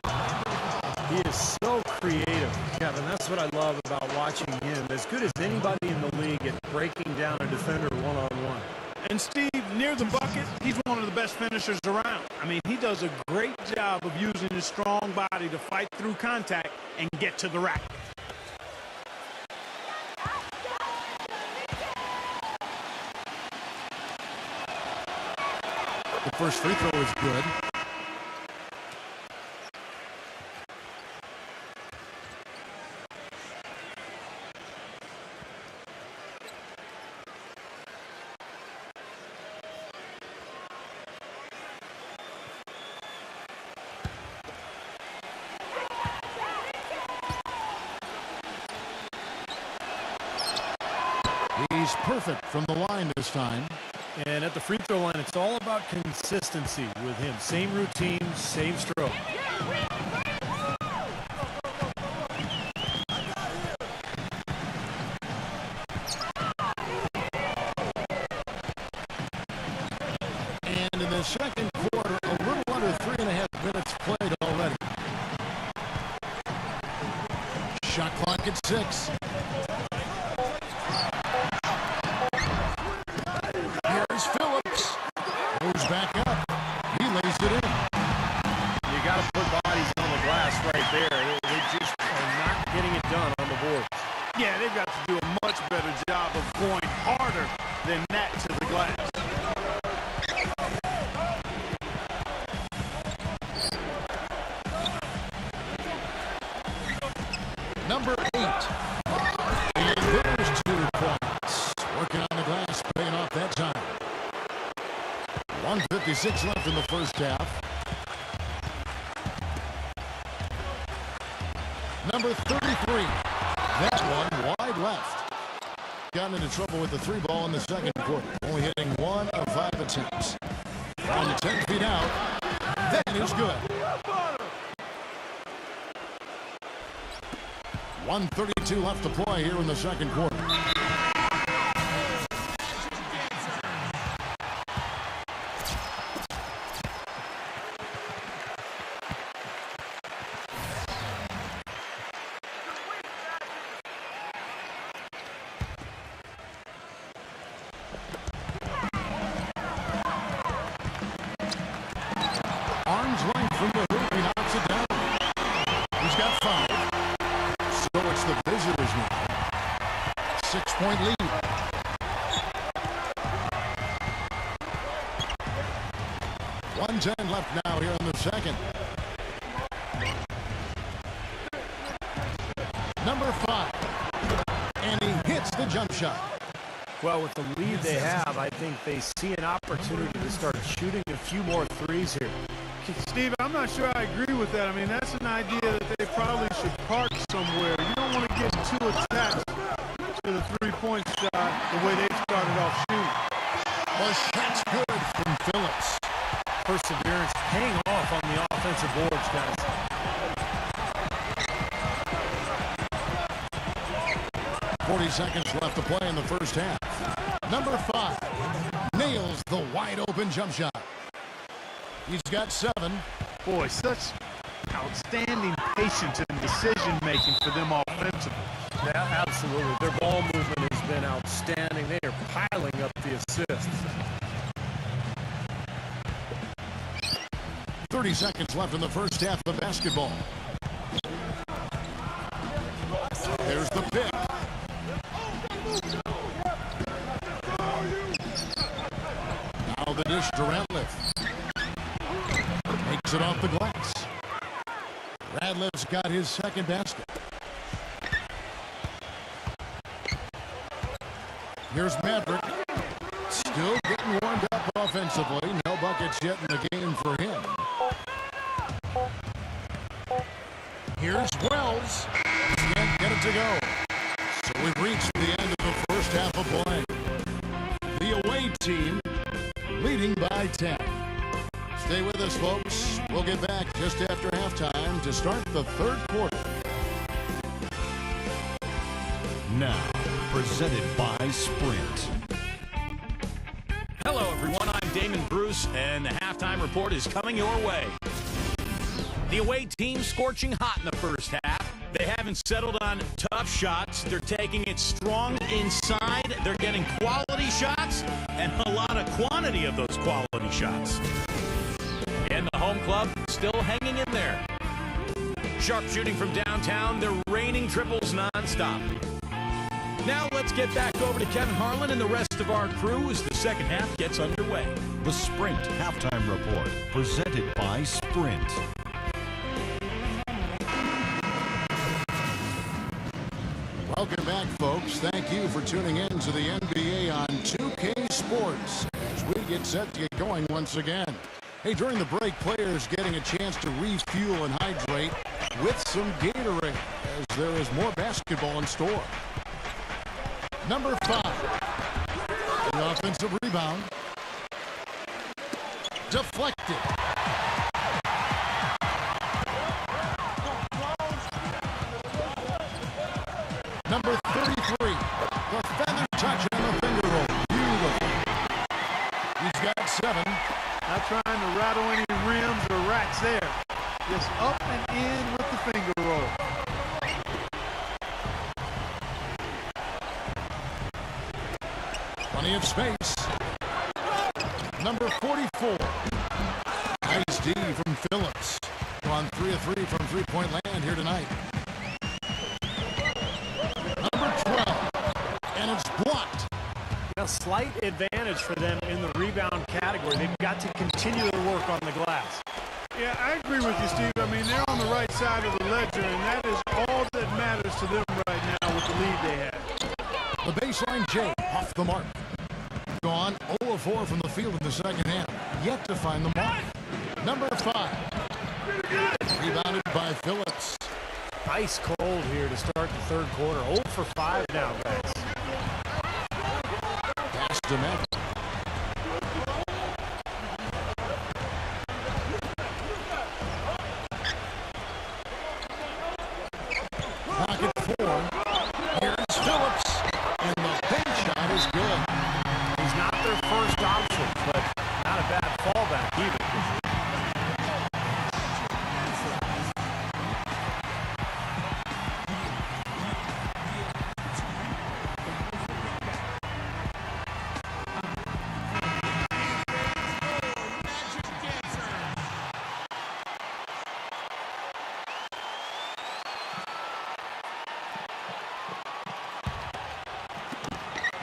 He is so creative, Kevin. That's what I love about watching him. As good as anybody in the league at breaking down a defender one-on-one. And Steve, near the bucket, he's one of the best finishers around. I mean, he does a great job of using his strong body to fight through contact and get to the rack. The first free throw is good. He's perfect from the line this time. And at the free throw line, it's all about consistency with him. Same routine, same stroke. And in the second quarter, a little under 3.5 minutes played already. Shot clock at 6. Here's Phillips. Goes back up. He lays it in. You got to put bodies on the glass right there. They just are not getting it done on the board. Yeah, they've got to do a much better job of going harder than that to the glass. Number 8. And there's 2 points. Working on the glass, paying off that time. 1:56 1:36 left in the first half. Number 33. That one wide left. Got into trouble with the 3 ball in the second quarter. Only hitting 1 of 5 attempts. Down to 10 feet out. That is good. 1:32 left to play here in the second quarter. Arm's length from the hoop, he knocks it down. He's got 5. So it's the visitors now. 6-point lead. .110 left now here in the second. Number 5. And he hits the jump shot. Well, with the lead they have, I think they see an opportunity to start shooting a few more threes here. Steve, I'm not sure I agree with that. I mean, that's an idea that they probably should park somewhere. You don't want to get too attached to the three-point shot the way they started off shooting. Well, shot's good from Phillips. Perseverance paying off on the offensive boards, guys. .40 seconds left to play in the first half. Number 5 nails the wide-open jump shot. He's got 7. Boy, such outstanding patience and decision-making for them offensively. Yeah, absolutely. Their ball movement has been outstanding. They are piling up the assists. 30 seconds left in the first half of basketball. There's the pick. Now the dish to Ratliff. Makes it off the glass. Radliff's got his second basket. Here's Maverick. Still getting warmed up offensively. No buckets yet in the game for him. Here's Wells. Can't get it to go. So we've reached the end of the first half of play. The away team leading by 10. Stay with us, folks. We'll get back just after halftime to start the third quarter. Now, presented by Sprint. Hello, everyone. I'm Damon Bruce, and the halftime report is coming your way. The away team scorching hot in the first half. They haven't settled on tough shots. They're taking it strong inside. They're getting quality shots and a lot of quantity of those quality shots. And the home club still hanging in there. Sharp shooting from downtown. They're raining triples nonstop. Now let's get back over to Kevin Harlan and the rest of our crew as the second half gets underway. The Sprint Halftime Report, presented by Sprint. Welcome back, folks. Thank you for tuning in to the NBA on 2K Sports as we get set to get going once again. Hey, during the break, players getting a chance to refuel and hydrate with some Gatorade as there is more basketball in store. Number 5, the offensive rebound. Deflected. Number 33, the feather touch on the finger roll. Beautiful. He's got 7. Not trying to rattle any rims or racks there. Just up and in with the finger roll. Plenty of space. Number 44. Nice D from Phillips. On 3 of 3 from three-point land here tonight. Number 12. And it's blocked. A slight advantage for them in the rebound category. They've got to continue to work on the glass. Yeah, I agree with you, Steve. I mean, they're on the right side of the ledger, and that is all that matters to them right now with the lead they have. The baseline J off the mark. Gone 0 of 4 from the field in the second half. yet to find the mark. Number 5. Rebounded by Phillips. Ice cold here to start the third quarter. 0 for 5 now, guys. Pass to Maverick. Pocket 4. Here's Phillips. And the bank shot is good. He's not their first option, but not a bad fallback either.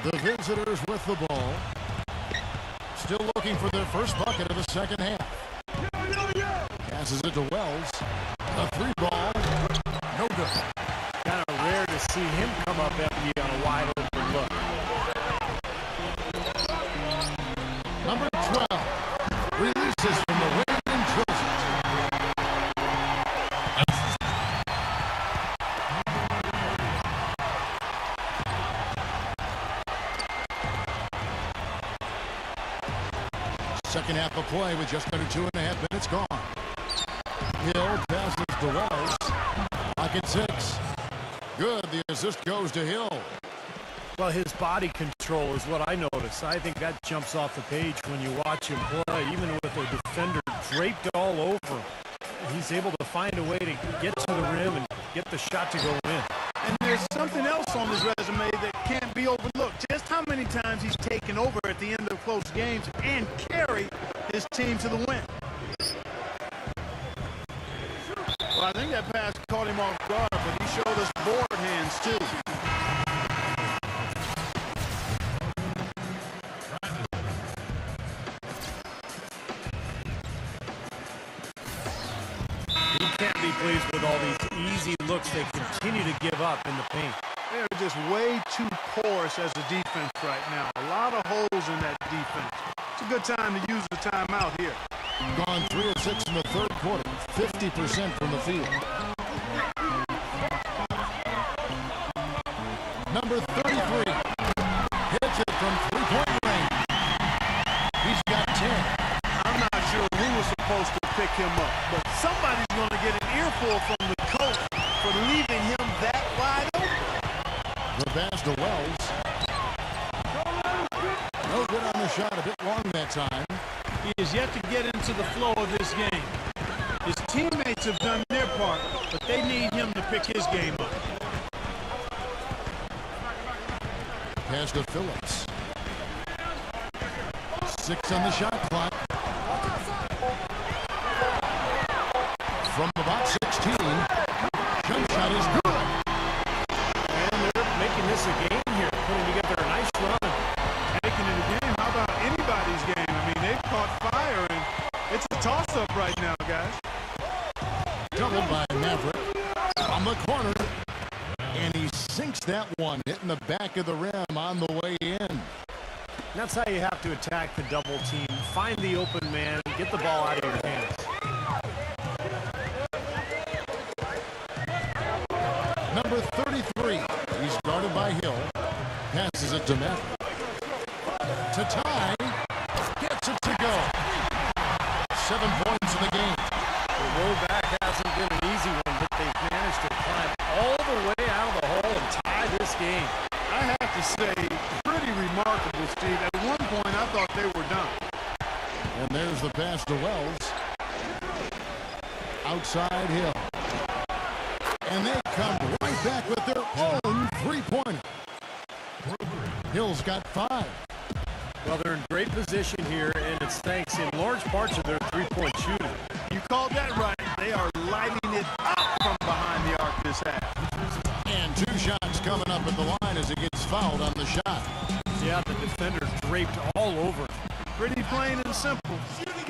The visitors with the ball. Still looking for their first bucket of the second half. Passes it to Wells. A 3 ball. No good. Kind of rare to see him come up empty on a wide open look. Number 12. Releases from the wing and drills it. Second half of play with just under 2.5 minutes gone. Hill passes to Wells. Pocket 6. Good. The assist goes to Hill. Well, his body control is what I notice. I think that jumps off the page when you watch him play. Even with a defender draped all over him, he's able to find a way to get to the rim and get the shot to go in. And there's something else on his resume that can't be overlooked. Just how many times he's taken over at the end of close games and carried his team to the win. Well, I think that pass caught him off guard, but he showed us board hands too. He can't be pleased with all these easy looks they continue to give up in the paint. They're just way too porous as a defense right now. A lot of holes in that defense. It's a good time to use the timeout here. Gone 3 of 6 in the third quarter. 50% from the field. Number 33. Hits it from 3-point range. He's got 10. I'm not sure who was supposed to pick him up, but somebody's going to get an earful from the coach for leaving him that wide open. The pass to Wells. No good on the shot. A bit long that time. He is yet to get into the flow of this game. His teammates have done their part, but they need him to pick his game up. Pass to Phillips. 6 on the shot clock. From about 16. Jump shot is good. And they're making this a game here, putting together a nice run. Making it a game. How about anybody's game? I mean, they've caught fire, and it's a toss-up right now, guys. Doubled by Maverick on the corner. And he sinks that one, hitting the back of the rim on the way in. That's how you have to attack the double team. Find the open man, get the ball out of your hands. Number 33. He's guarded by Hill. Passes it to Maverick. To tie. Gets it to go. 7 points in the game. The roll back hasn't been an easy one, but they've managed to climb all the way out of the hole and tie this game. I have to say, pretty remarkable, Steve. At one point, I thought they were done. And there's the pass to Wells. Outside Hill. And they come right back with their own three-pointer. Hill's got 5. Well, they're in great position here, and it's thanks in large parts of their three-point shooting. You called that right. They are lighting it up from behind the arc this half. And 2 shots coming up at the line as he gets fouled on the shot. Yeah, the defender draped all over. Pretty plain and simple.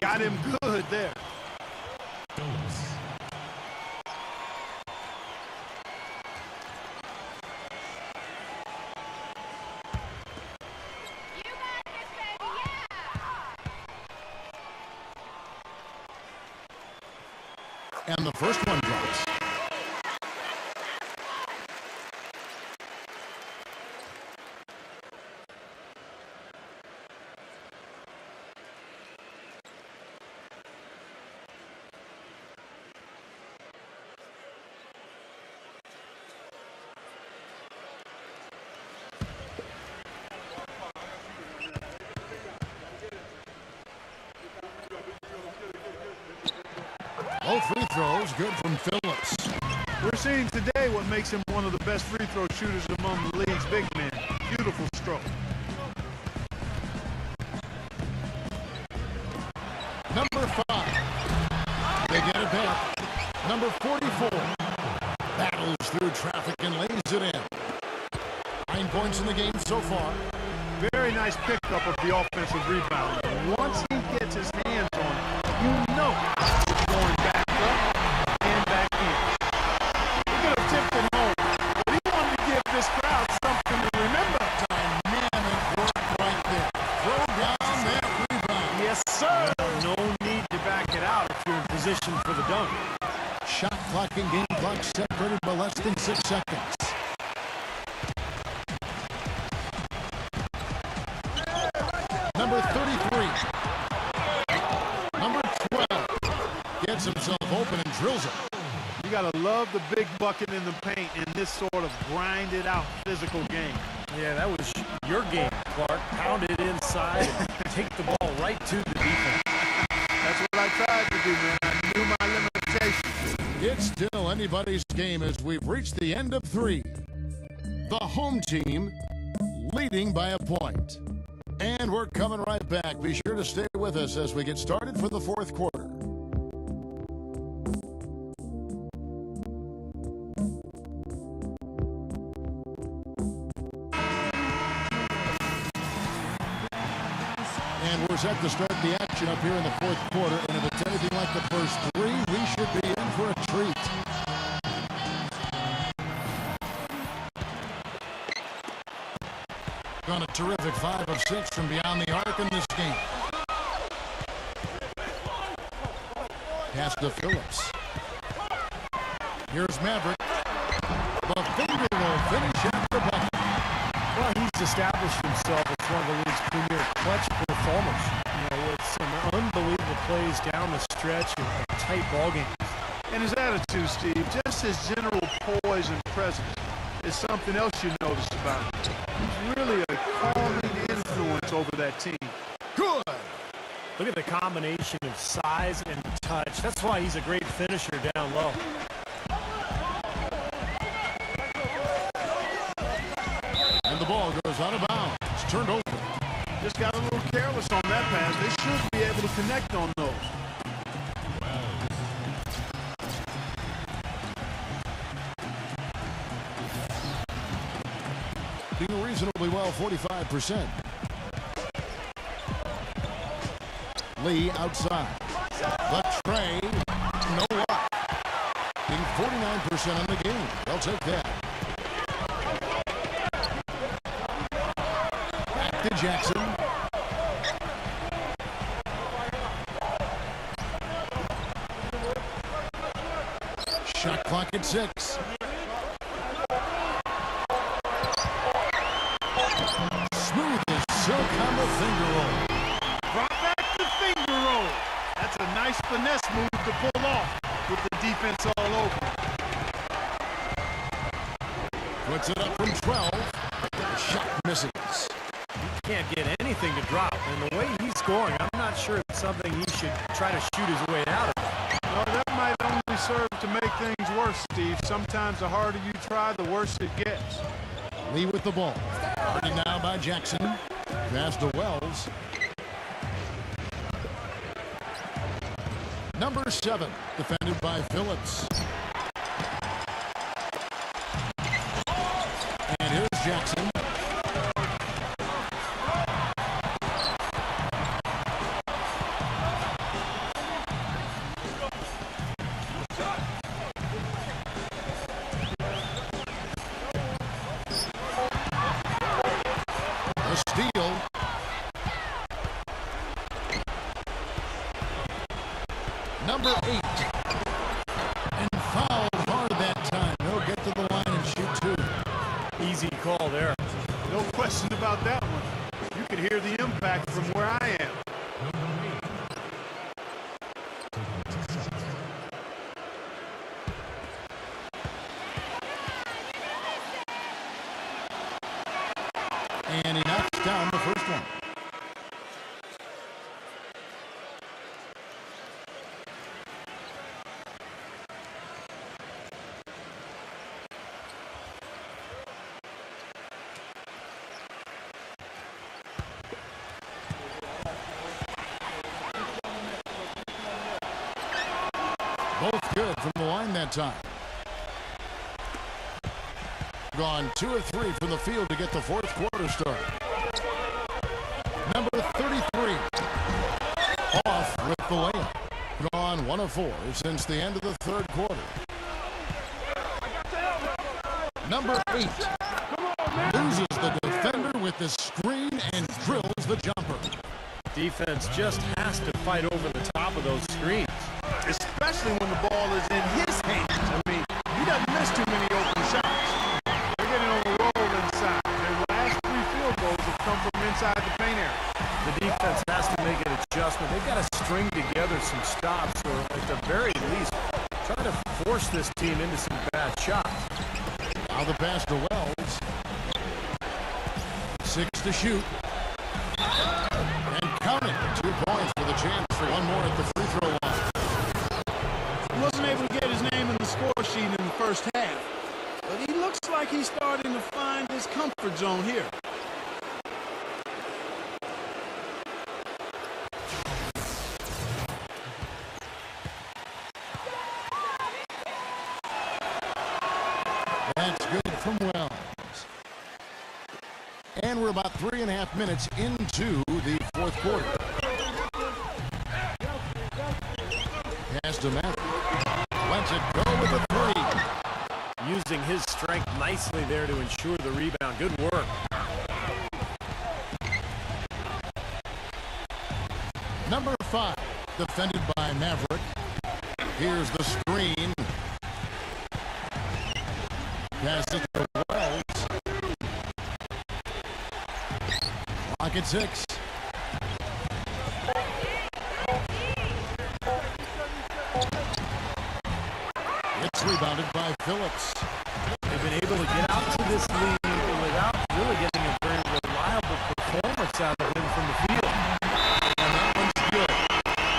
Got him good there. And the first one drops. Both free throws good from Phillips. We're seeing today what makes him one of the best free throw shooters among the league's big men. Beautiful stroke. Number 5. They get it back. Number 44. Battles through traffic and lays it in. 9 points in the game so far. Very nice pickup of the offensive rebound. Once he gets his hands on it, you know it's going back up and back in. He could have tipped it home, but he wanted to give this crowd something to remember. Dynamic work right there. Throw down that rebound. Yes, sir. No need to back it out if you're in position for the dunk. Shot clock and game clock separated by less than 6 seconds. Number 33. Number 12. Gets himself open and drills it. You got to love the big bucket in the paint in this sort of grinded out physical game. Yeah, that was your game, Clark. Pound it inside and take the ball right to the defense. That's what I tried to do, man. I knew my limitations. It's still anybody's game as we've reached the end of 3. The home team leading by a point. And we're coming right back. Be sure to stay with us as we get started for the 4th quarter. And we're set to start the action up here in the 4th quarter. And if it's anything like the first 3, we should be in for a treat. On a terrific 5 of 6 from beyond the arc in this game. Pass to Phillips. Here's Maverick. The finger will finish at the bucket. Well, he's established himself as one of the league's premier clutch performers. You know, with some unbelievable plays down the stretch and tight ball games. And his attitude, Steve, just his general poise and presence is something else you notice about him. He's really a calming influence over that team. Good. Look at the combination of size and touch. That's why he's a great finisher down low. And the ball goes out of bounds. It's turned over. Just got a little careless on that pass. They should be able to connect on those. Doing reasonably well, 45%. Lee outside. The tray, no luck. Being 49% on the game. They'll take that. Back to Jackson. Shot clock at 6. Smooth as silk on the finger roll. Brought back the finger roll. That's a nice finesse move to pull off with the defense all over. Puts it up from 12. The shot misses. He can't get anything to drop. And the way he's scoring, I'm not sure it's something he should try to shoot his way out of. No, that might only serve to make things worse, Steve. Sometimes the harder you try, the worse it gets. Lee with the ball. Guarded now by Jackson. Pass to Wells. Number 7, defended by Phillips. And here's Jackson. A steal. Number 8. could hear the impact from where I am. And he knocks down the first one. Both good from the line that time. Gone 2 of 3 from the field to get the fourth quarter started. Number 33 off with the layup. Gone 1 of 4 since the end of the third quarter. Number 8 loses the defender with the screen and drills the jumper. Defense just has to fight over the top of those screens. Especially when the ball is in his hands. I mean, he doesn't miss too many open shots. They're getting on the roll inside. Their last 3 field goals have come from inside the paint area. The defense has to make an adjustment. They've got to string together some stops, or at the very least, try to force this team into some bad shots. Now the pass to Wells. 6 to shoot. And counting. 2 points for the chance for one more at the free throw line. He wasn't able to get his name in the score sheet in the first half, but he looks like he's starting to find his comfort zone here. That's good from Wells. And we're about 3.5 minutes into the fourth quarter. Pass to Matt. Lets it go with a 3. Using his strength nicely there to ensure the rebound. Good work. Number 5, defended by Maverick. Here's the screen. Pass it to Wells. Clock at 6. It's rebounded by Phillips. They've been able to get out to this lead without really getting a very reliable performance out of him from the field. And that one's good.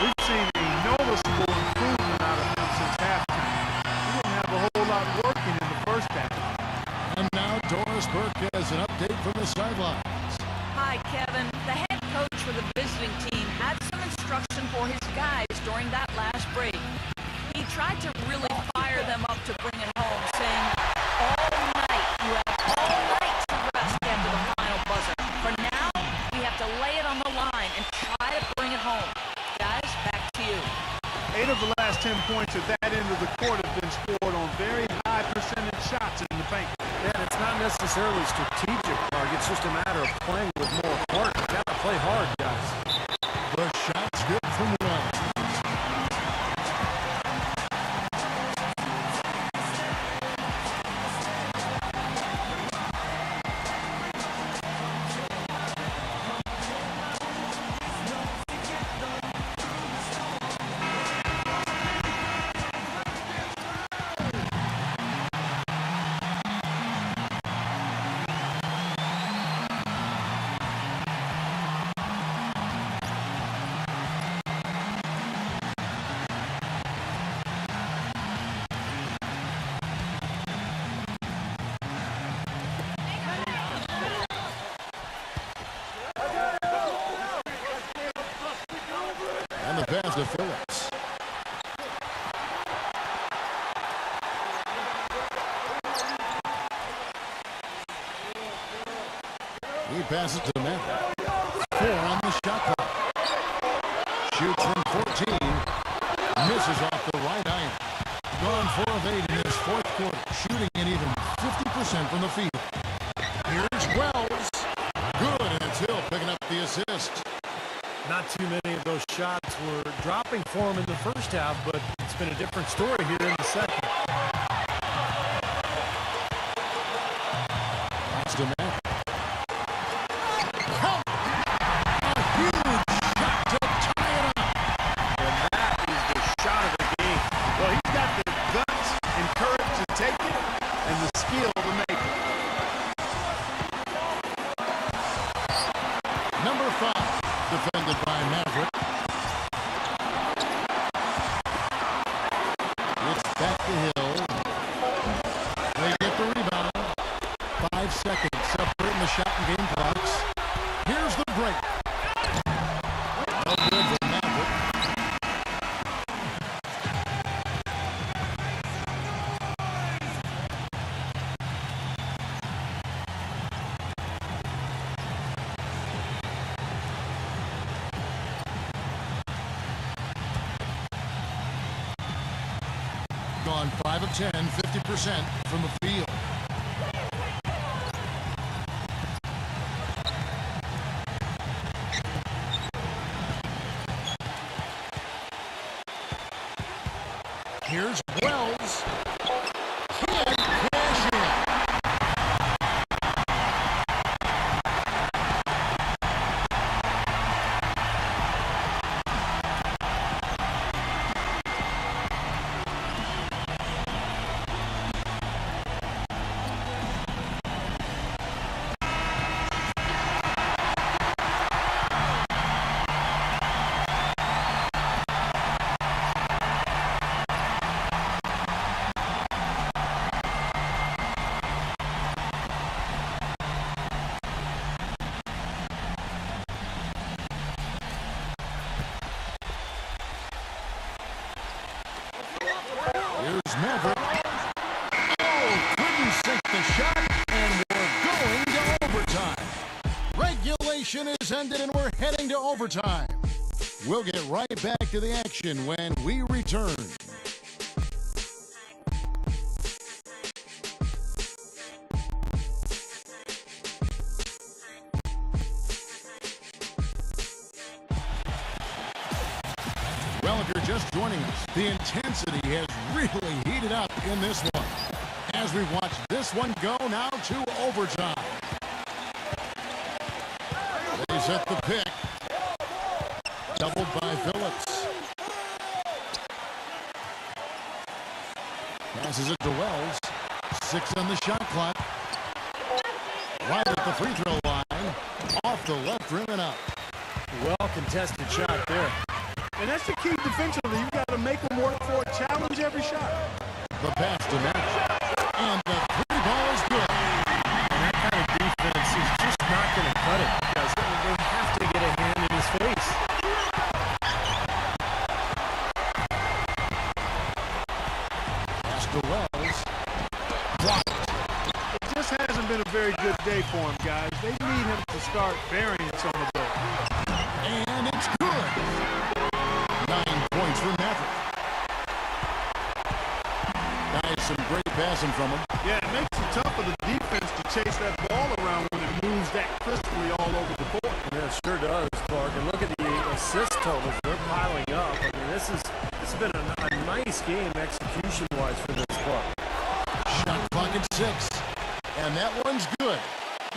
We've seen a noticeable improvement out of him since halftime. He didn't have a whole lot working in the first half. And now Doris Burke has an update from the sidelines. Hi, Kevin. The head coach for the visiting team had some instruction for his guys during that last break. He tried to really fire them up to bring it home, saying, all night, you have all night to rest after the final buzzer. For now, we have to lay it on the line and try to bring it home. Guys, back to you. 8 of the last 10 points at that end of the court have been scored on very high percentage shots in the paint. And it's not necessarily strategic, Mark. It's just a matter of playing with more heart. You got to play hard, guys. The shot's good from Wells. Pass to Phillips. He passes to Matt. 4 on the shot clock. Shoots from 14. Misses off the right iron. Gone 4 of 8 in this fourth quarter. Shooting at even 50% from the field. Here's Wells. Good, and it's Hill picking up the assist. Not too many of those shots were dropping for him in the first half, but it's been a different story here in the second. Pass to Matt. 5 seconds separating the shot and game clocks. Here's the break. No good for Maverick. Gone 5 of 10, 50% from the field. Here's Wells. Can't cash in. Here's Maverick. Oh, couldn't sink the shot, and we're going to overtime. Regulation is ended, and we're heading to overtime. We'll get right back to the action when we return. Well, if you're just joining us, the intensity has really heated up in this one. As we watch this one go now to overtime. They set the pick. Doubled by Phillips. Passes it to Wells. 6 on the shot clock. Right at the free throw line. Off the left rim and up. Well contested shot there. And that's the key defensively. You've got to make them work for it, challenge every shot. The pass to match. And the 3 ball is good. And that kind of defense is just not going to cut it, because they have to get a hand in his face. Pass to Wells. Blocked. It just hasn't been a very good day for him, guys. They need him to start burying some of those. And it's good. 9 points for Maverick. Nice, some great passing from him. Yeah, it makes it tough for the defense to chase that ball around when it moves that crisply all over the court. Yeah, it sure does, Clark. And look at the assist totals. They're piling up. I mean, this has been a nice game execution-wise for this club. Shot clock at 6. And that one's good.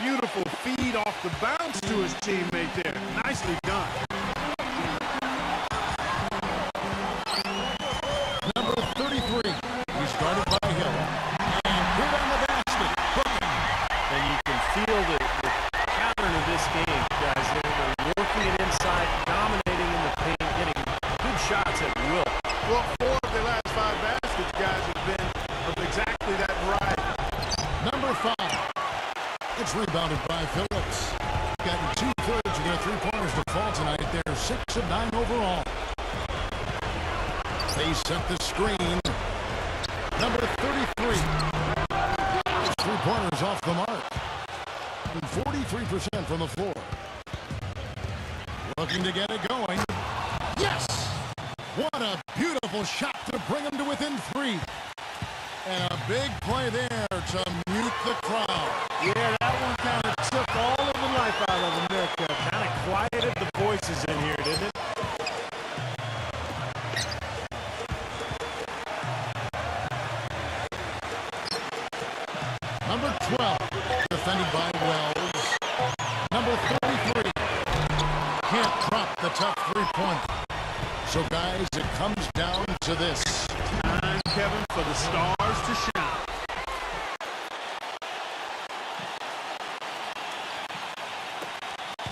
Beautiful feed off the bounce to his teammate there. Nicely done. Number 33. He started by Hill. And good on the basket. Booking. And you can feel the pattern of this game, guys. They're working it inside, dominating in the paint, getting good shots at will. Well, 4 of their last 5 baskets, guys, have been of exactly that variety. Number 5. It's rebounded by Phillips. Gotten 2/3 of their 3-pointers to fall tonight. They're 6 of 9 overall. They set the screen. Number 33. His 3-pointers off the mark. And 43% from the floor. Looking to get it going. Yes! What a beautiful shot to bring them to within 3. And a big play there to mute the crowd. Yeah, that one kind of took all of the life out of them there. Kind of quieted the voices in here, didn't it? Number 12, defended by Wells. Number 33, can't drop the tough 3-pointer. So, guys, it comes down to this. Time, Kevin, for the stars to shine.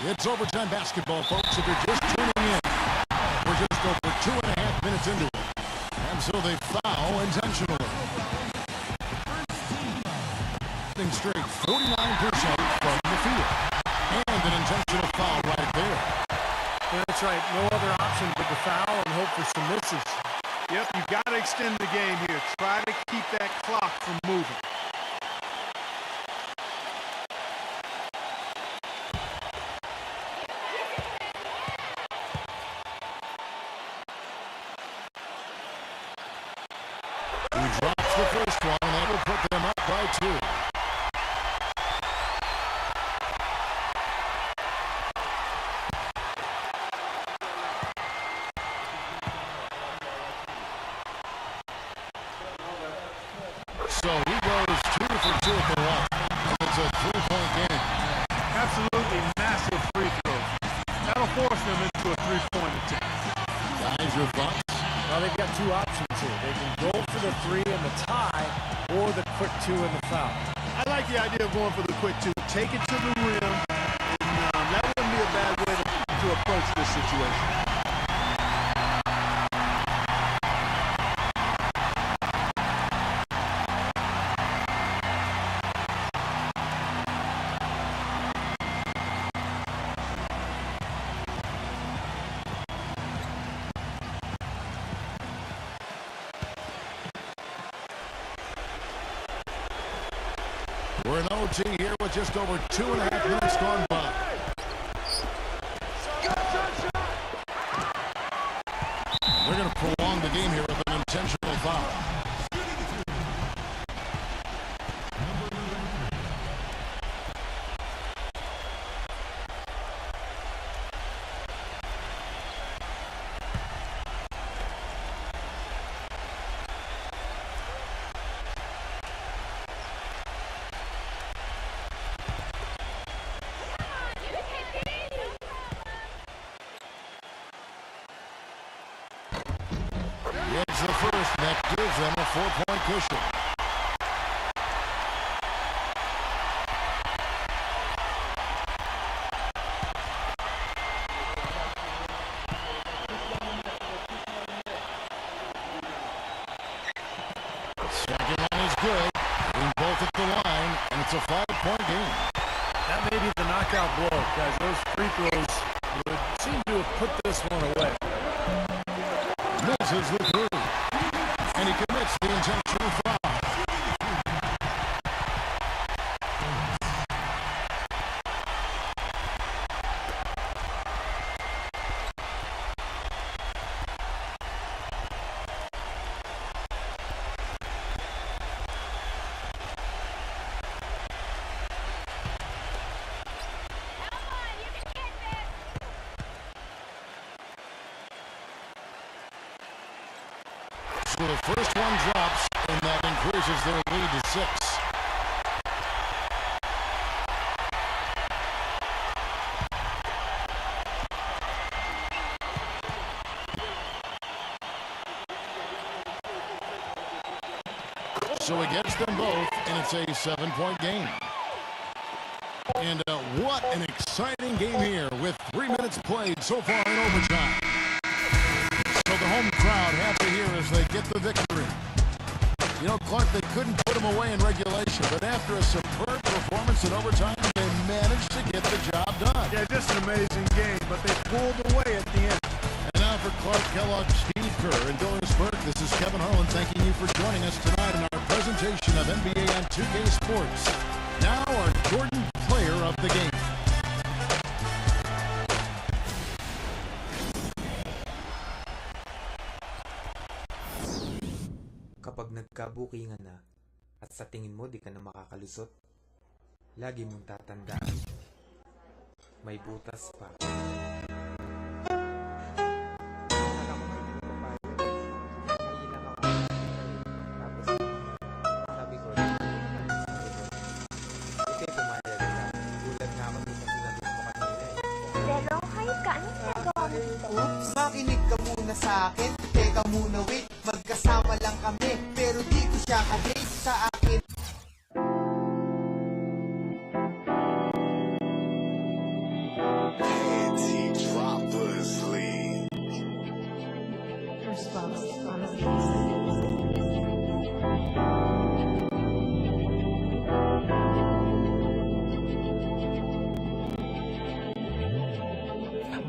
It's overtime basketball, folks, if you're just tuning in. We're just over 2.5 minutes into it. And so they foul intentionally. shooting straight 49% from the field. And an intentional foul right there. Yeah, that's right. No other option but to foul and hope for some misses. Yep, you got to extend the game here. Try to keep that clock from moving. He drops the first one, and that will put them up by 2. So he goes 2 for 2 at the line. And it's a 3-point game. Absolutely massive free throws. That'll force them into a 3-point attempt. Guys, your thoughts? Well, they've got 2 options here. They can go for the 3 and the tie, or the quick 2 and the foul. I like the idea of going for the quick 2. Take it to the rim, and that wouldn't be a bad way to approach this situation. We're in OT here with just over 2.5 minutes gone by. They're going to prolong the game here with an intentional foul. Gets the first, and that gives them a 4-point cushion. Second one is good. Being both at the line, and it's a 5-point game. That may be the knockout blow, guys. Those free throws would seem to have put this one away. Misses the 3, and he commits the intentional foul. So the first one drops, and that increases their lead to 6. So he gets them both, and it's a 7-point game. And what an exciting game here with 3 minutes played so far in overtime. So the home crowd happy here as they get the victory. You know, Clark, they couldn't put them away in regulation, but after a superb performance in overtime, they managed to get the job done. Yeah, just an amazing game, but they pulled away at the end. And now for Clark Kellogg, Steve Kerr, and Dorisburg, this is Kevin Harlan thanking you for joining us tonight in our presentation of NBA on 2K Sports. Now our Jordan Player of the Game. Kapag nagkabukingan na at sa tingin mo di ka na makakalusot, lagi mong tatandaan, may butas pa. Pero kahit ka, anong ginagawa mo dito? Oops, makinig ka muna sa akin. Teka muna, wait. Magkasama lang kami, pero di ko siya ka-date sa akin.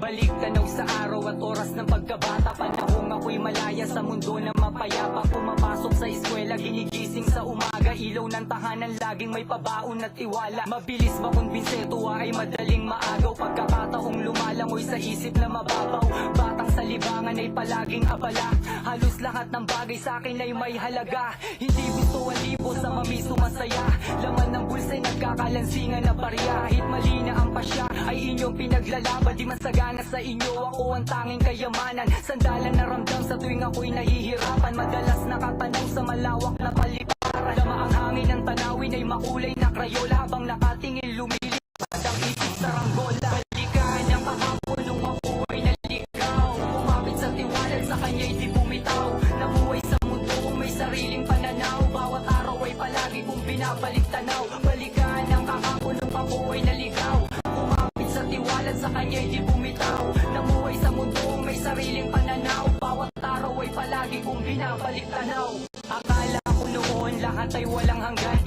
Balik tanaw sa araw at oras ng pagkabata. Panahong ako'y malaya sa mundo na mapayapa. Pumapasok sa eskwela, ginigising sa umaga. Ilaw ng tahanan, laging may pabaon at tiwala. Mabilis makumbinse, tuwa ay madaling maagaw. Pagkakataong lumalangoy sa isip na mababaw. Batang sa libangan ay palaging abala. Halos lahat ng bagay sa akin ay may halaga. Hindi gusto ang libo sa mamiso masaya. Laman ng bulsa ay nagkakalansingan na barya. Kahit mali na ang pasya ay inyong pinaglalaban. Di masagana sa inyo, ako ang tanging kayamanan. Sandalan na ramdam sa tuwing ako'y nahihirapan. Madalas nakatanaw sa malawak na paliparan. Dama ang hangin ng tanawin ay makulay na krayola. Habang nakatingin lumilipad ang isip sa ranggola. Balikan ang kahapon nung ako ay naligaw. Kumapit sa tiwalag, sa kanya'y di bumitaw. Nabuhay sa mundo kung may sariling pananaw. Bawat araw ay palagi kong binabalik tanaw. Balikan ang kahapon nung ako ay naligaw. Kumapit sa tiwalag, sa kanya'y di bumitaw. Nabuhay sa mundo kung may sariling pananaw. Bawat araw ay palagi kong binabalik tanaw. Akala ko noon lahat ay walang hanggan.